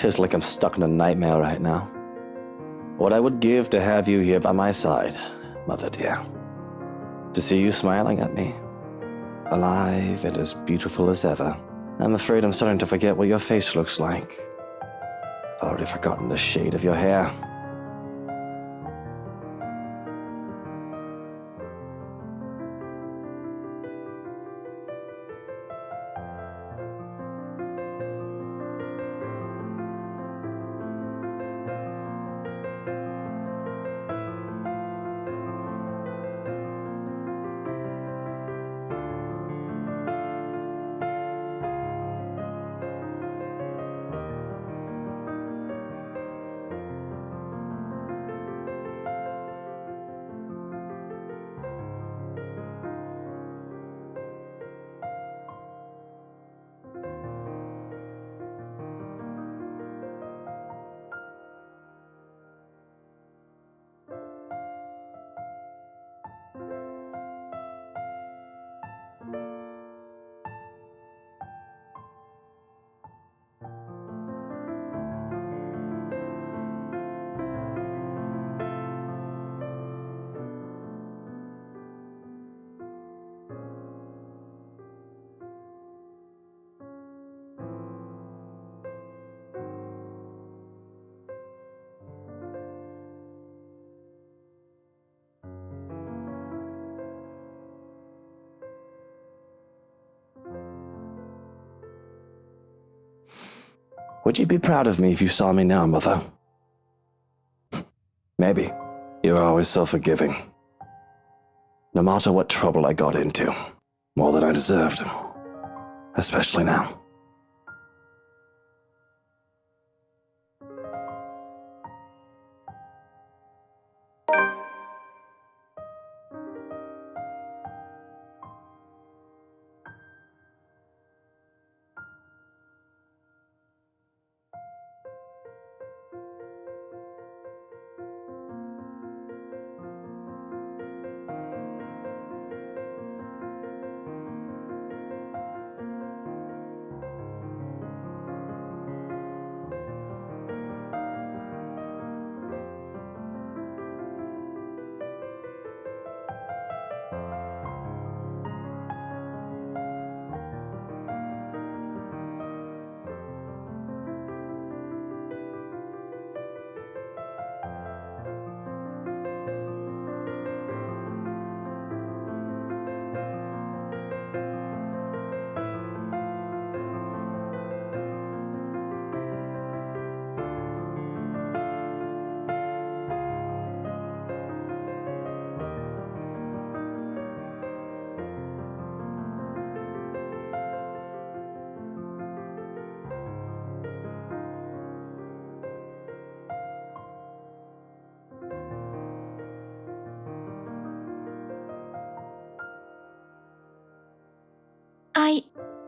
Feels like I'm stuck in a nightmare right now. What I would give to have you here by my side, Mother dear. To see you smiling at me. Alive and as beautiful as ever. I'm afraid I'm starting to forget what your face looks like. I've already forgotten the shade of your hair. Would you be proud of me if you saw me now, Mother? Maybe. You're always so forgiving. No matter what trouble I got into. More than I deserved. Especially now.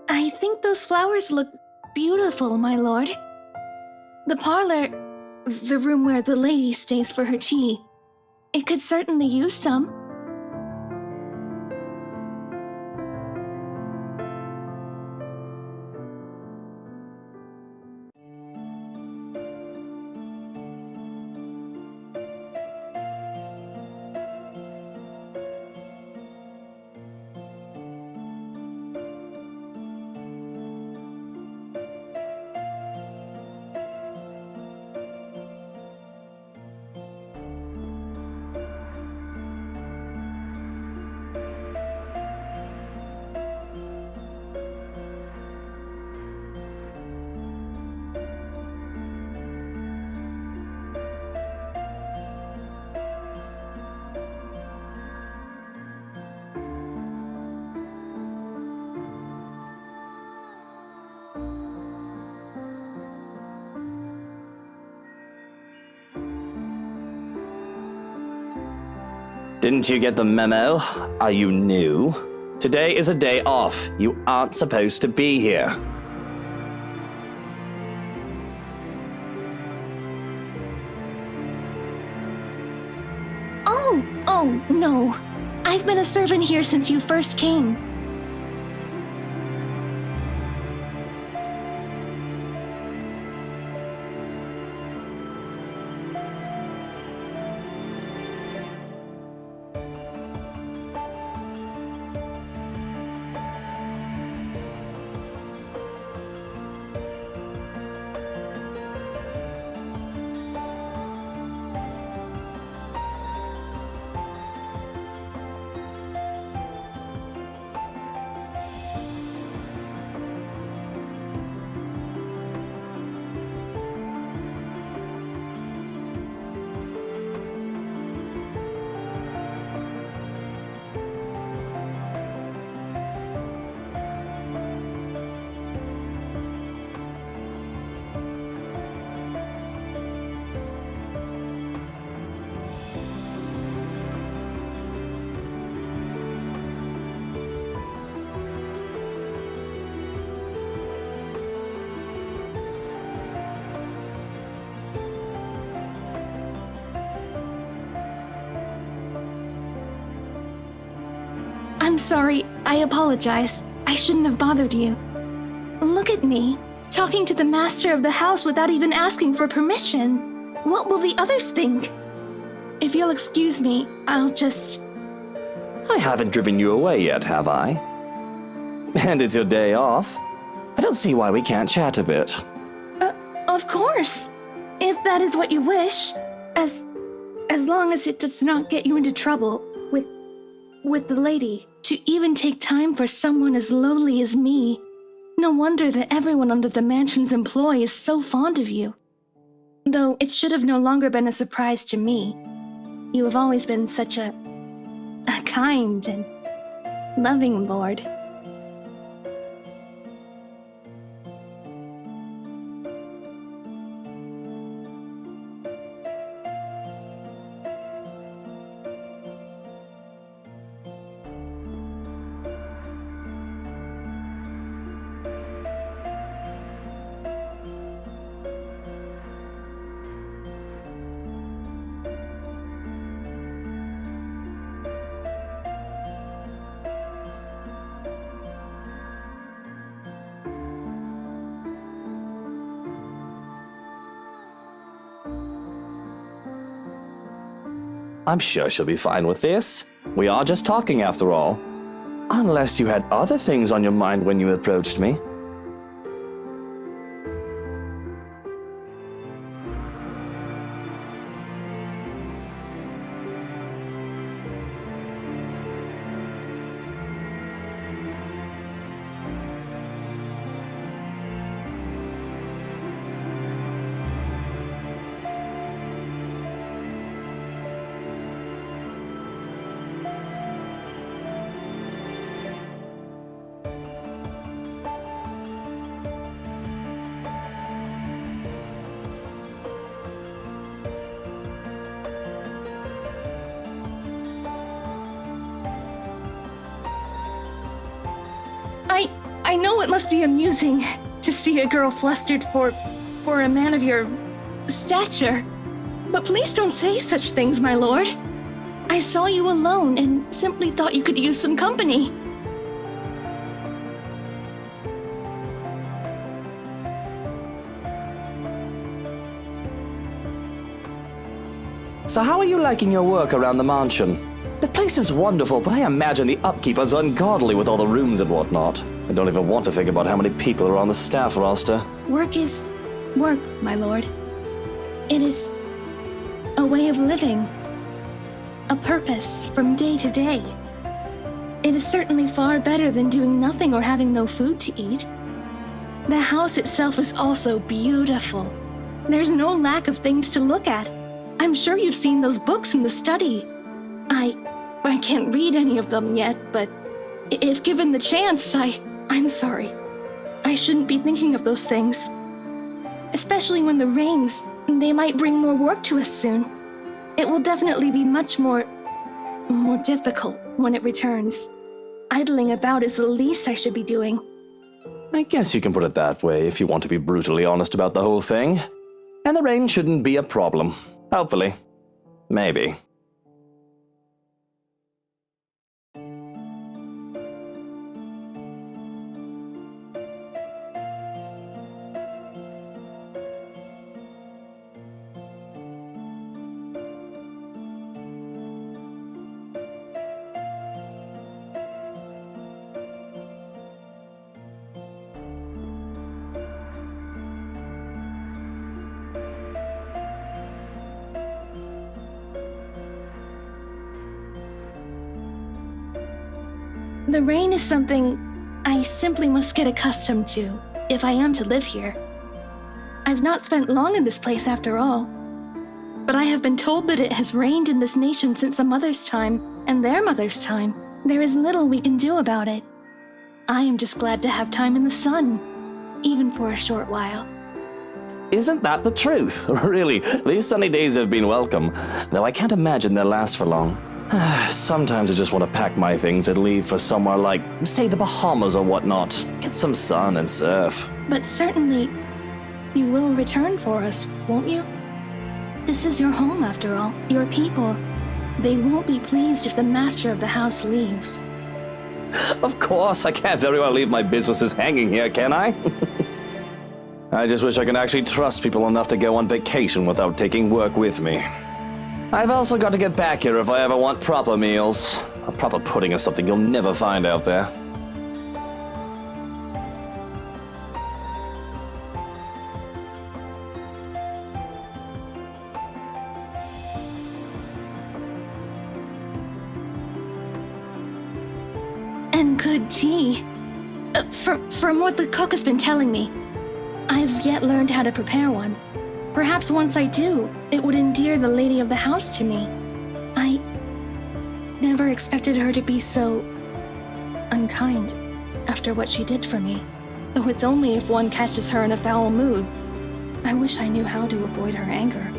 I think those flowers look beautiful, my lord. The parlor, the room where the lady stays for her tea, it could certainly use some. Didn't you get the memo? Are you new? Today is a day off. You aren't supposed to be here. Oh, no. I've been a servant here since you first came. I'm sorry. I apologize. I shouldn't have bothered you. Look at me, talking to the master of the house without even asking for permission. What will the others think? If you'll excuse me, I'll just... I haven't driven you away yet, have I? And it's your day off. I don't see why we can't chat a bit. Of course. If that is what you wish. As long as it does not get you into trouble with the lady. To even take time for someone as lowly as me. No wonder that everyone under the mansion's employ is so fond of you. Though it should have no longer been a surprise to me. You have always been such a kind and loving lord. I'm sure she'll be fine with this. We are just talking after all. Unless you had other things on your mind when you approached me. I know it must be amusing to see a girl flustered for a man of your stature. But please don't say such things, my lord. I saw you alone and simply thought you could use some company. So how are you liking your work around the mansion? The place is wonderful, but I imagine the upkeep is ungodly with all the rooms and whatnot. I don't even want to think about how many people are on the staff roster. Work is work, my lord. It is a way of living. A purpose from day to day. It is certainly far better than doing nothing or having no food to eat. The house itself is also beautiful. There's no lack of things to look at. I'm sure you've seen those books in the study. I can't read any of them yet, but if given the chance, I'm sorry. I shouldn't be thinking of those things. Especially when the rains, they might bring more work to us soon. It will definitely be much more difficult when it returns. Idling about is the least I should be doing. I guess you can put it that way if you want to be brutally honest about the whole thing. And the rain shouldn't be a problem. Hopefully. Maybe. The rain is something I simply must get accustomed to if I am to live here. I've not spent long in this place after all, but I have been told that it has rained in this nation since a mother's time and their mother's time. There is little we can do about it. I am just glad to have time in the sun, even for a short while. Isn't that the truth? Really, these sunny days have been welcome, though I can't imagine they'll last for long. Sometimes I just want to pack my things and leave for somewhere like, say, the Bahamas or whatnot. Get some sun and surf. But certainly, you will return for us, won't you? This is your home, after all. Your people. They won't be pleased if the master of the house leaves. Of course, I can't very well leave my businesses hanging here, can I? I just wish I could actually trust people enough to go on vacation without taking work with me. I've also got to get back here if I ever want proper meals. A proper pudding is something you'll never find out there. And good tea. From what the cook has been telling me, I've yet learned how to prepare one. Perhaps once I do, it would endear the lady of the house to me. I never expected her to be so unkind after what she did for me. Though it's only if one catches her in a foul mood. I wish I knew how to avoid her anger.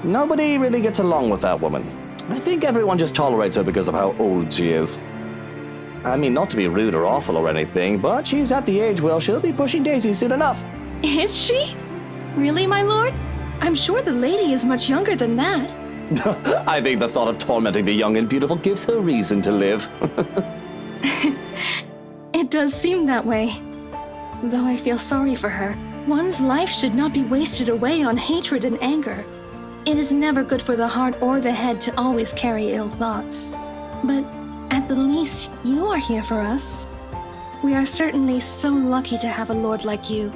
Nobody really gets along with that woman. I think everyone just tolerates her because of how old she is. I mean, not to be rude or awful or anything, but she's at the age where she'll be pushing daisies soon enough. Is she? Really, my lord? I'm sure the lady is much younger than that. I think the thought of tormenting the young and beautiful gives her reason to live. It does seem that way. Though I feel sorry for her. One's life should not be wasted away on hatred and anger. It is never good for the heart or the head to always carry ill thoughts. But at the least, you are here for us. We are certainly so lucky to have a lord like you.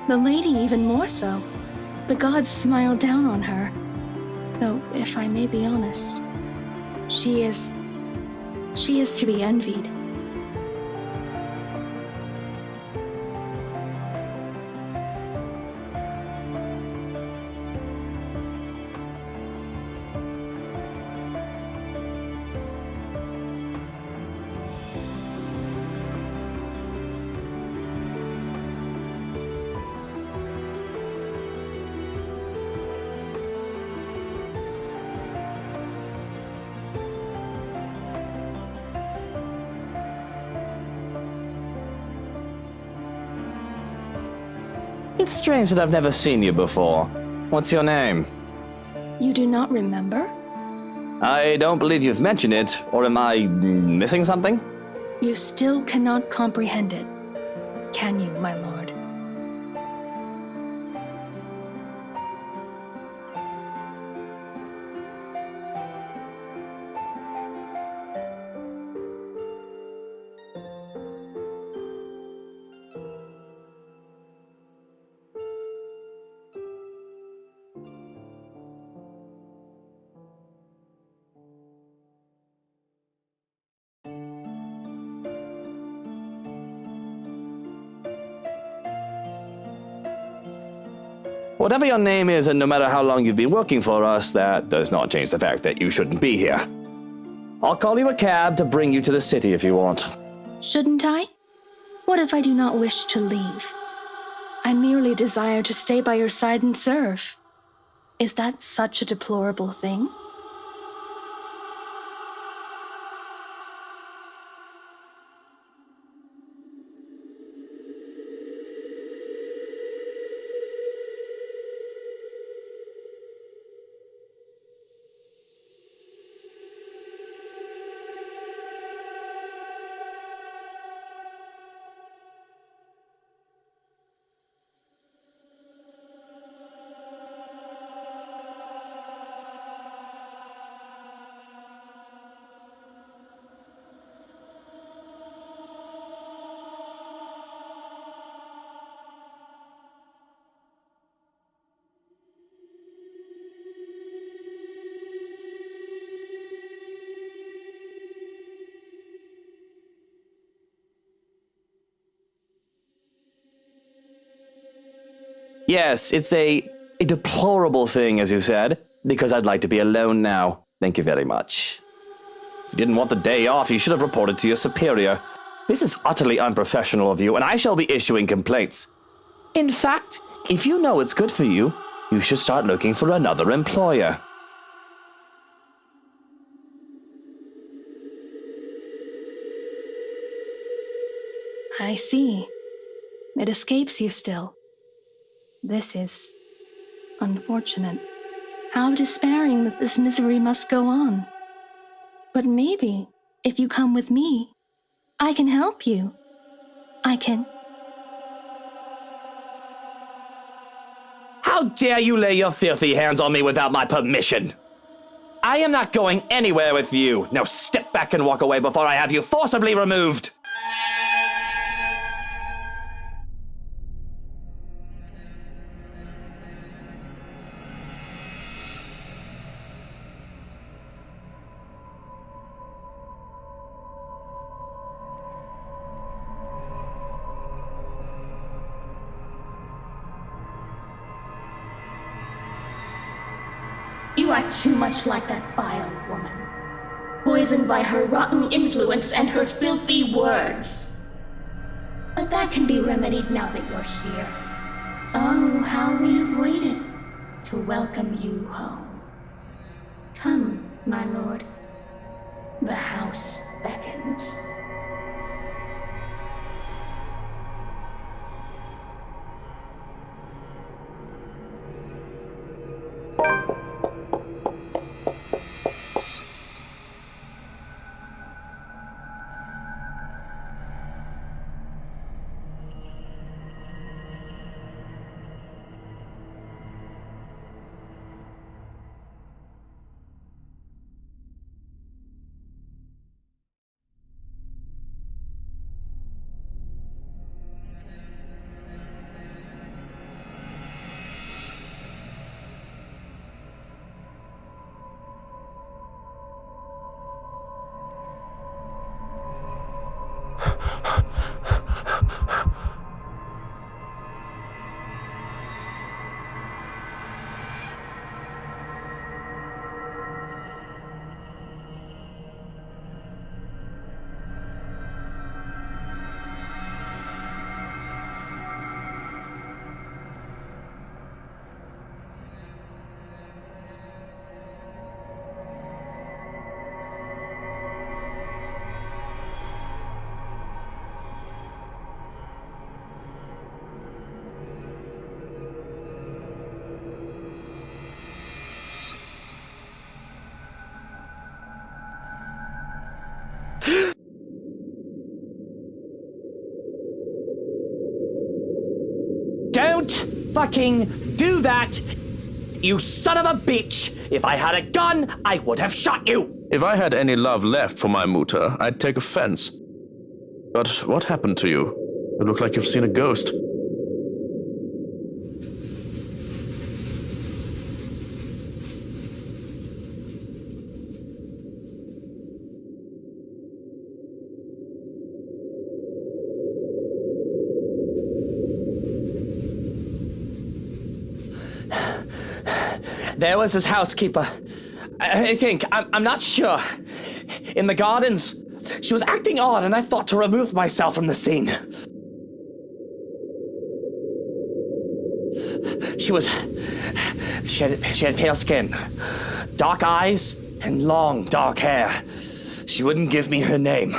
The lady even more so. The gods smile down on her. Though, if I may be honest, she is to be envied. It's strange that I've never seen you before. What's your name? You do not remember? I don't believe you've mentioned it, or am I missing something? You still cannot comprehend it, can you, my lord? Whatever your name is, and no matter how long you've been working for us, that does not change the fact that you shouldn't be here. I'll call you a cab to bring you to the city if you want. Shouldn't I? What if I do not wish to leave? I merely desire to stay by your side and serve. Is that such a deplorable thing? Yes, it's a deplorable thing, as you said, because I'd like to be alone now. Thank you very much. If you didn't want the day off, you should have reported to your superior. This is utterly unprofessional of you, and I shall be issuing complaints. In fact, if you know it's good for you, you should start looking for another employer. I see. It escapes you still. This is unfortunate. How despairing that this misery must go on. But maybe, if you come with me, I can help you. I can... How dare you lay your filthy hands on me without my permission? I am not going anywhere with you. Now step back and walk away before I have you forcibly removed. You are too much like that vile woman, poisoned by her rotten influence and her filthy words. But that can be remedied now that you're here. Oh, how we have waited to welcome you home. Come, my lord. The house beckons. Don't fucking do that! You son of a bitch! If I had a gun, I would have shot you! If I had any love left for my mutter, I'd take offense. But what happened to you? You look like you've seen a ghost. There was his housekeeper. I think, I'm not sure. In the gardens. She was acting odd, and I thought to remove myself from the scene. She had pale skin, dark eyes, and long dark hair. She wouldn't give me her name.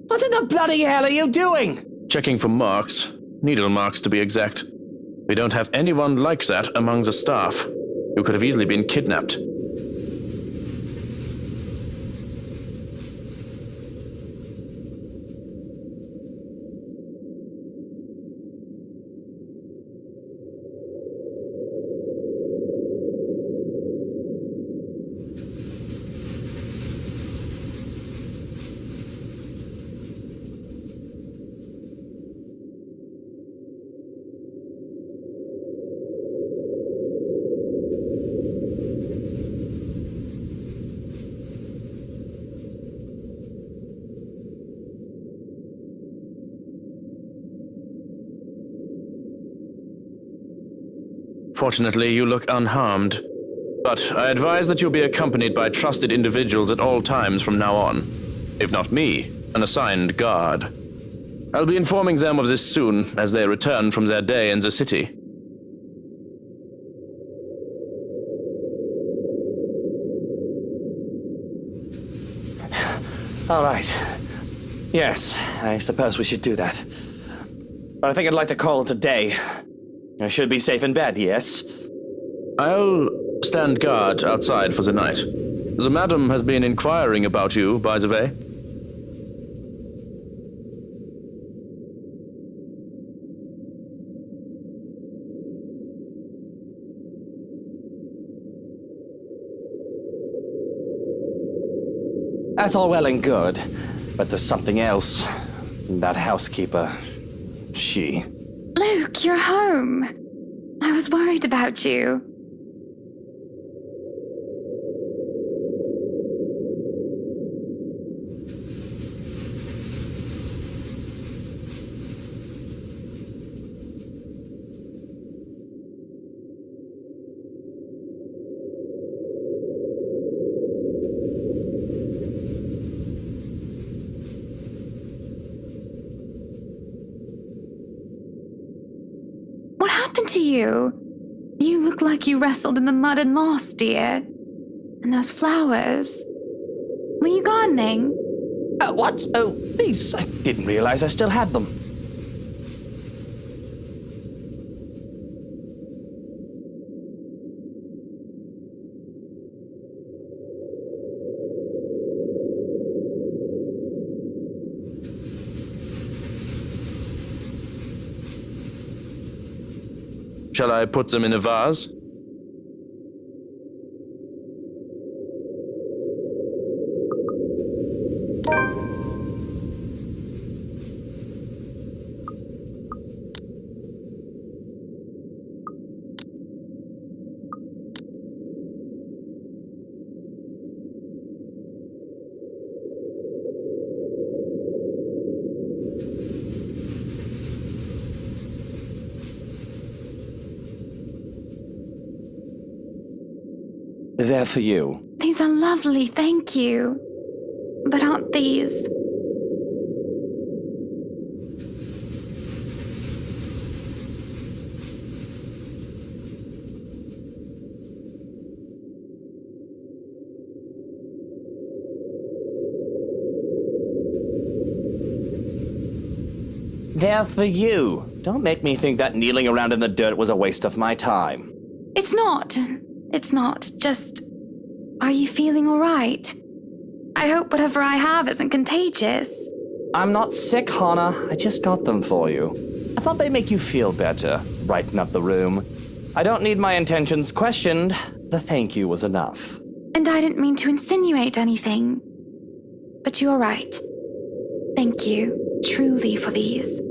What in the bloody hell are you doing? Checking for marks. Needle marks, to be exact. We don't have anyone like that among the staff. You could have easily been kidnapped. Fortunately, you look unharmed. But I advise that you be accompanied by trusted individuals at all times from now on. If not me, an assigned guard. I'll be informing them of this soon as they return from their day in the city. All right. Yes, I suppose we should do that. But I think I'd like to call it a day. I should be safe in bed, yes? I'll stand guard outside for the night. The madam has been inquiring about you, by the way. That's all well and good, but there's something else. That housekeeper, she... Luke, you're home. I was worried about you. What happened to you? You look like you wrestled in the mud and moss, dear. And those flowers. Were you gardening? What? Oh, these. I didn't realize I still had them. Shall I put them in a vase? They're for you. These are lovely, thank you. But aren't these... They're for you. Don't make me think that kneeling around in the dirt was a waste of my time. It's not. It's not. Just... Are you feeling all right? I hope whatever I have isn't contagious. I'm not sick, Hannah. I just got them for you. I thought they'd make you feel better, brighten up the room. I don't need my intentions questioned. The thank you was enough. And I didn't mean to insinuate anything. But you're right. Thank you, truly, for these.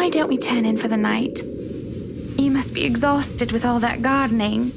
Why don't we turn in for the night? You must be exhausted with all that gardening.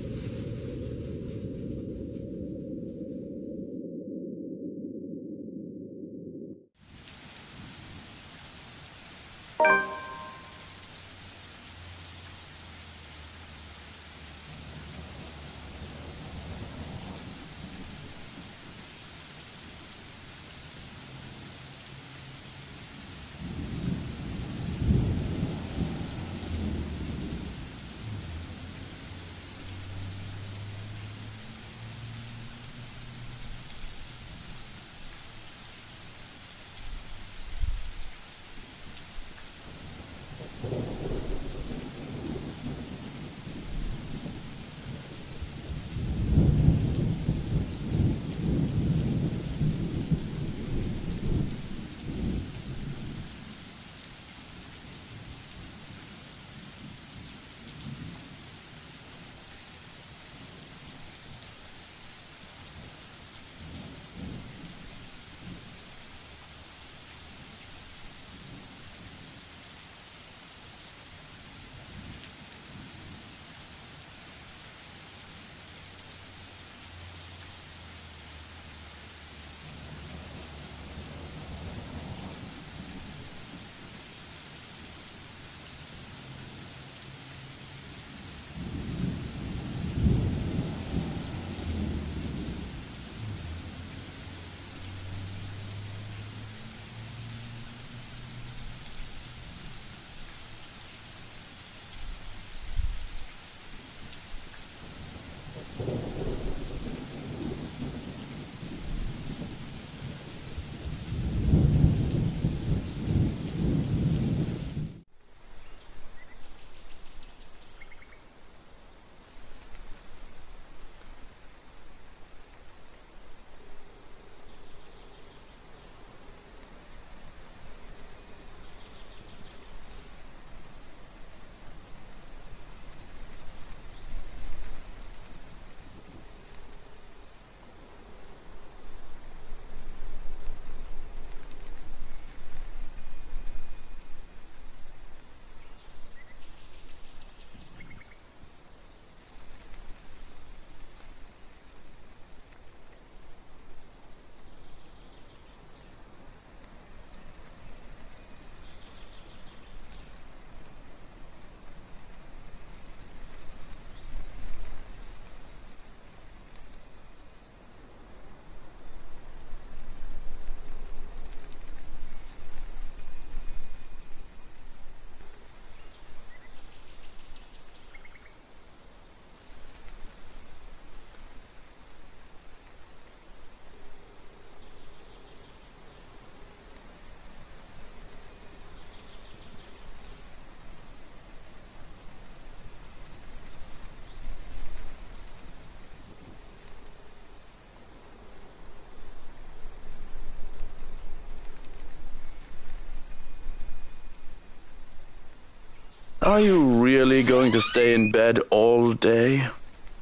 Are you really going to stay in bed all day?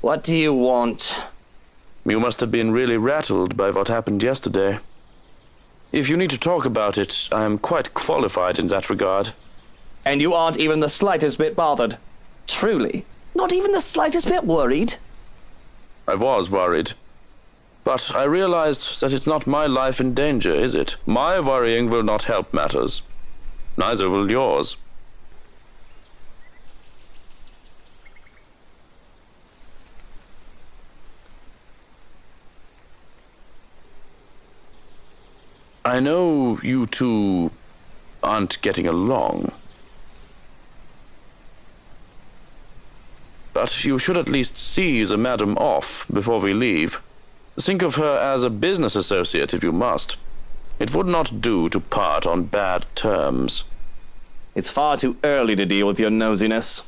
What do you want? You must have been really rattled by what happened yesterday. If you need to talk about it, I am quite qualified in that regard. And you aren't even the slightest bit bothered? Truly? Not even the slightest bit worried? I was worried. But I realized that it's not my life in danger, is it? My worrying will not help matters. Neither will yours. I know you two aren't getting along. But you should at least see the madam off before we leave. Think of her as a business associate if you must. It would not do to part on bad terms. It's far too early to deal with your nosiness.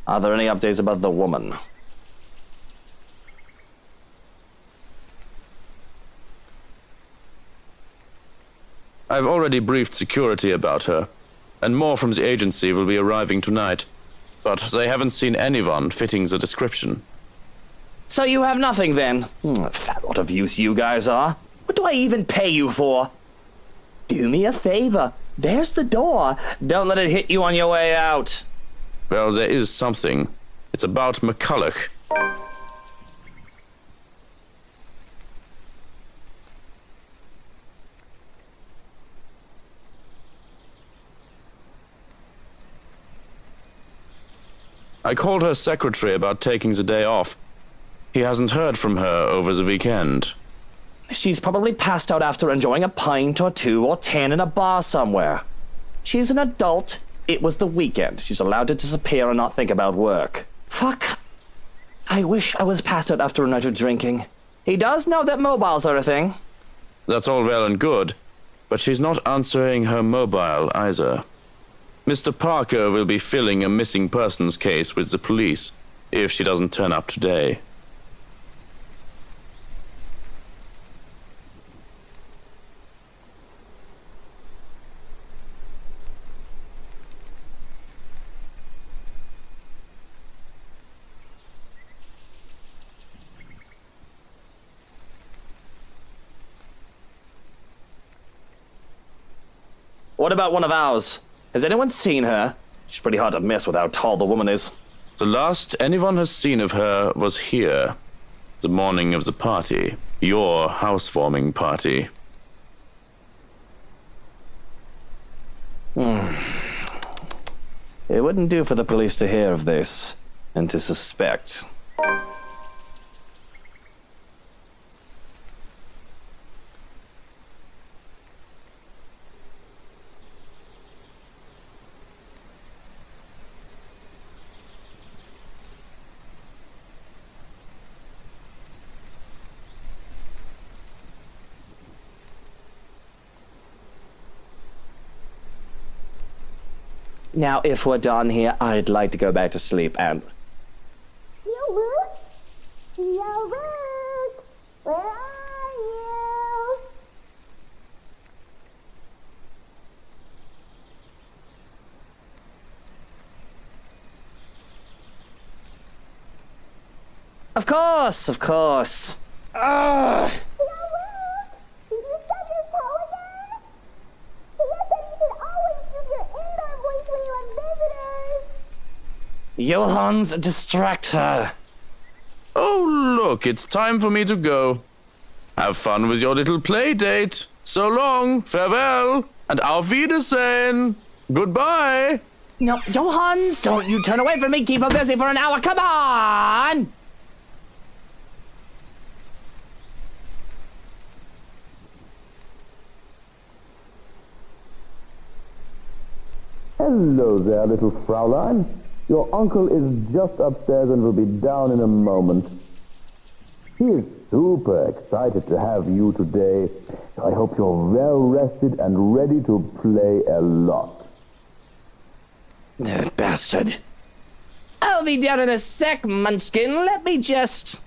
Are there any updates about the woman? I've already briefed security about her, and more from the agency will be arriving tonight, but they haven't seen anyone fitting the description. So you have nothing then? Fat lot of use you guys are. What do I even pay you for? Do me a favor. There's the door. Don't let it hit you on your way out. Well, there is something. It's about McCulloch. I called her secretary about taking the day off. He hasn't heard from her over the weekend. She's probably passed out after enjoying a pint or 2 or 10 in a bar somewhere. She's an adult. It was the weekend. She's allowed to disappear and not think about work. Fuck. I wish I was passed out after a night of drinking. He does know that mobiles are a thing. That's all well and good, but she's not answering her mobile either. Mr. Parker will be filling a missing persons case with the police if she doesn't turn up today. What about one of ours? Has anyone seen her? She's pretty hard to miss with how tall the woman is. The last anyone has seen of her was here, the morning of the party, your housewarming party. It wouldn't do for the police to hear of this and to suspect. Now, if we're done here, I'd like to go back to sleep and... Gilbert? Gilbert? Where are you? Of course, of course. Ugh. Did you stub your toe again? He said you should always use your indoor voice when you have visitors. Johans, distract her. Oh, look, it's time for me to go. Have fun with your little play date. So long, farewell, and auf Wiedersehen. Goodbye. No, Johans, don't you turn away from me. Keep her busy for an hour. Come on! Hello there, little Fraulein. Your uncle is just upstairs and will be down in a moment. He is super excited to have you today. I hope you're well rested and ready to play a lot. That bastard. I'll be down in a sec, Munchkin. Let me just...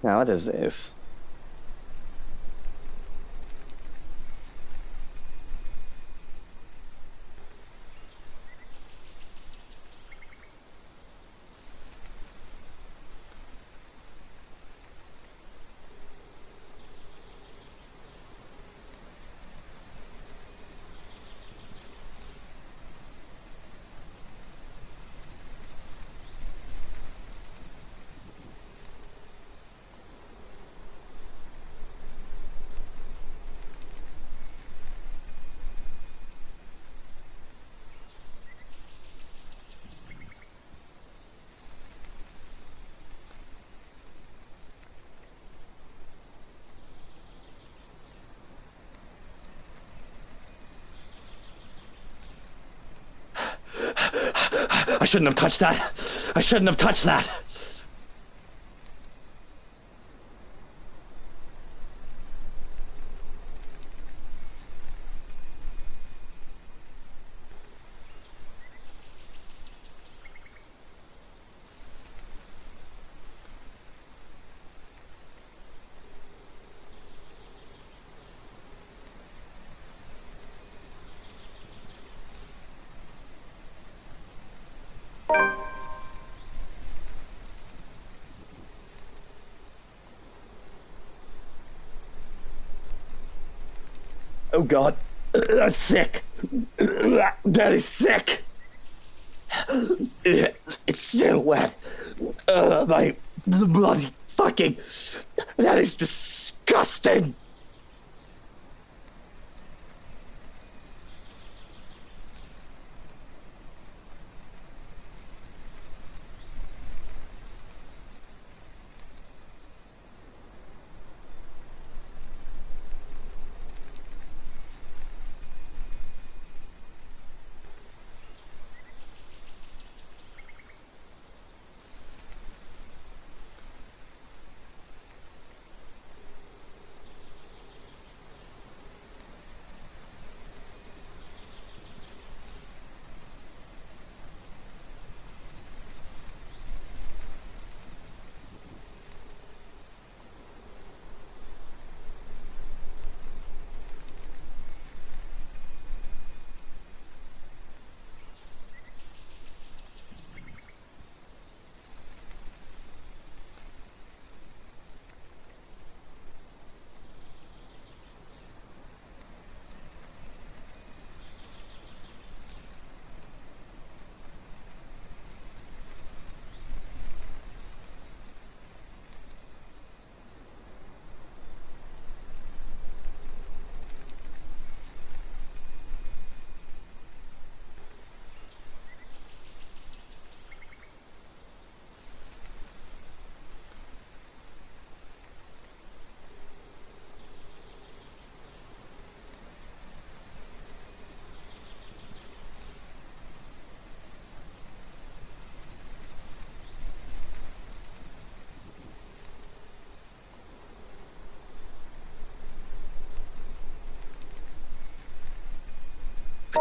Now, what is this? I shouldn't have touched that. I shouldn't have touched that. Oh God, that's sick. That is sick. It's still wet. My bloody fucking. That is disgusting.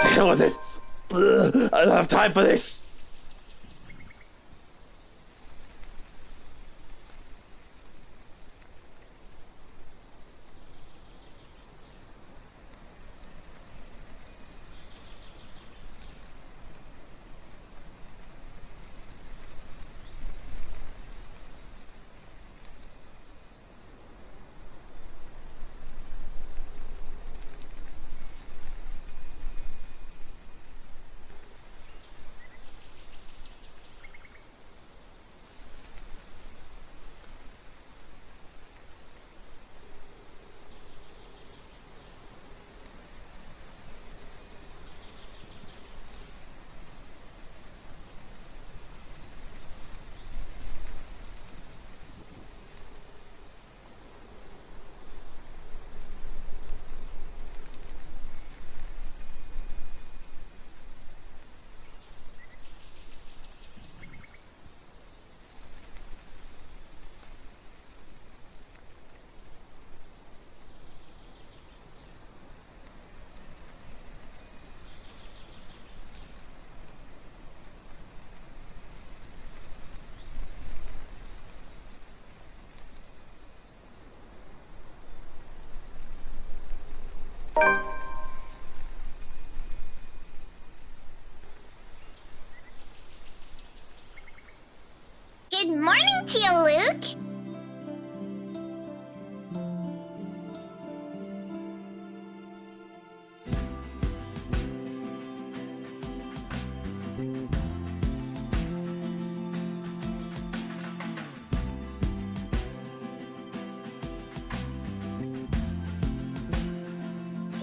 To hell with it. I don't have time for this.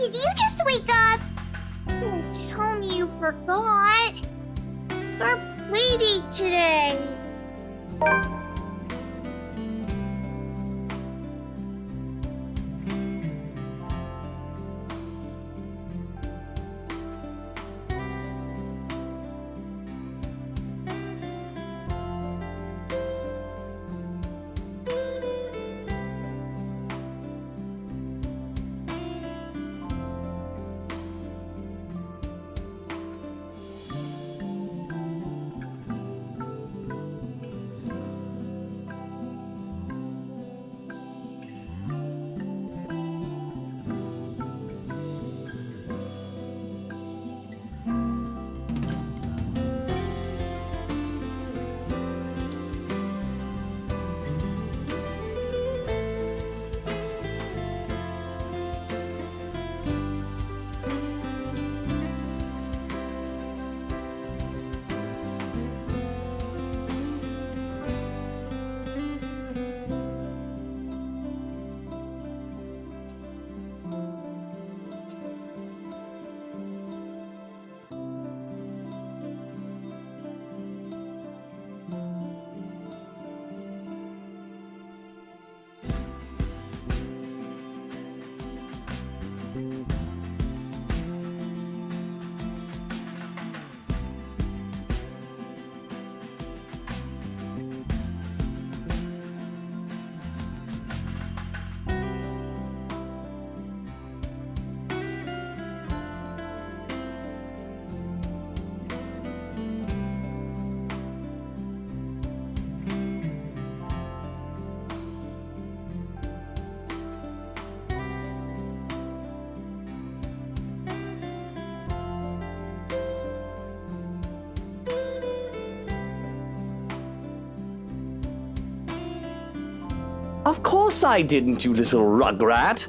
Did you just wake up? Don't tell me you forgot. It's our playdate today. Of course I didn't, you little rugrat.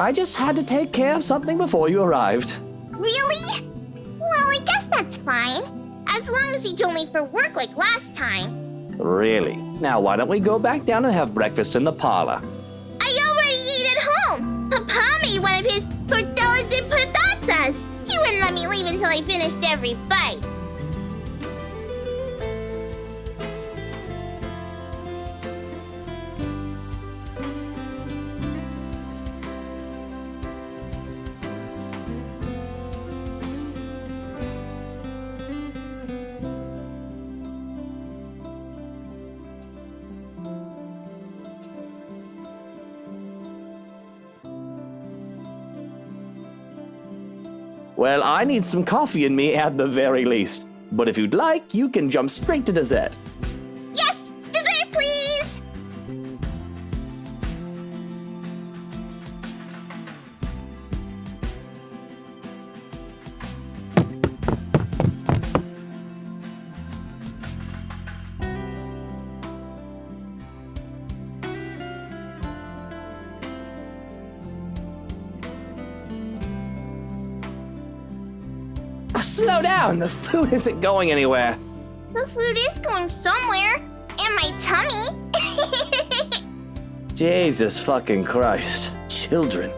I just had to take care of something before you arrived. Really? Well, I guess that's fine. As long as you told me for work like last time. Really? Now why don't we go back down and have breakfast in the parlor? I already ate at home. Papa made one of his tortillas de patatas. He wouldn't let me leave until I finished every bite. Well, I need some coffee in me at the very least. But if you'd like, you can jump straight to dessert. Yes! Dessert, please! Slow down, the food isn't going anywhere. The food is going somewhere. In my tummy. Jesus fucking Christ. Children.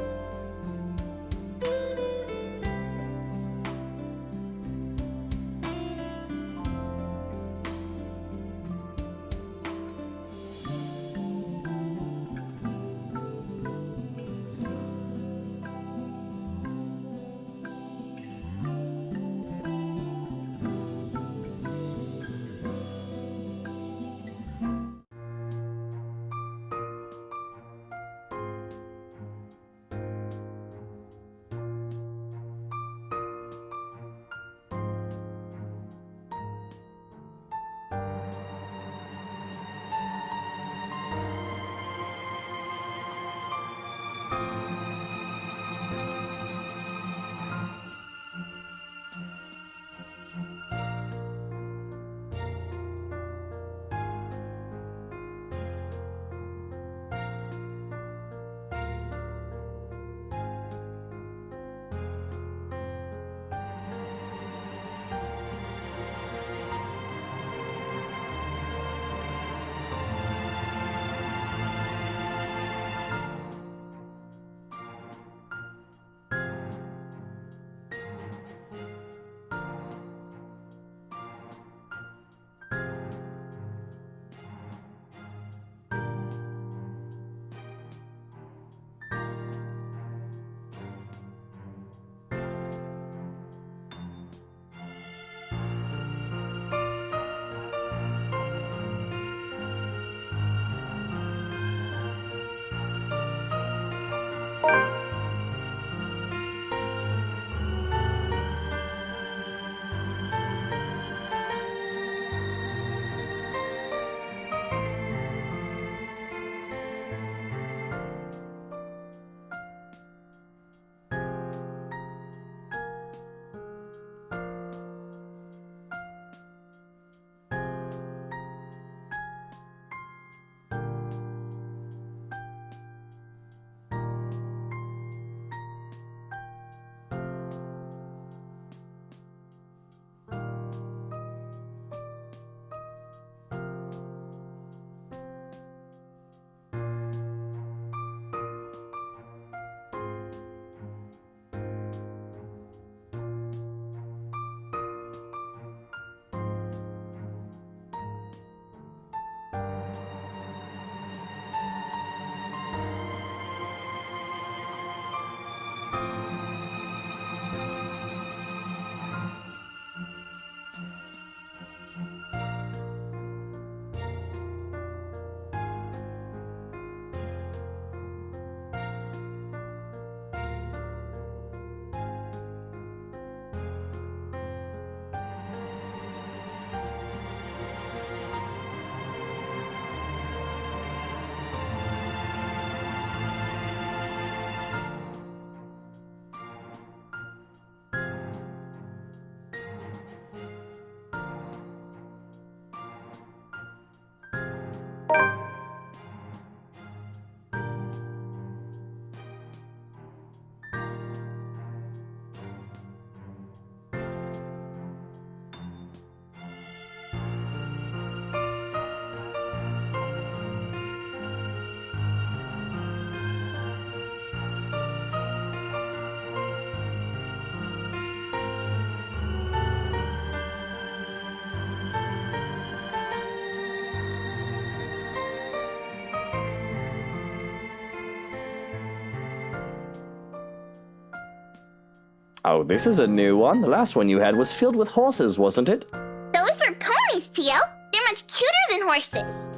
Oh, this is a new one. The last one you had was filled with horses, wasn't it? Those were ponies, Tio. They're much cuter than horses.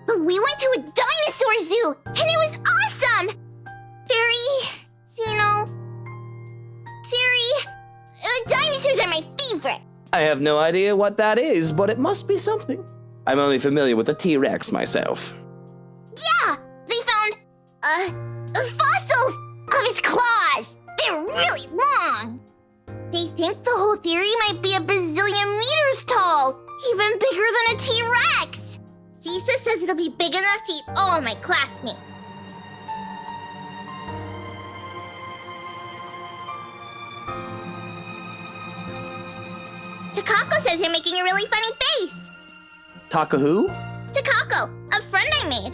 But we went to a dinosaur zoo, and it was awesome! Dinosaurs are my favorite. I have no idea what that is, but it must be something. I'm only familiar with the T-Rex myself. Yeah, they found, fossils of its claws. They're really long. They think the whole theory might be a bazillion meters tall, even bigger than a T-Rex. Cisa says it'll be big enough to eat all my classmates. Takako says you're making a really funny face. Taka who? Takako, a friend I made.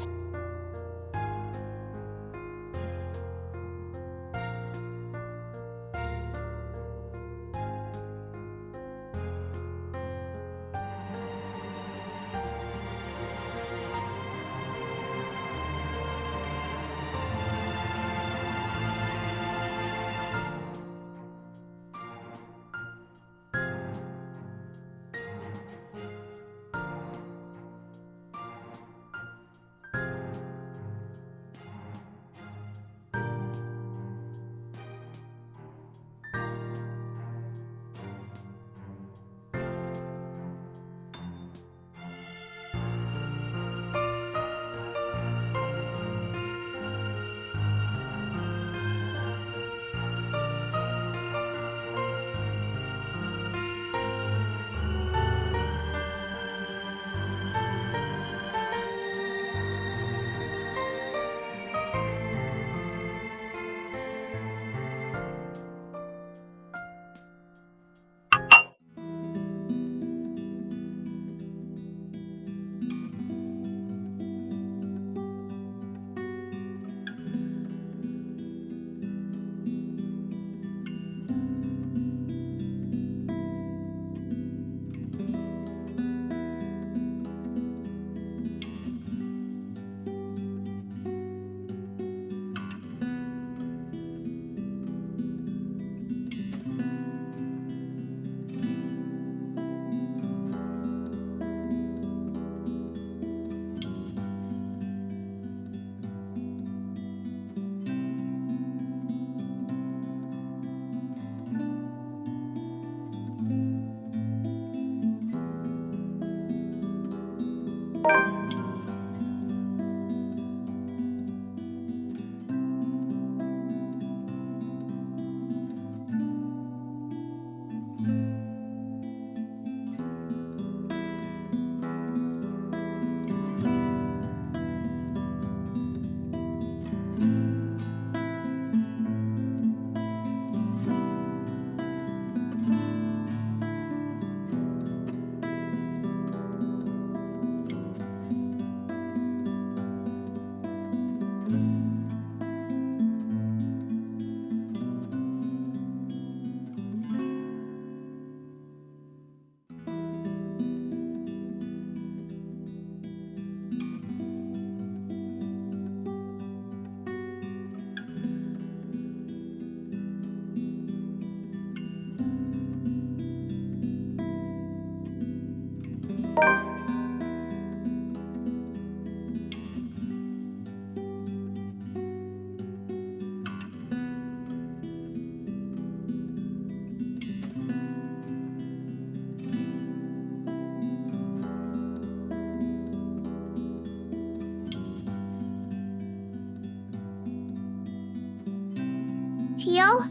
Tio?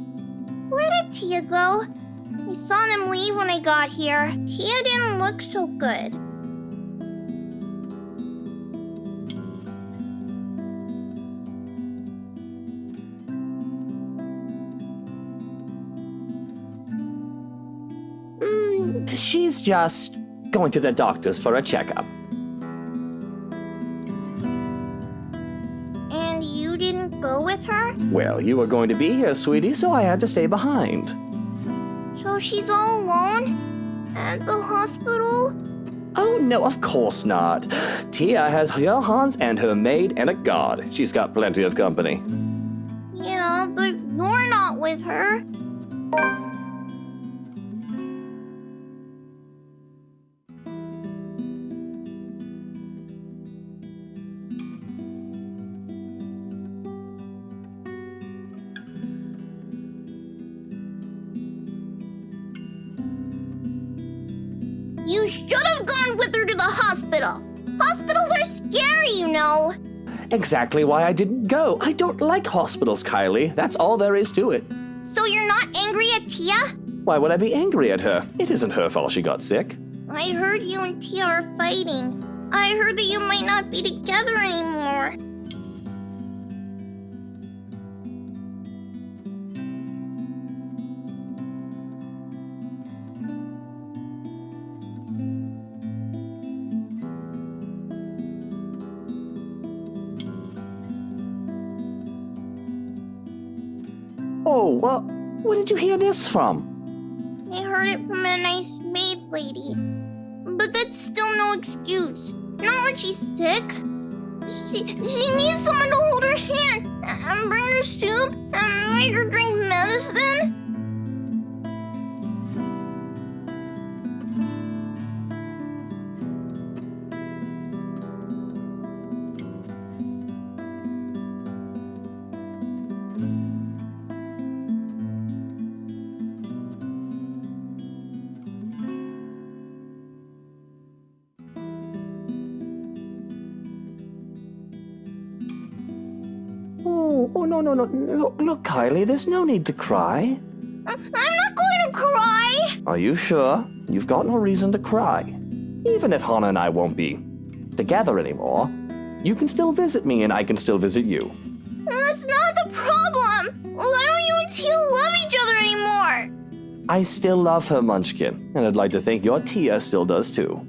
Where did Tia go? I saw them leave when I got here. Tia didn't look so good. She's just going to the doctor's for a checkup. And you didn't go with her? Well, you were going to be here, sweetie, so I had to stay behind. So she's all alone? At the hospital? Oh, no, of course not. Tia has Johannes and her maid and a guard. She's got plenty of company. Yeah, but you're not with her. You should have gone with her to the hospital. Hospitals are scary, you know. Exactly why I didn't go. I don't like hospitals, Kylie. That's all there is to it. So you're not angry at Tia? Why would I be angry at her? It isn't her fault she got sick. I heard you and Tia are fighting. I heard that you might not be together anymore. Oh, well, where did you hear this from? I heard it from a nice maid lady. But that's still no excuse. Not when she's sick. She needs someone to hold her hand and bring her soup and make her drink medicine. Oh, no. Look, Kylie, there's no need to cry. I'm not going to cry. Are you sure? You've got no reason to cry. Even if Hana and I won't be together anymore, you can still visit me and I can still visit you. That's not the problem. Why don't you and Tia love each other anymore? I still love her, Munchkin, and I'd like to think your Tia still does too.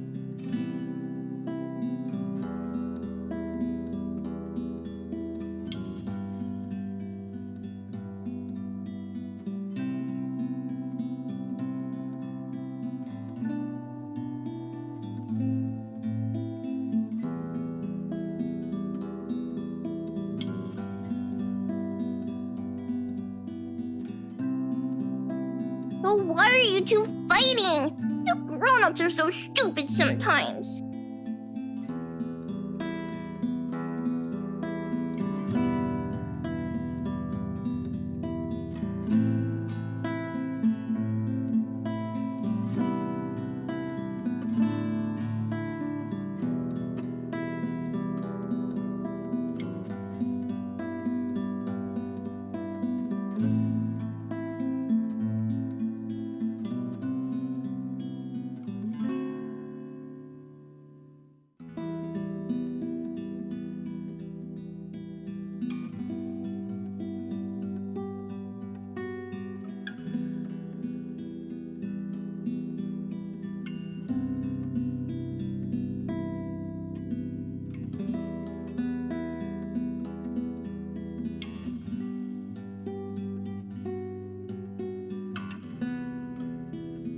So why are you two fighting? You grown-ups are so stupid sometimes.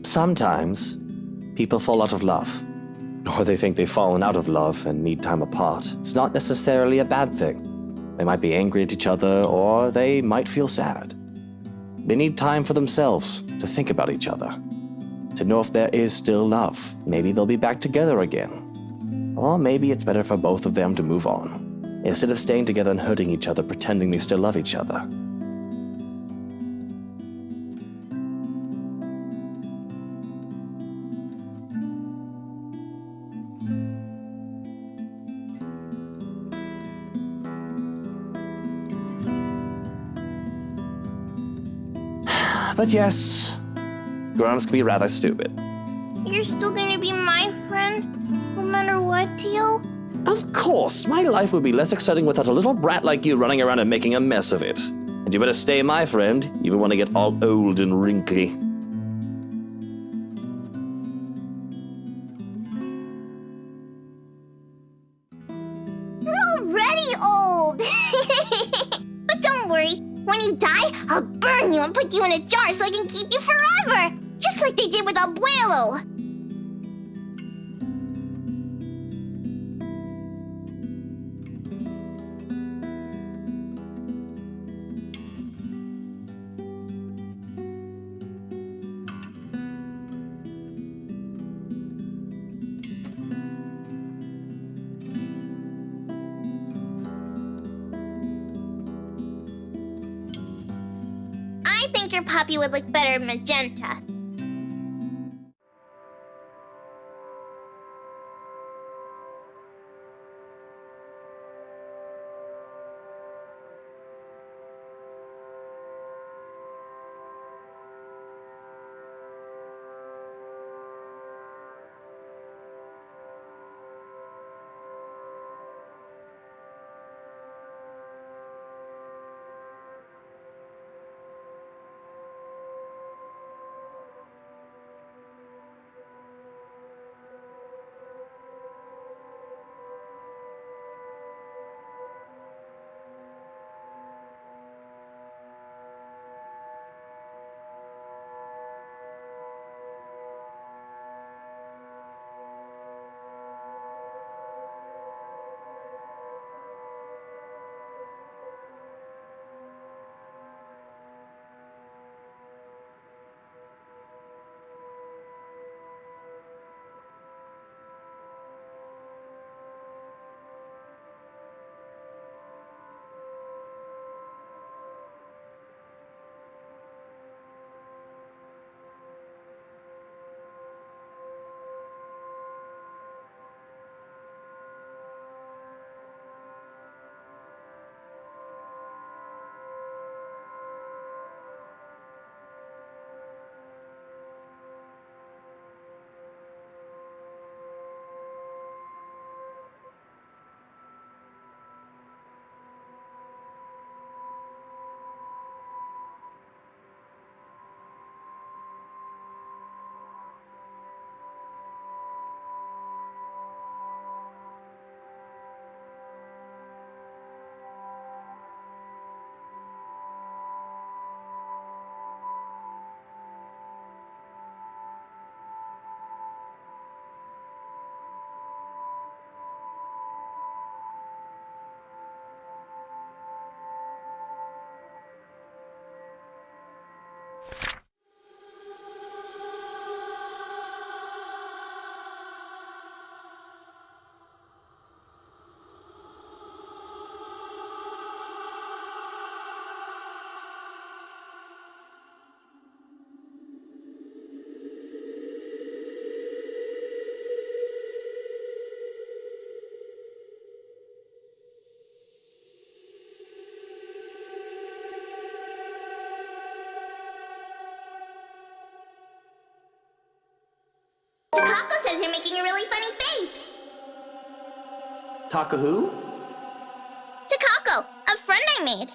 Sometimes, people fall out of love. Or they think they've fallen out of love and need time apart. It's not necessarily a bad thing. They might be angry at each other, or they might feel sad. They need time for themselves to think about each other. To know if there is still love. Maybe they'll be back together again. Or maybe it's better for both of them to move on, instead of staying together and hurting each other pretending they still love each other. But yes, grown-ups can be rather stupid. You're still gonna be my friend, no matter what, Teal? Of course, my life would be less exciting without a little brat like you running around and making a mess of it. And you better stay my friend, even when I get all old and wrinkly. You're already old! But don't worry, when you die, I'll burn you and put you in a jar so I can keep you forever! Just like they did with Abuelo! I think your puppy would look better in magenta. because you're making a really funny face. Taka who? Takako, a friend I made.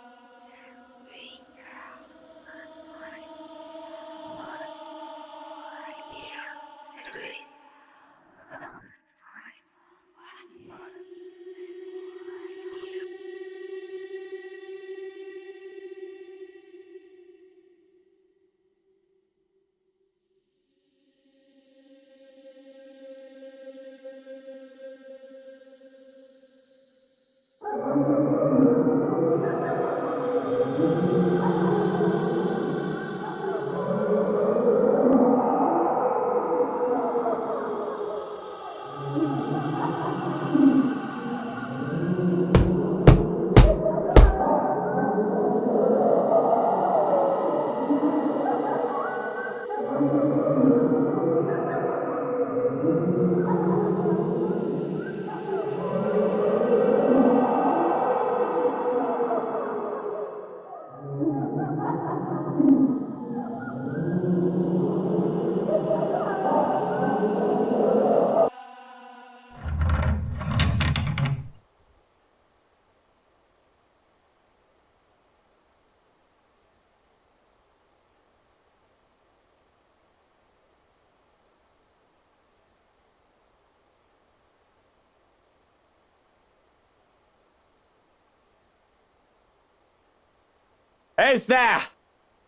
Who's there?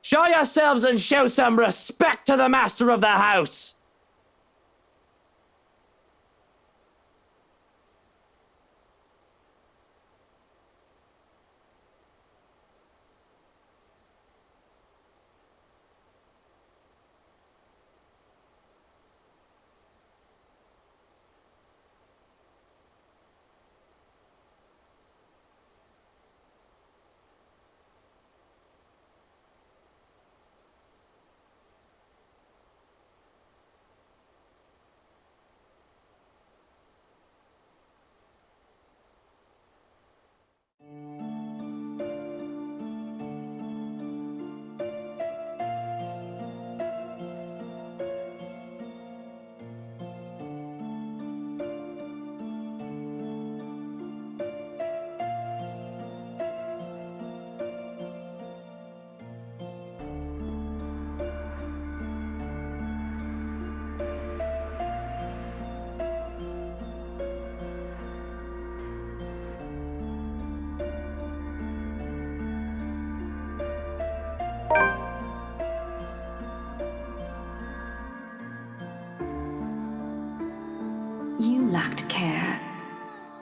Show yourselves and show some respect to the master of the house! You lacked care.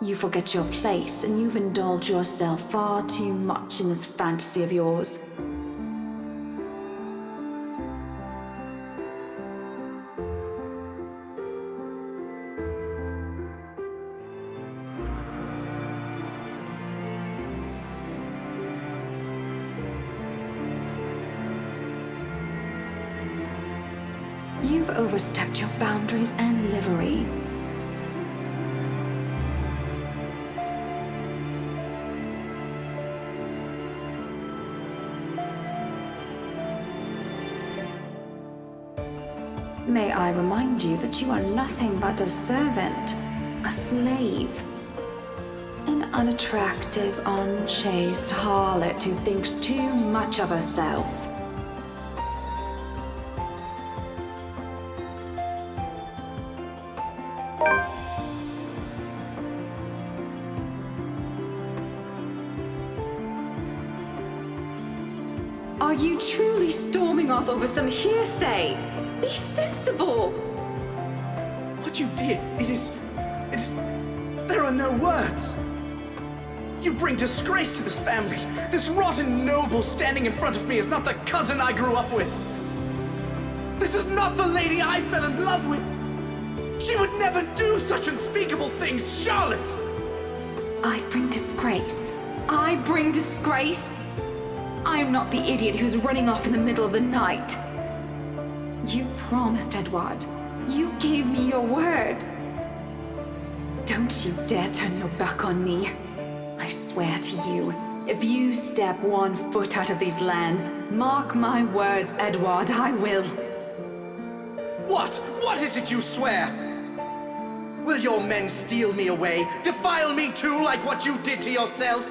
You forget your place, and you've indulged yourself far too much in this fantasy of yours. You've overstepped your boundaries and livery. May I remind you that you are nothing but a servant, a slave. An unattractive, unchaste harlot who thinks too much of herself. Are you truly storming off over some hearsay? Be sensible! What you did, there are no words. You bring disgrace to this family. This rotten noble standing in front of me is not the cousin I grew up with. This is not the lady I fell in love with. She would never do such unspeakable things, Charlotte! I bring disgrace. I bring disgrace. I am not the idiot who's running off in the middle of the night. You promised, Edward. You gave me your word. Don't you dare turn your back on me. I swear to you, if you step 1 foot out of these lands, mark my words, Edward, I will. What? What is it you swear? Will your men steal me away, defile me too like what you did to yourself?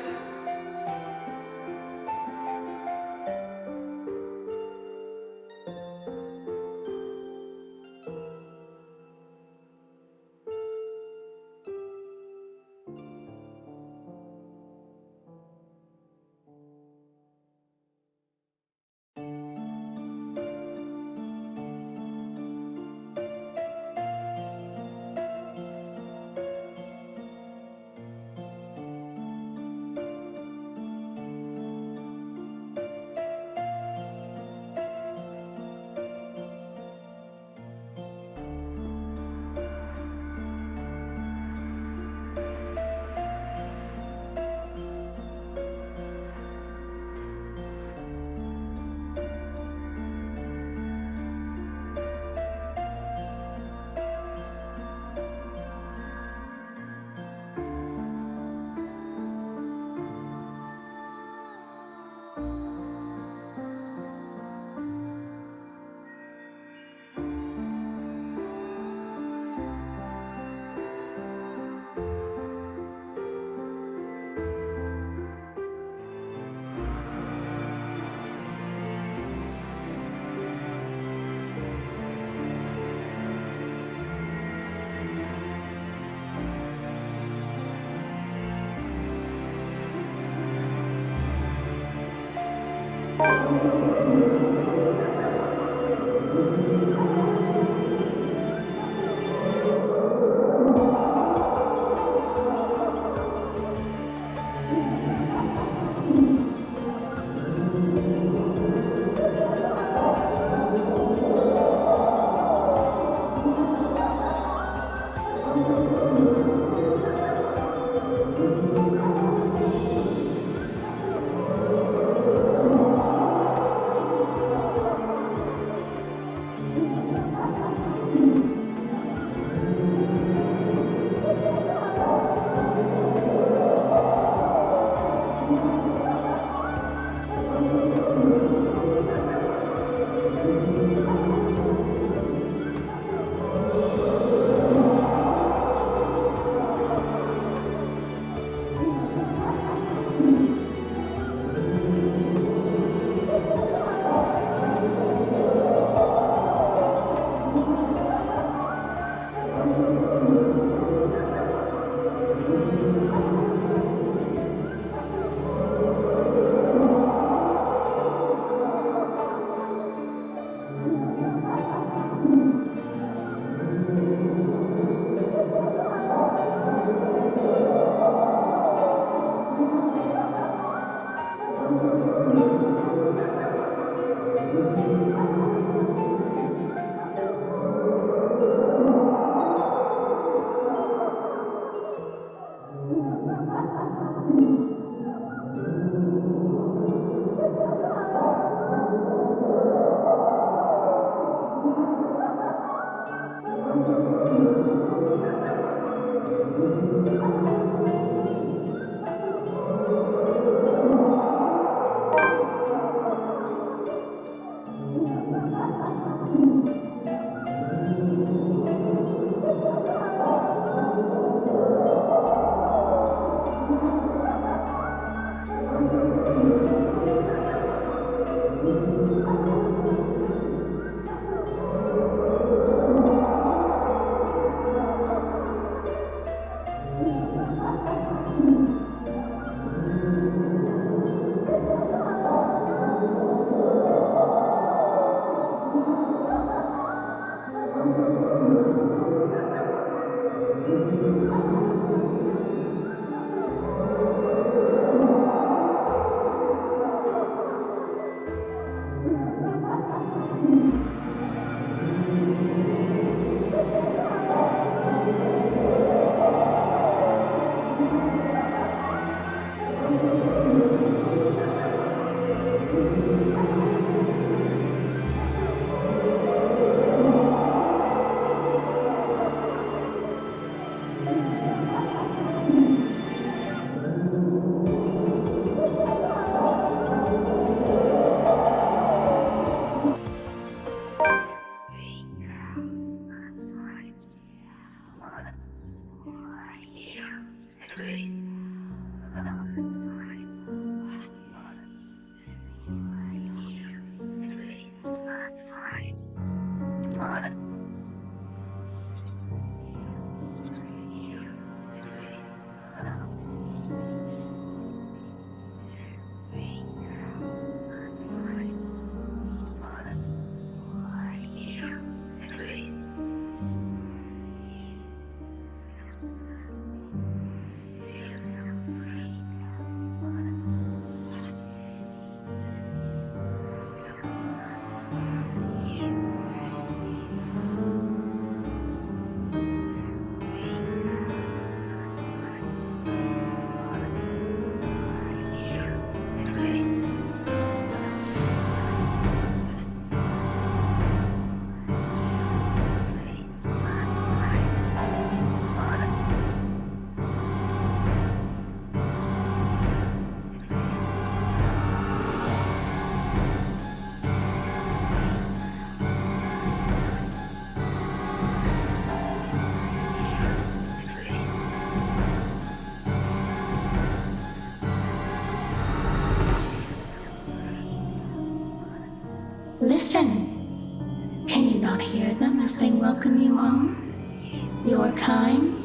out hear them as they welcome you home? Your kind,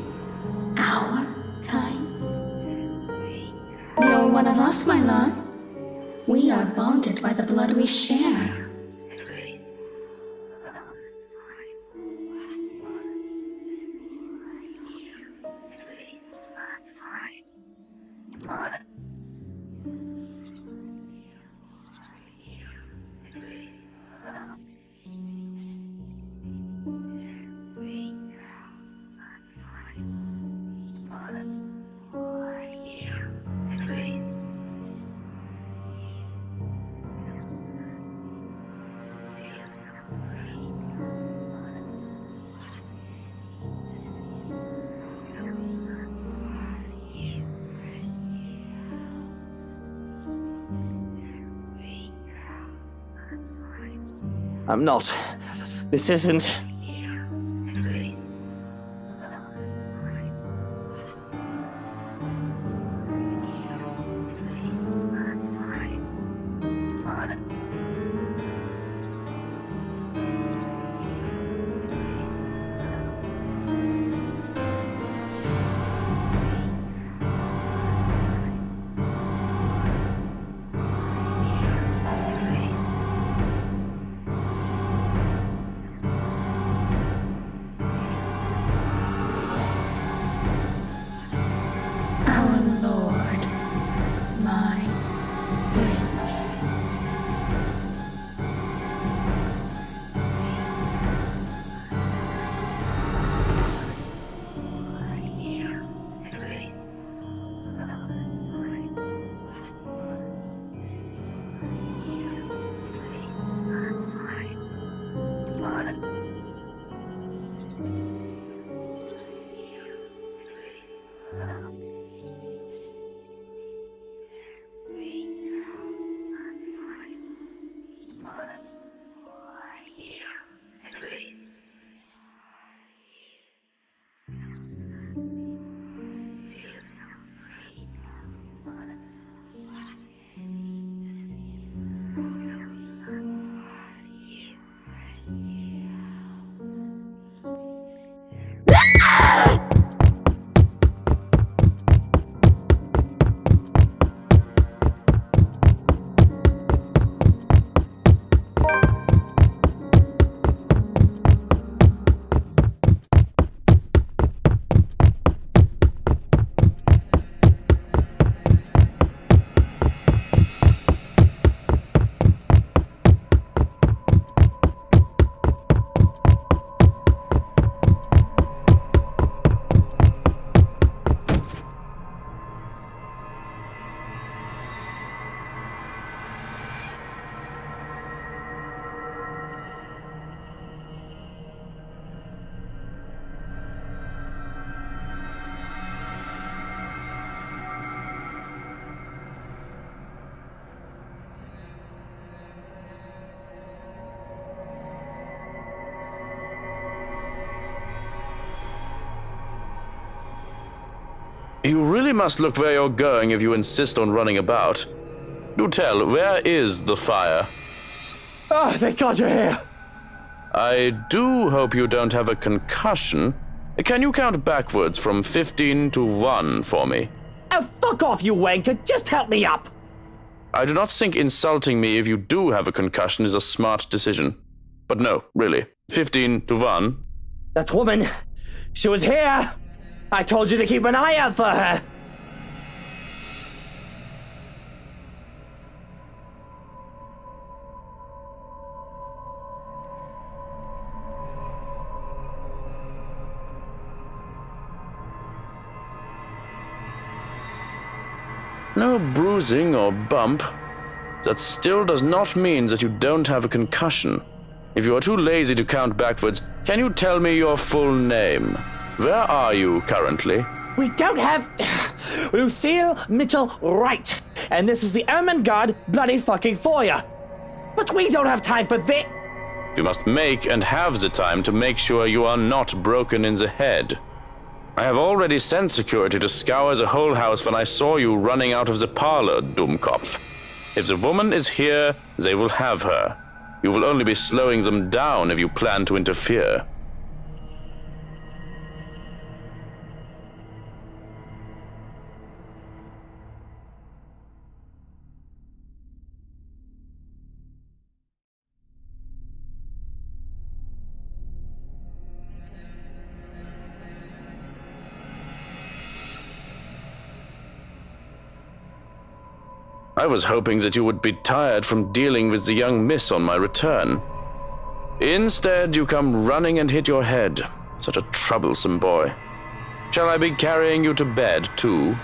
our kind. You're one of us, my love. We are bonded by the blood we share. I'm not. This isn't. You really must look where you're going if you insist on running about. Do tell, where is the fire? Oh, thank God you're here! I do hope you don't have a concussion. Can you count backwards from 15 to 1 for me? Oh, fuck off, you wanker! Just help me up! I do not think insulting me if you do have a concussion is a smart decision. But no, really. 15 to 1. That woman, she was here! I told you to keep an eye out for her! No bruising or bump. That still does not mean that you don't have a concussion. If you are too lazy to count backwards, can you tell me your full name? Where are you currently? We don't have Lucille Mitchell Wright, and this is the Ermengarde bloody fucking foyer. But we don't have time for this. You must make and have the time to make sure you are not broken in the head. I have already sent security to scour the whole house when I saw you running out of the parlor, Dummkopf. If the woman is here, they will have her. You will only be slowing them down if you plan to interfere. I was hoping that you would be tired from dealing with the young miss on my return. Instead, you come running and hit your head. Such a troublesome boy. Shall I be carrying you to bed, too?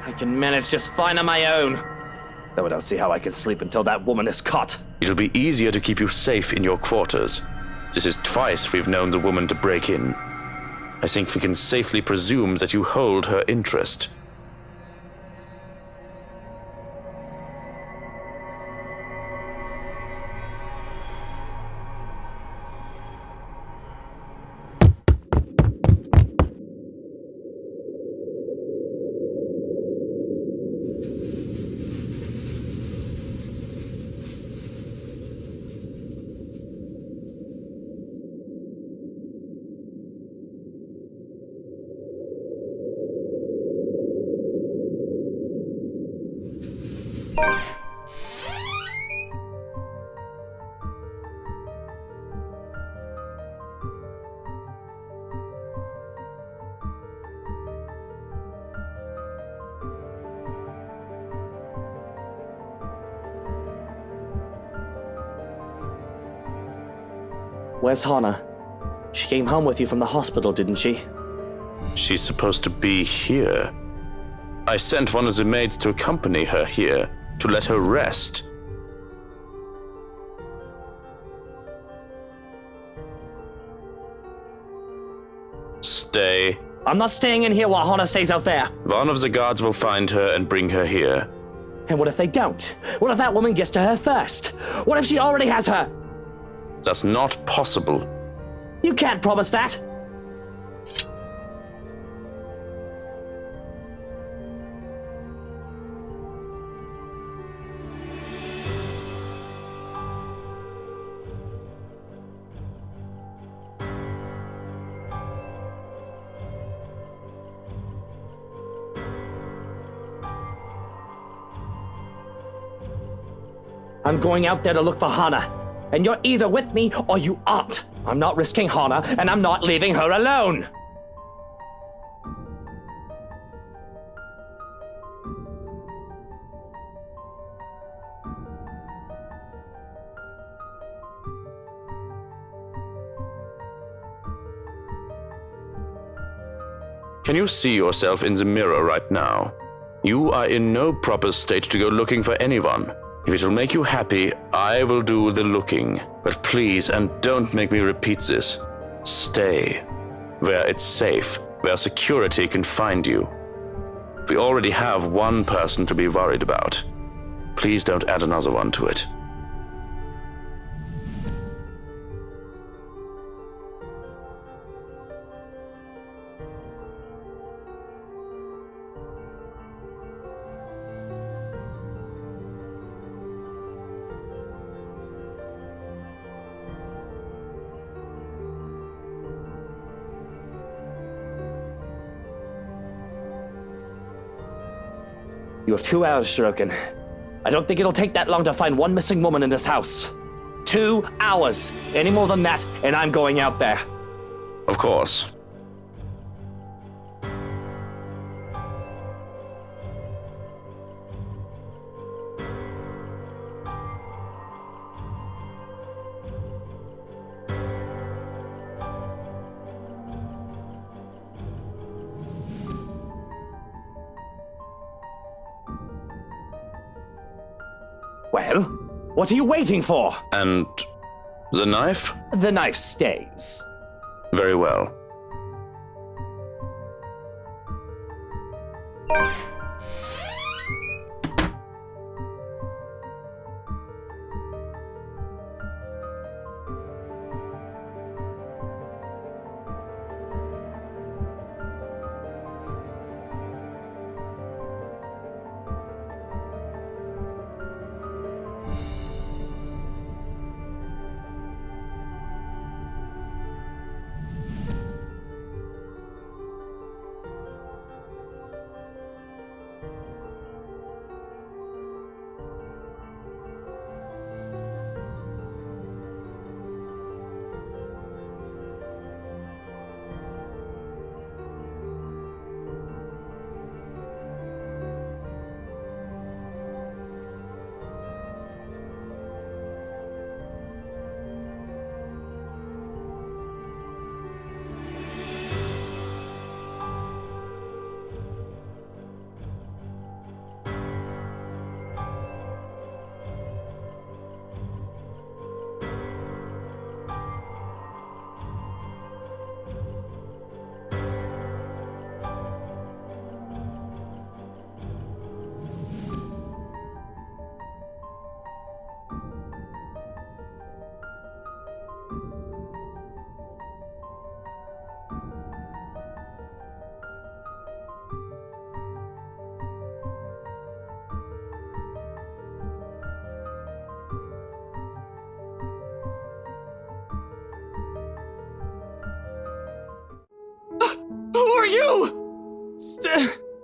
I can manage just fine on my own. Though I don't see how I can sleep until that woman is caught. It'll be easier to keep you safe in your quarters. This is twice we've known the woman to break in. I think we can safely presume that you hold her interest. Where's Hana? She came home with you from the hospital, didn't she? She's supposed to be here. I sent one of the maids to accompany her here, to let her rest. Stay. I'm not staying in here while Hana stays out there. One of the guards will find her and bring her here. And what if they don't? What if that woman gets to her first? What if she already has her? That's not possible. You can't promise that. I'm going out there to look for Hana. And you're either with me or you aren't. I'm not risking Hana, and I'm not leaving her alone. Can you see yourself in the mirror right now? You are in no proper state to go looking for anyone. If it will make you happy, I will do the looking. But please, and don't make me repeat this, stay where it's safe, where security can find you. We already have one person to be worried about. Please don't add another one to it. You have 2 hours, Shirokin. I don't think it'll take that long to find one missing woman in this house. 2 hours. Any more than that, and I'm going out there. Of course. Well, what are you waiting for? And the knife? The knife stays. Very well.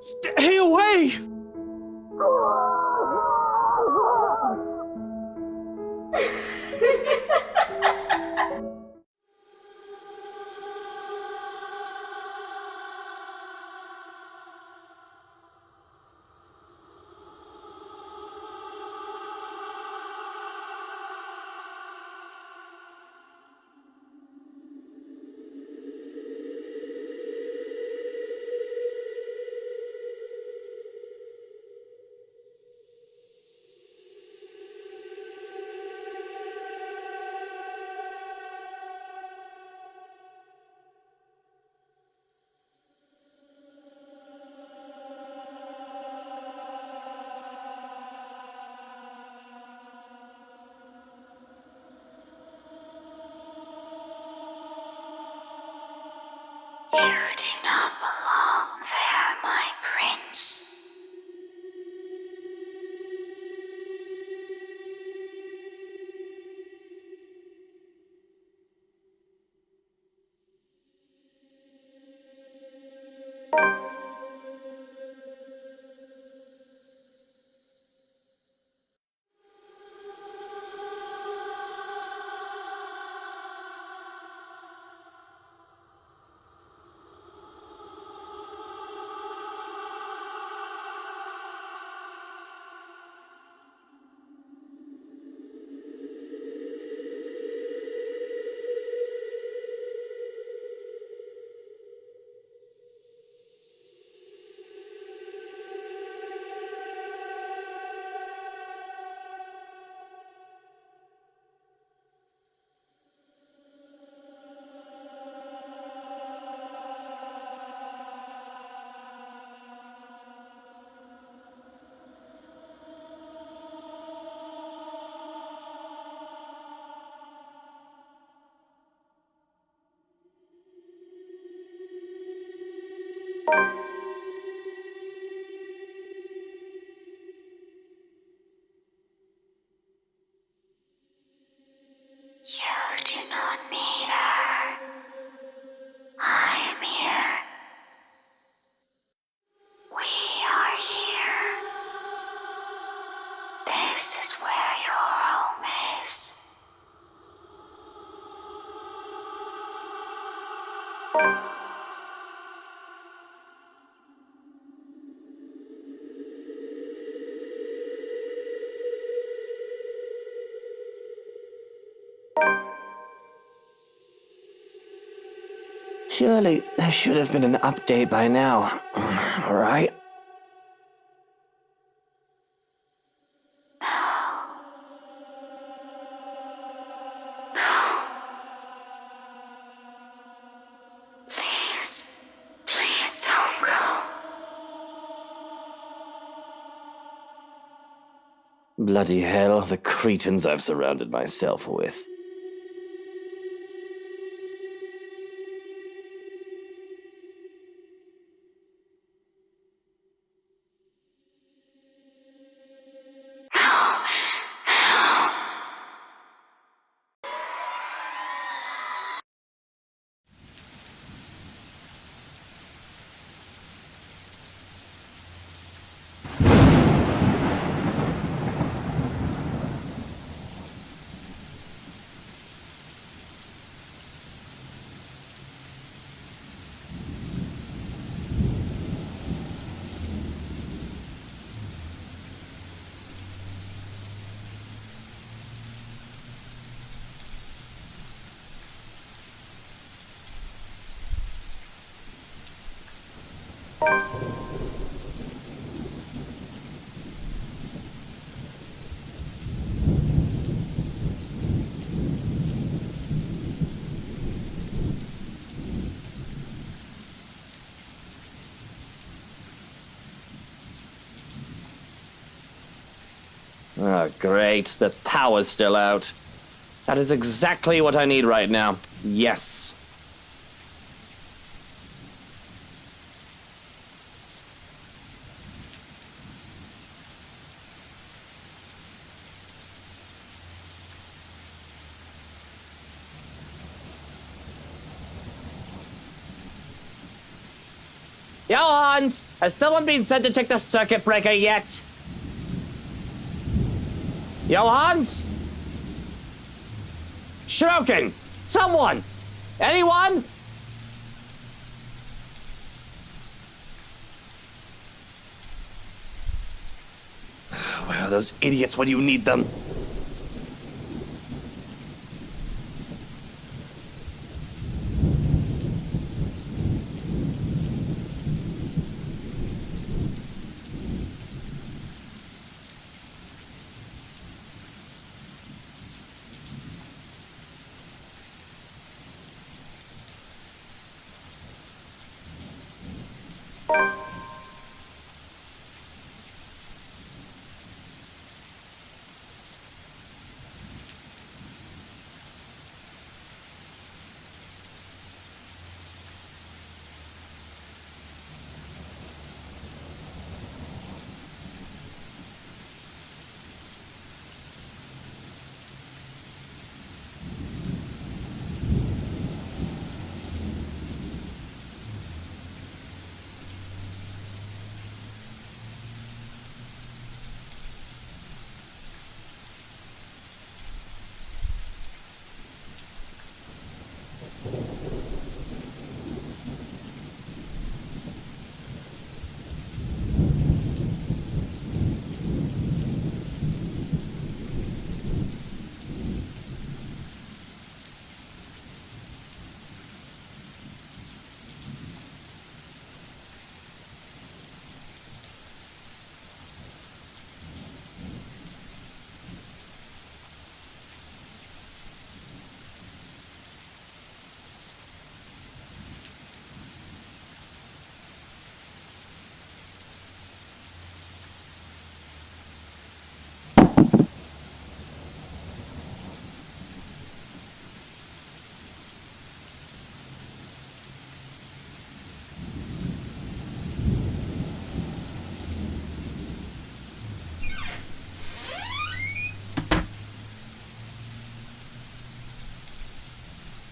Stay away! You do not belong there, my prince. You do not need her. I am here. We are here. This is where your home is. Surely there should have been an update by now, right? Please don't go. Bloody hell, the cretins I've surrounded myself with. Oh, great. The power's still out. That is exactly what I need right now. Yes. Johans, has someone been sent to check the circuit breaker yet? Johans? Shrokin! Someone! Anyone? Where are those idiots when you need them?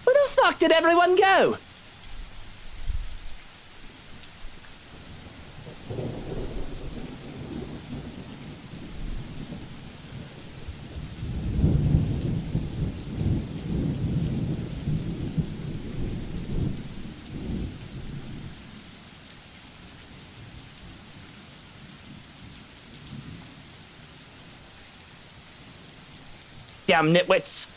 Where the fuck did everyone go? Damn nitwits.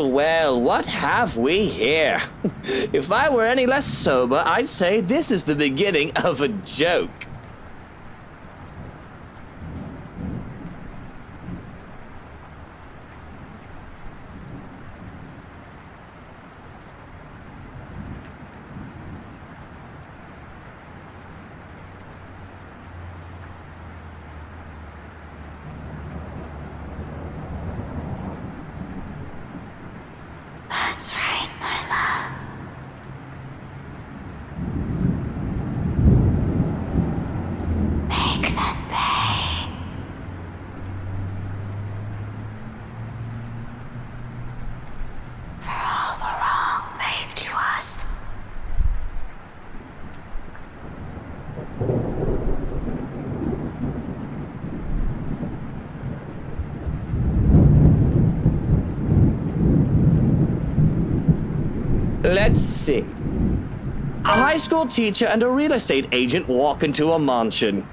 Well, well, what have we here? If I were any less sober, I'd say this is the beginning of a joke. That's right, my love. Make them pay. For all the wrong made to us. Let's see. A high school teacher and a real estate agent walk into a mansion.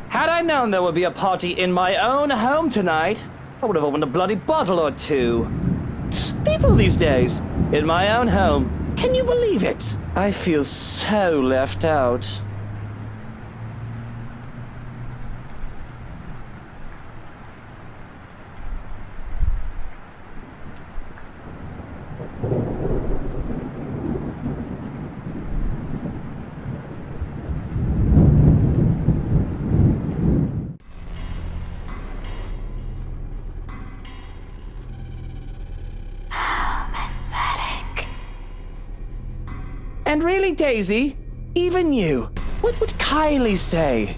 Had I known there would be a party in my own home tonight, I would have opened a bloody bottle or two. People these days, in my own home, can you believe it? I feel so left out. And really, Daisy, even you, what would Kylie say?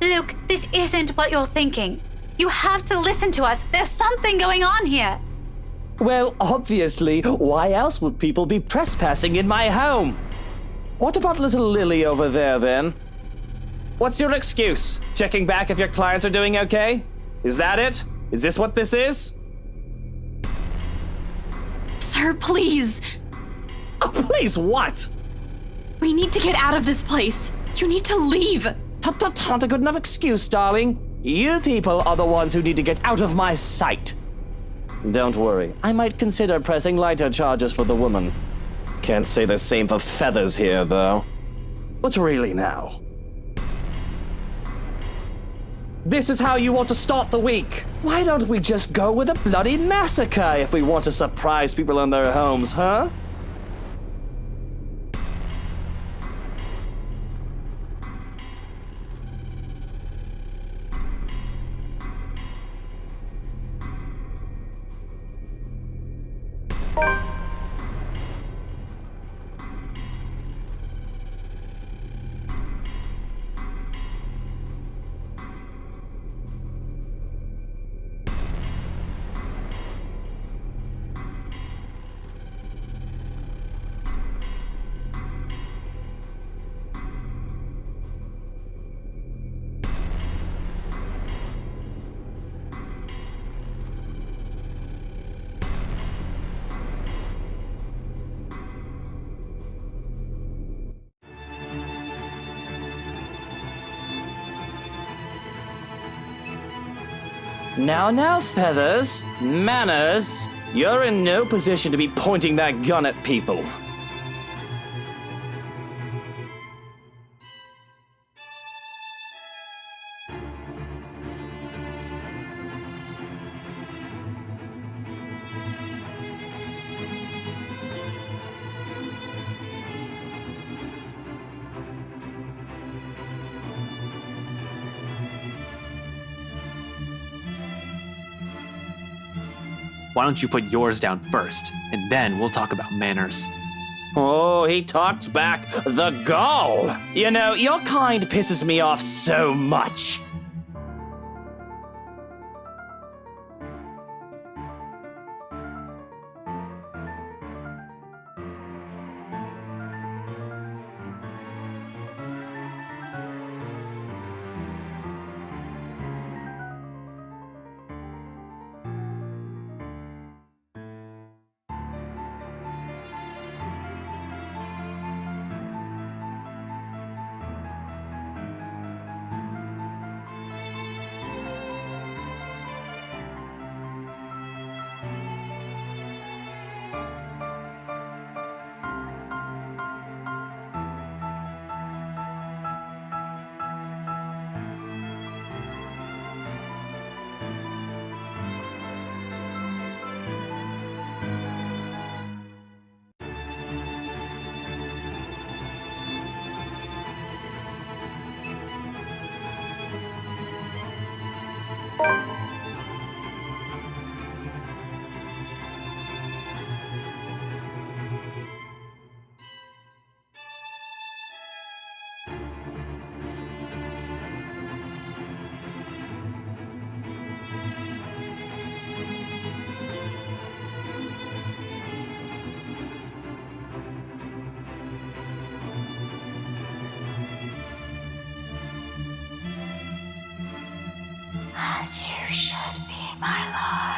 Luke, this isn't what you're thinking. You have to listen to us. There's something going on here. Well, obviously, why else would people be trespassing in my home? What about little Lily over there, then? What's your excuse? Checking back if your clients are doing okay? Is that it? Is this what this is? Sir, please. Oh, please what? We need to get out of this place. You need to leave. Tut, not a good enough excuse, darling. You people are the ones who need to get out of my sight. Don't worry, I might consider pressing lighter charges for the woman. Can't say the same for Feathers here, though. But really now. This is how you want to start the week. Why don't we just go with a bloody massacre if we want to surprise people in their homes, huh? Now, Feathers. Manners. You're in no position to be pointing that gun at people. Why don't you put yours down first, and then we'll talk about manners. Oh, he talks back. The gall! You know, your kind pisses me off so much. As you should be, my lord.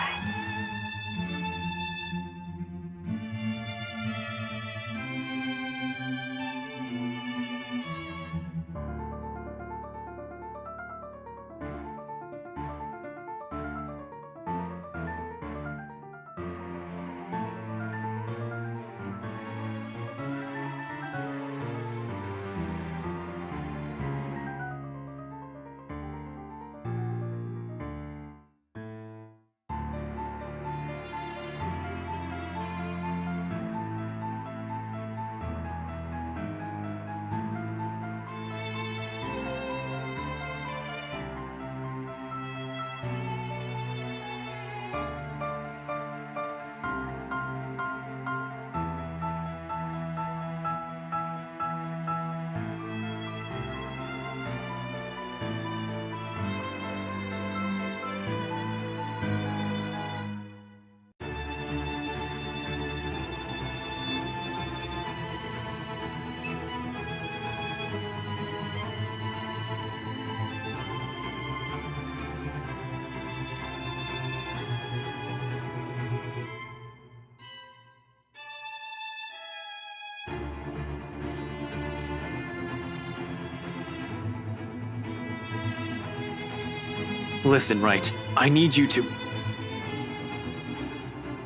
Listen, right, I need you to...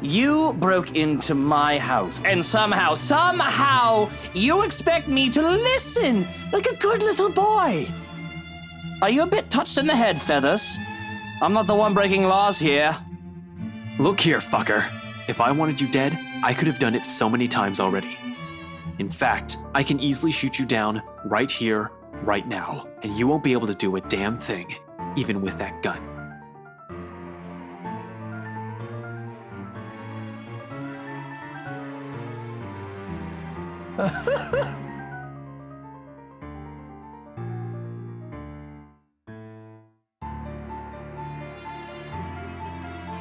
You broke into my house, and somehow, you expect me to listen like a good little boy. Are you a bit touched in the head, Feathers? I'm not the one breaking laws here. Look here, fucker. If I wanted you dead, I could have done it so many times already. In fact, I can easily shoot you down right here, right now, and you won't be able to do a damn thing, even with that gun.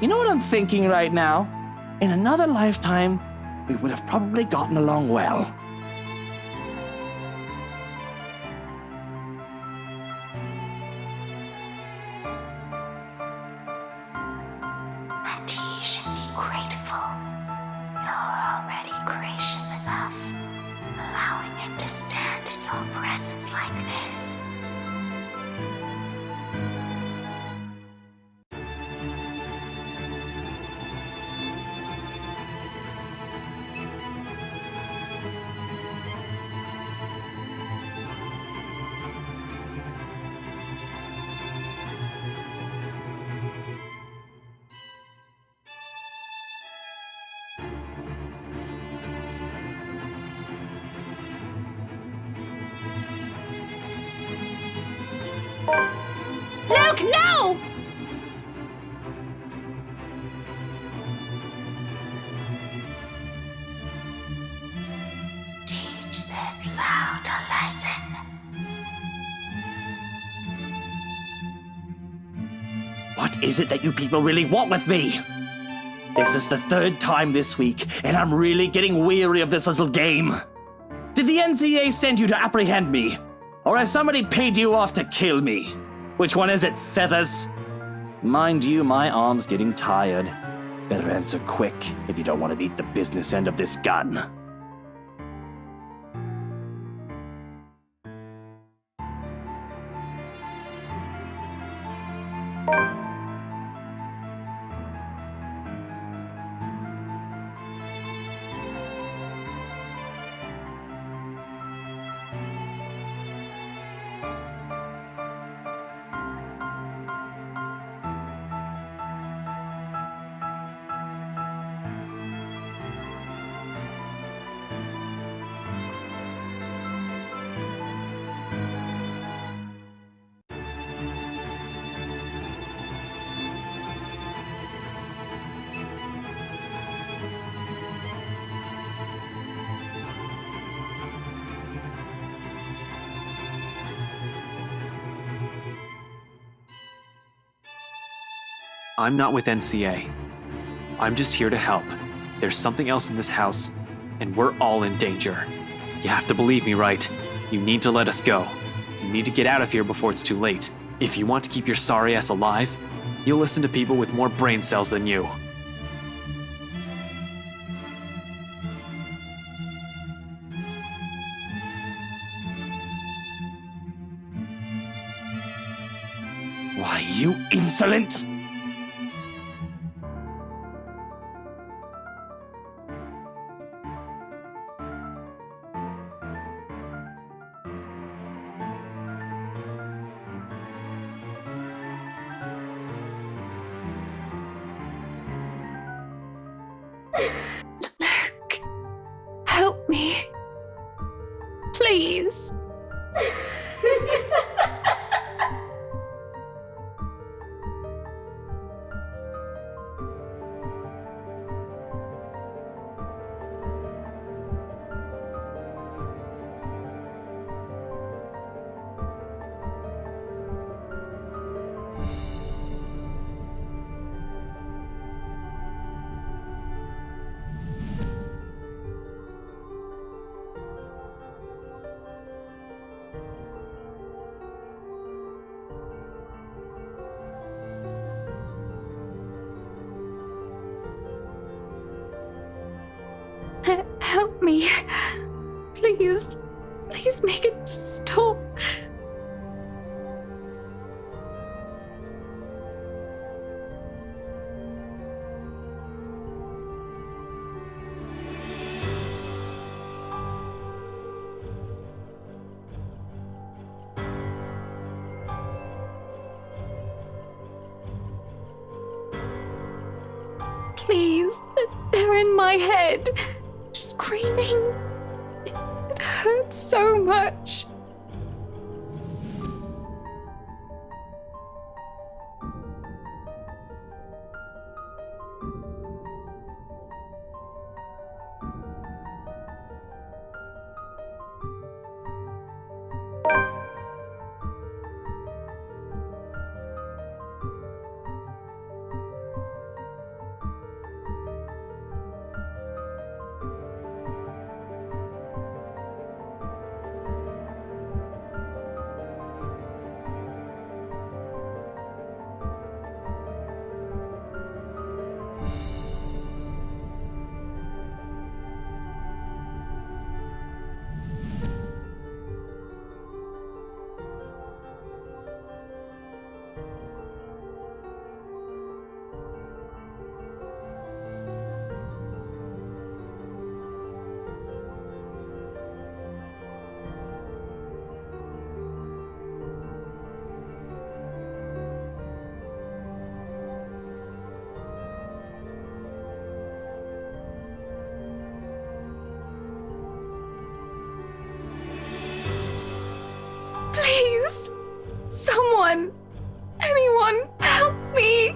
You know what I'm thinking right now? In another lifetime, we would have probably gotten along well. And he should be grateful. You're already gracious enough, allowing him to stand in your presence like this. Luke, no! Teach this loud a lesson. What is it that you people really want with me? This is the third time this week, and I'm really getting weary of this little game. Did the NCA send you to apprehend me? Or has somebody paid you off to kill me? Which one is it, Feathers? Mind you, my arm's getting tired. Better answer quick if you don't want to meet the business end of this gun. I'm not with NCA. I'm just here to help. There's something else in this house, and we're all in danger. You have to believe me, right? You need to let us go. You need to get out of here before it's too late. If you want to keep your sorry ass alive, you'll listen to people with more brain cells than you. Why, you insolent! Help me. Please. Help me. Please. Please make it stop. Please, they're in my head. Screaming. It hurts so much. Please, someone, anyone, help me.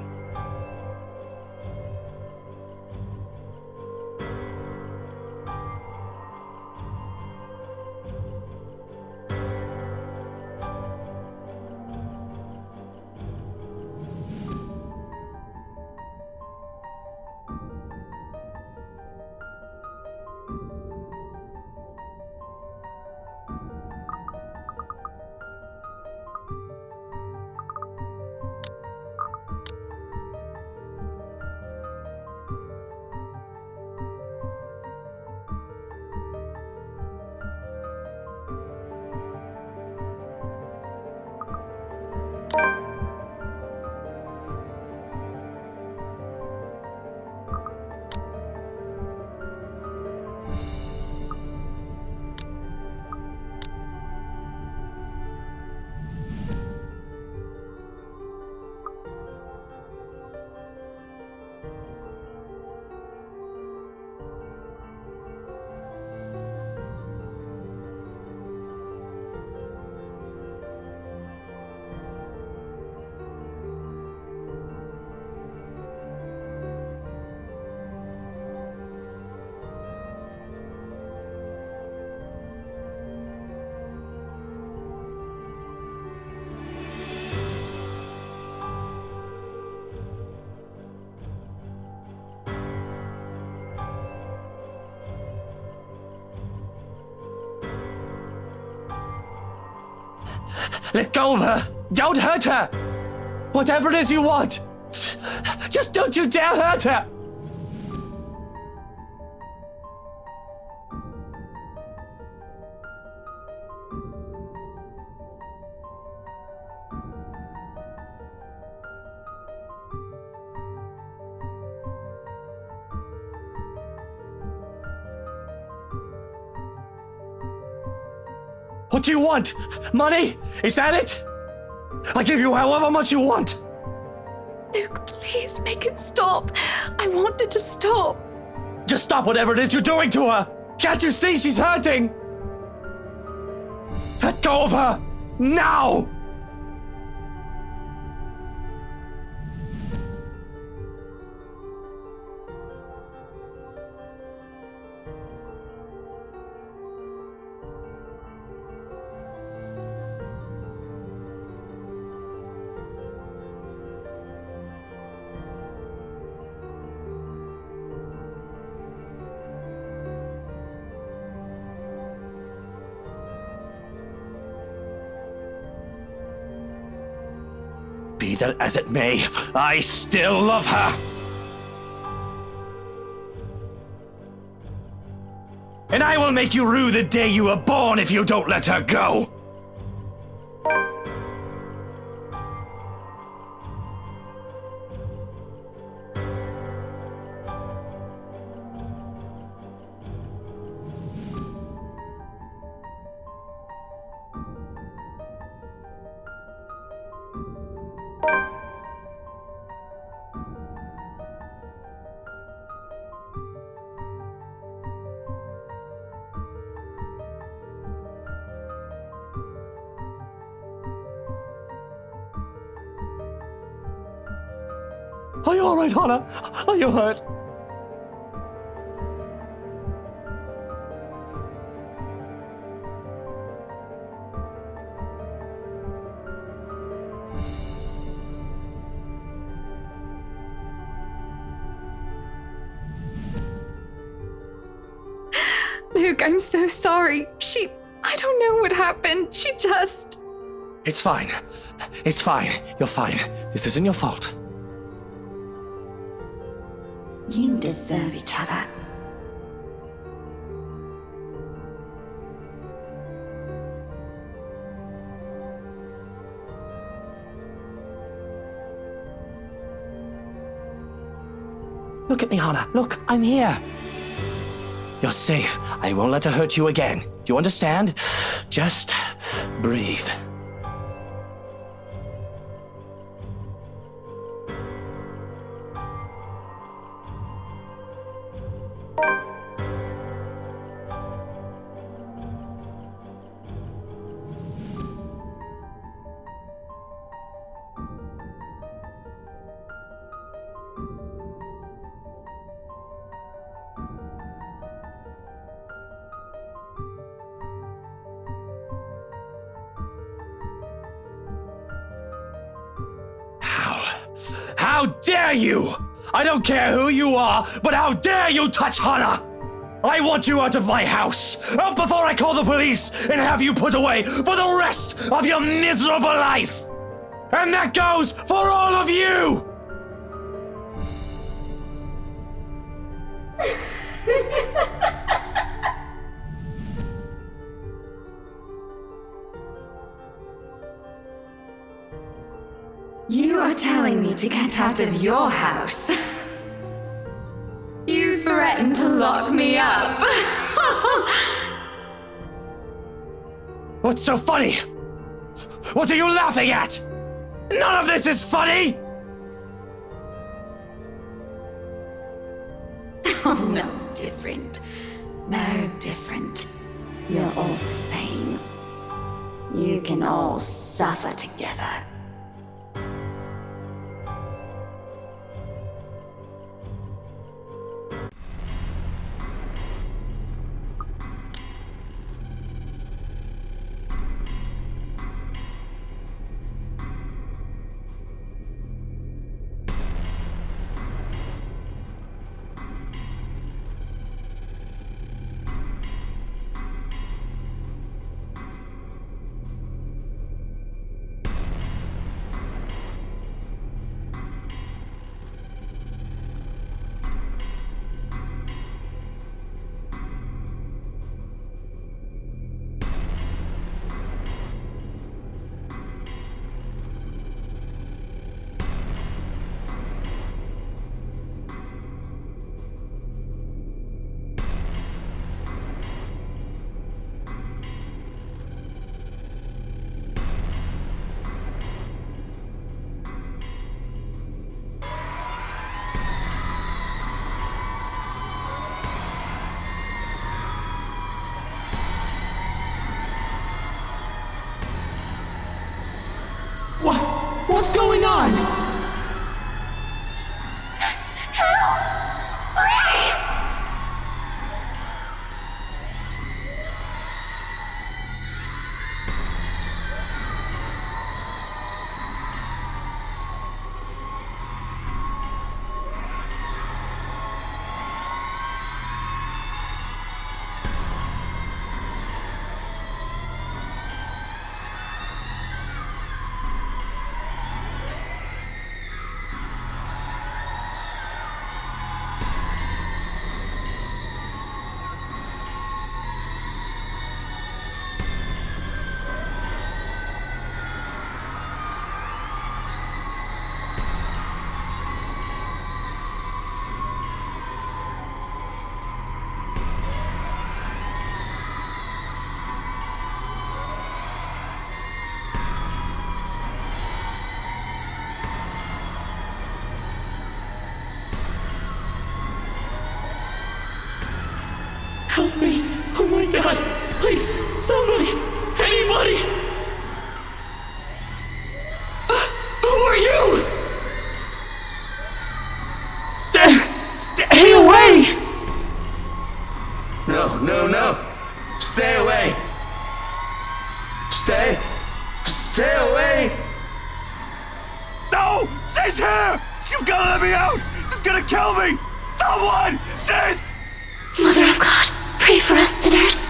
Let go of her! Don't hurt her! Whatever it is you want! Just don't you dare hurt her! What do you want? Money? Is that it? I give you however much you want. Luke, please make it stop. I want it to stop. Just stop whatever it is you're doing to her. Can't you see she's hurting? Let go of her. Now! Be that as it may, I still love her. And I will make you rue the day you were born if you don't let her go. Are you alright, Hannah? Are you hurt? Luke, I'm so sorry. I don't know what happened. She just... It's fine. It's fine. You're fine. This isn't your fault. You deserve each other. Look at me, Hannah. Look, I'm here. You're safe. I won't let her hurt you again. Do you understand? Just breathe. How dare you! I don't care who you are, but how dare you touch Hannah! I want you out of my house, out before I call the police and have you put away for the rest of your miserable life! And that goes for all of you! You are telling me to get out of your house. You threatened to lock me up. What's so funny? What are you laughing at? None of this is funny! Oh, no different. No different. You're all the same. You can all suffer together. What's going on? Help! Please! Help me! Oh my god! Please, somebody! Anybody! Who are you? No. Stay away. Stay away. No! She's here! You've got to let me out! She's gonna kill me! Someone! She's... Mother of God, pray for us sinners.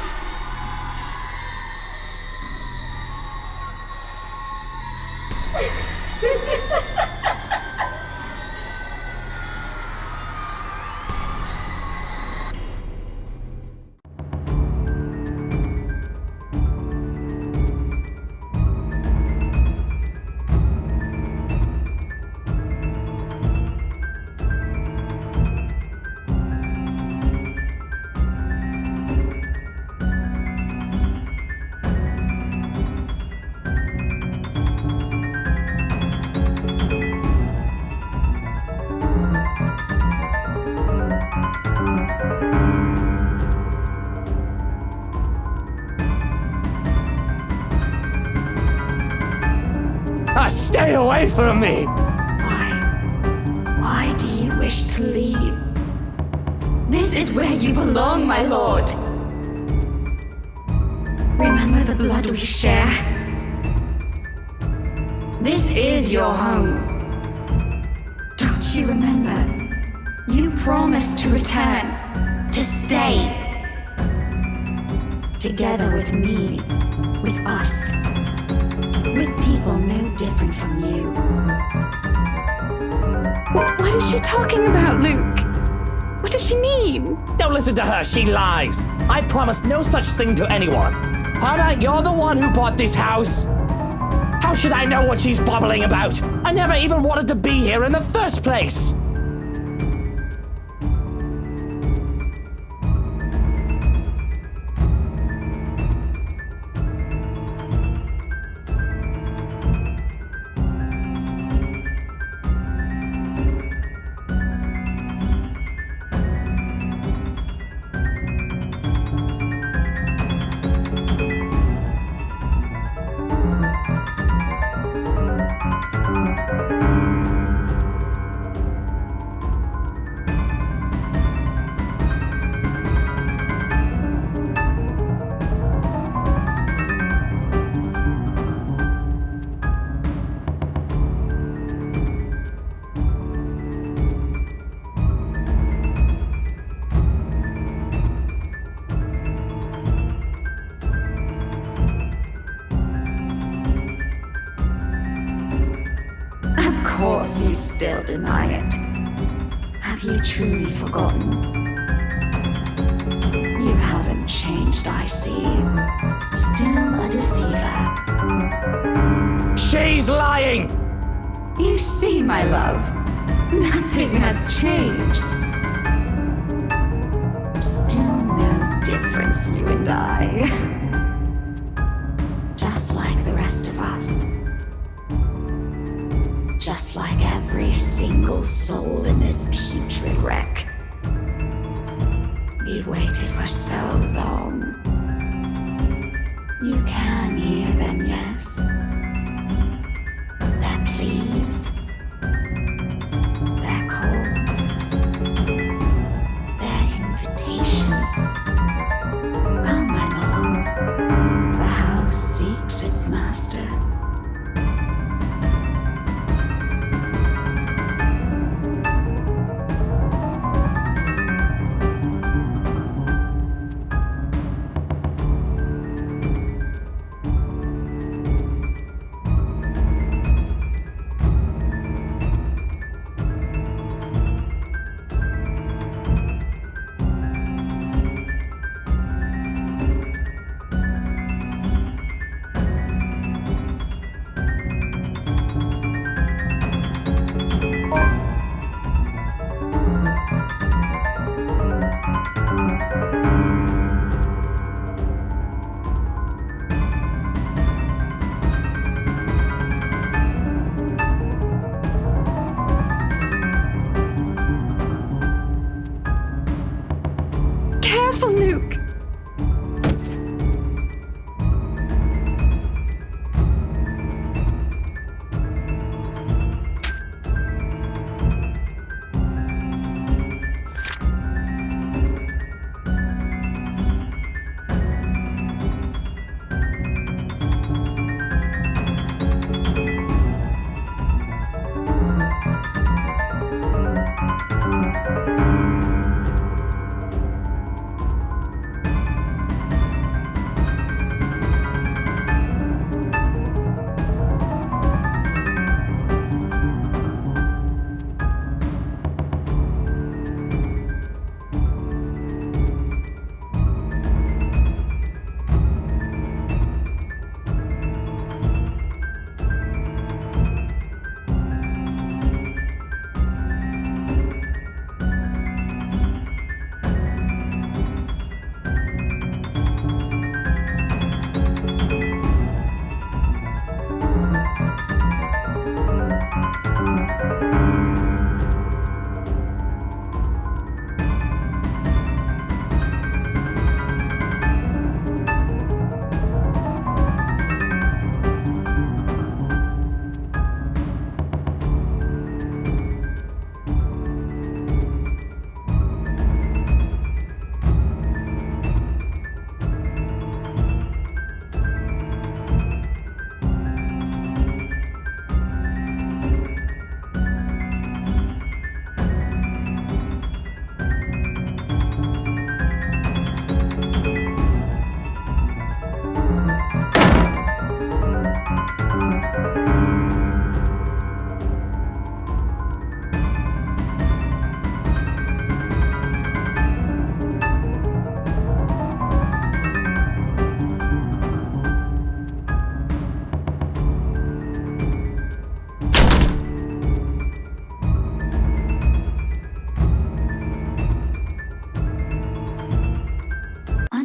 Stay away from me! Why do you wish to leave? This is where you belong, my lord. Remember the blood we share? This is your home. Don't you remember? You promised to return, to stay. Together with me, with us. With people no different from you. What is she talking about, Luke? What does she mean? Don't listen to her, she lies. I promised no such thing to anyone. Hannah, you're the one who bought this house. How should I know what she's babbling about? I never even wanted to be here in the first place. Of course you still deny it. Have you truly forgotten? You haven't changed, I see. Still a deceiver. She's lying! You see, my love, nothing has changed. Still no difference, you and I. Just like the rest of us. Just like every single soul in this putrid wreck. We've waited for so long. You can hear them, yes? Their pleas, their calls, their invitation. Come, my lord. The house seeks its master.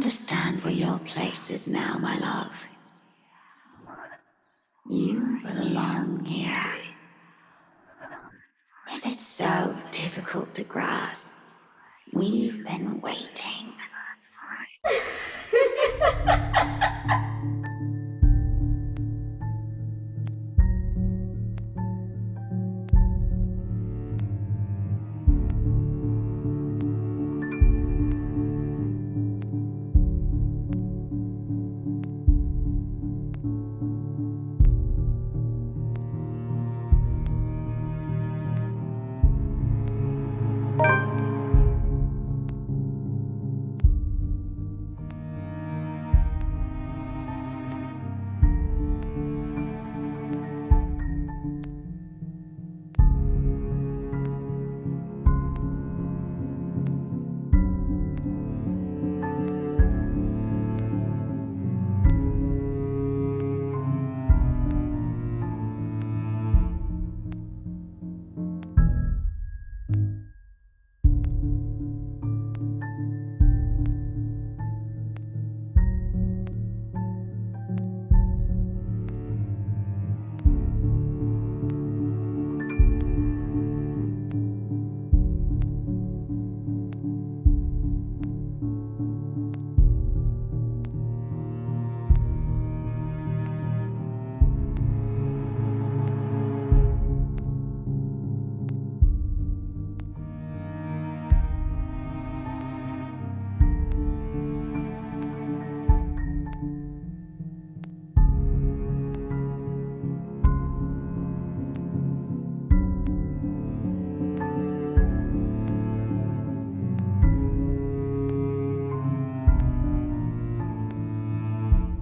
understand where your place is now, my love. You belong here. Is it so difficult to grasp? We've been waiting.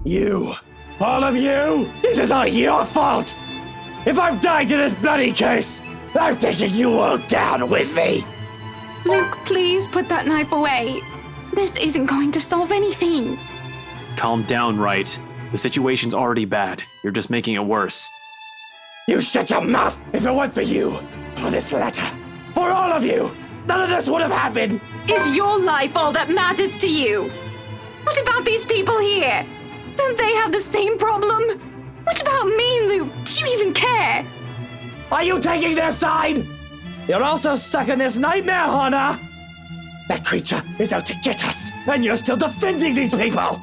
You! All of you! This is all your fault! If I've died to this bloody case, I'm taking you all down with me! Luke, please put that knife away. This isn't going to solve anything. Calm down, Wright. The situation's already bad. You're just making it worse. You shut your mouth! If it weren't for you, for this letter, for all of you, none of this would have happened! Is your life all that matters to you? What about these people here? Don't they have the same problem? What about me, Luke? Do you even care? Are you taking their side? You're also stuck in this nightmare, Hannah! That creature is out to get us, and you're still defending these people!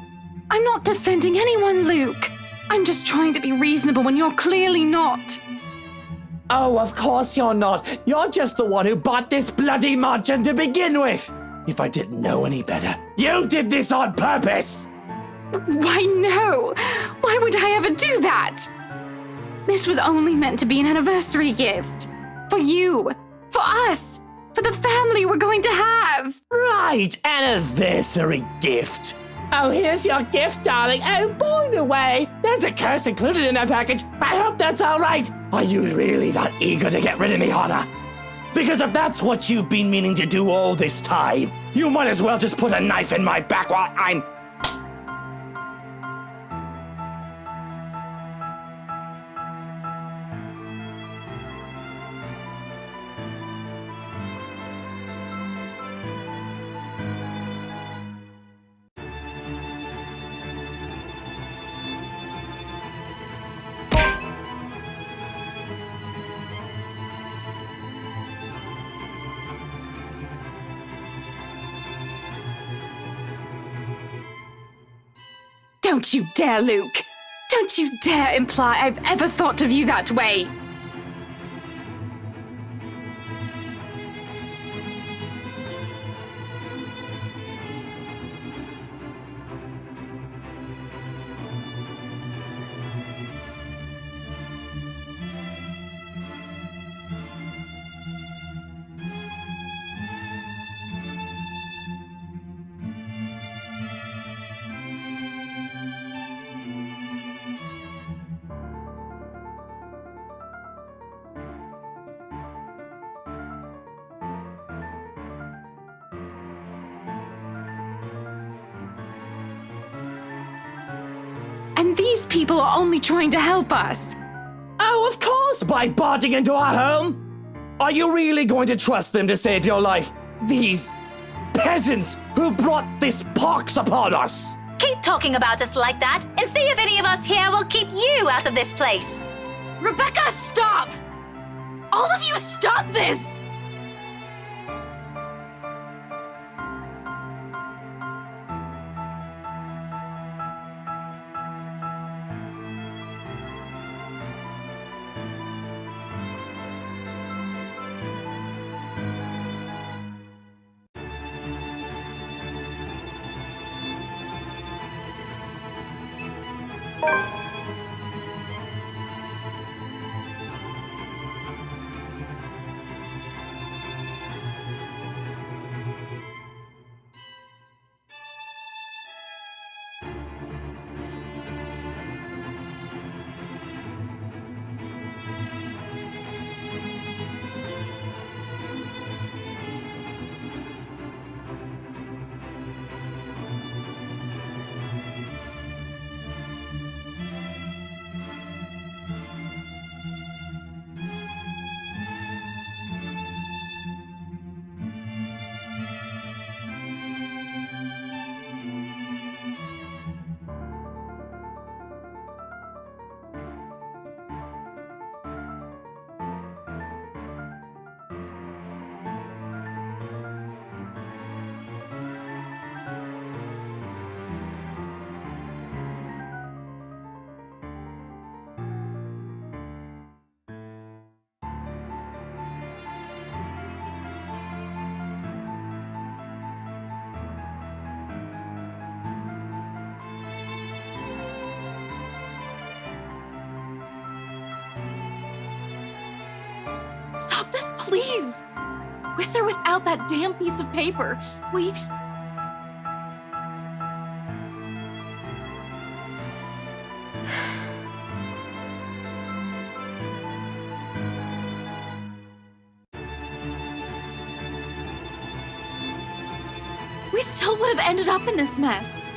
I'm not defending anyone, Luke. I'm just trying to be reasonable when you're clearly not. Oh, of course you're not. You're just the one who bought this bloody mansion to begin with. If I didn't know any better, you did this on purpose! Why, no! Why would I ever do that? This was only meant to be an anniversary gift. For you. For us. For the family we're going to have. Right, anniversary gift. Oh, here's your gift, darling. Oh, by the way, there's a curse included in that package. I hope that's all right. Are you really that eager to get rid of me, Hannah? Because if that's what you've been meaning to do all this time, you might as well just put a knife in my back while I'm... Don't you dare, Luke! Don't you dare imply I've ever thought of you that way! And these people are only trying to help us. Oh, of course, by barging into our home. Are you really going to trust them to save your life? These peasants who brought this pox upon us! Keep talking about us like that and see if any of us here will keep you out of this place. Rebecca, stop! All of you, stop this! Stop this, please! With or without that damn piece of paper, we... We still would have ended up in this mess.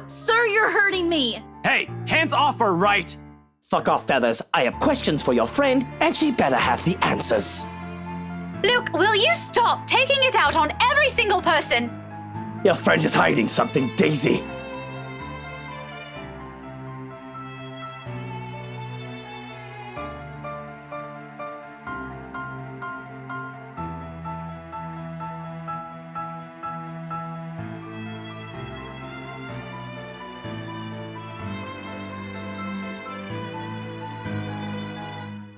Sir, you're hurting me! Hey, hands off her, right? Fuck off, Feathers. I have questions for your friend, and she better have the answers. Luke, will you stop taking it out on every single person? Your friend is hiding something, Daisy.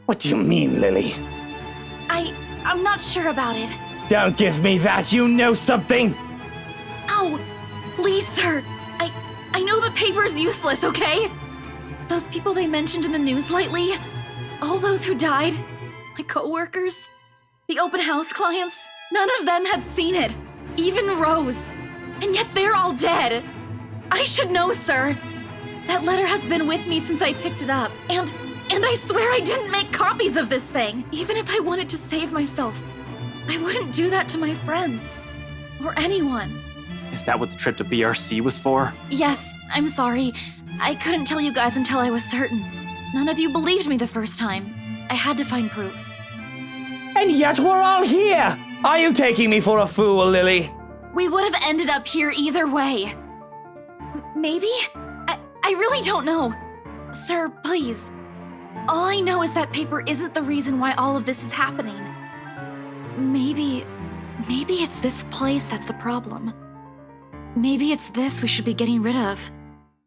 What do you mean, Lily? I'm not sure about it. Don't give me that, you know something! Ow! Please, sir! I know the paper's useless, okay? Those people they mentioned in the news lately, all those who died, my co-workers, the open house clients, none of them had seen it. Even Rose. And yet they're all dead. I should know, sir. That letter has been with me since I picked it up, and I swear I didn't make copies of this thing. Even if I wanted to save myself, I wouldn't do that to my friends. Or anyone. Is that what the trip to BRC was for? Yes, I'm sorry. I couldn't tell you guys until I was certain. None of you believed me the first time. I had to find proof. And yet we're all here! Are you taking me for a fool, Lily? We would have ended up here either way. Maybe? I really don't know. Sir, please. All I know is that paper isn't the reason why all of this is happening. Maybe it's this place that's the problem. Maybe it's this we should be getting rid of.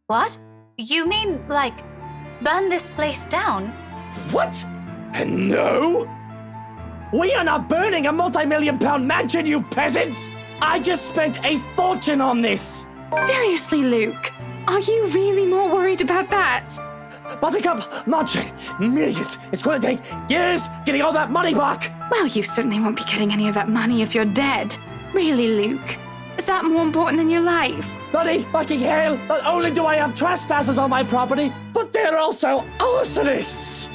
What? You mean, like, burn this place down? What? No! We are not burning a multi-million-pound mansion, you peasants! I just spent a fortune on this! Seriously, Luke, are you really more worried about that? Buttercup, marching, millions. It's gonna take years getting all that money back. Well, you certainly won't be getting any of that money if you're dead. Really, Luke? Is that more important than your life? Bloody fucking hell! Not only do I have trespassers on my property, but they're also arsonists!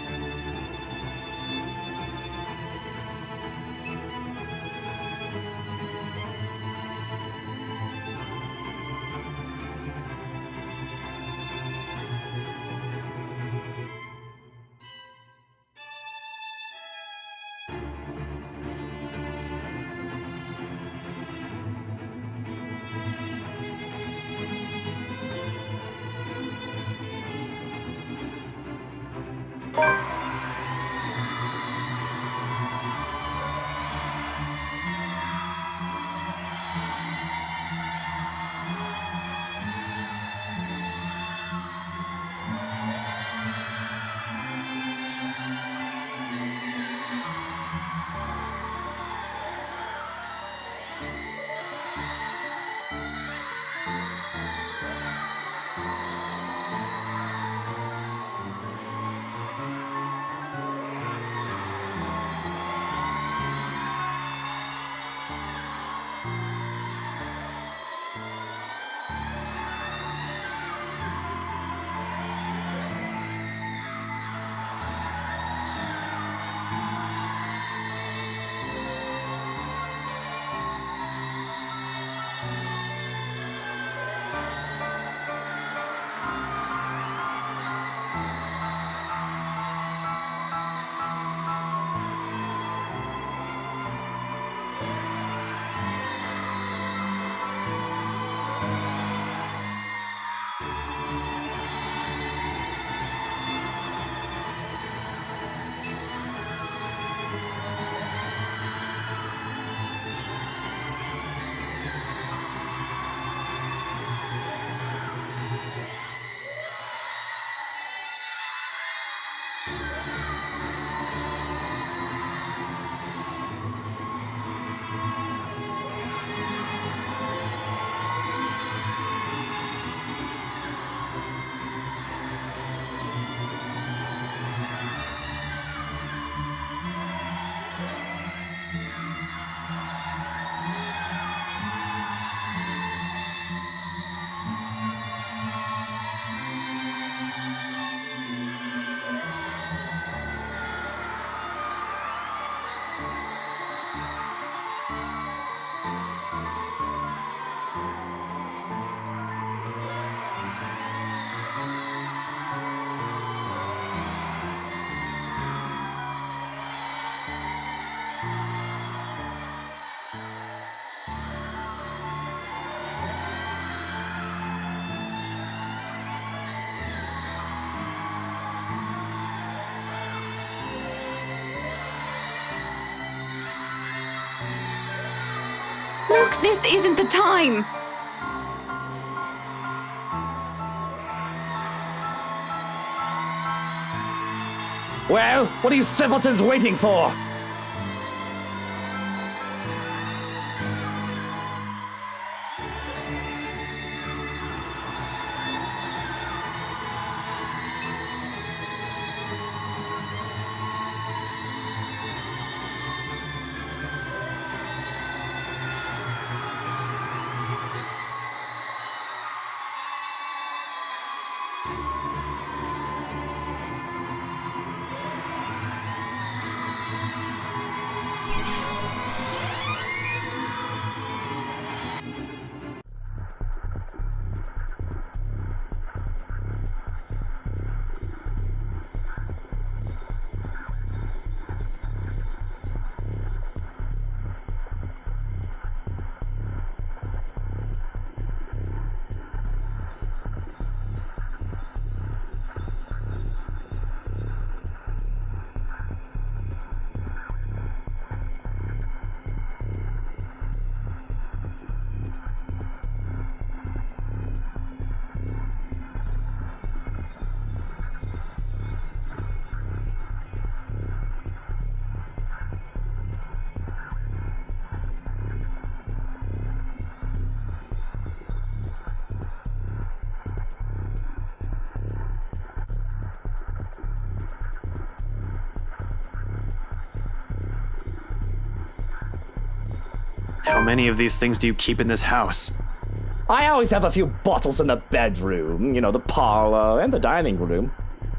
Luke, this isn't the time! Well, what are you simpletons waiting for? How many of these things do you keep in this house? I always have a few bottles in the bedroom, the parlor, and the dining room.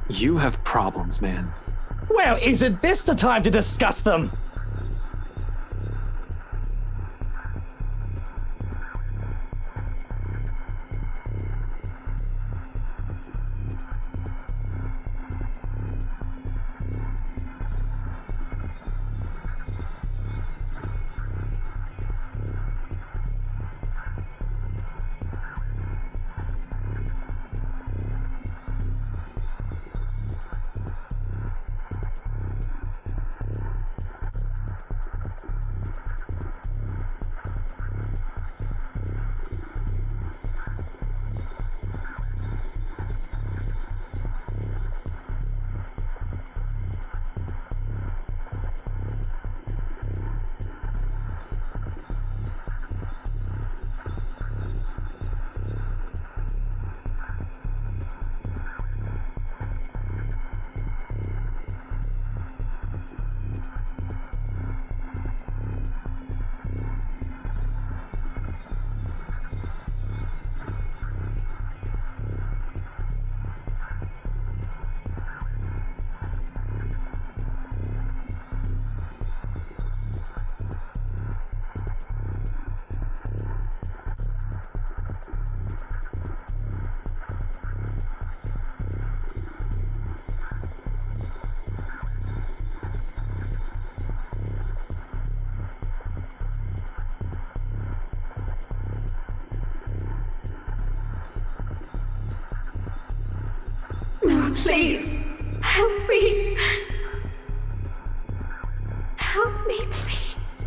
You have problems, man. Well, isn't this the time to discuss them? Please, help me. Help me, please.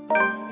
you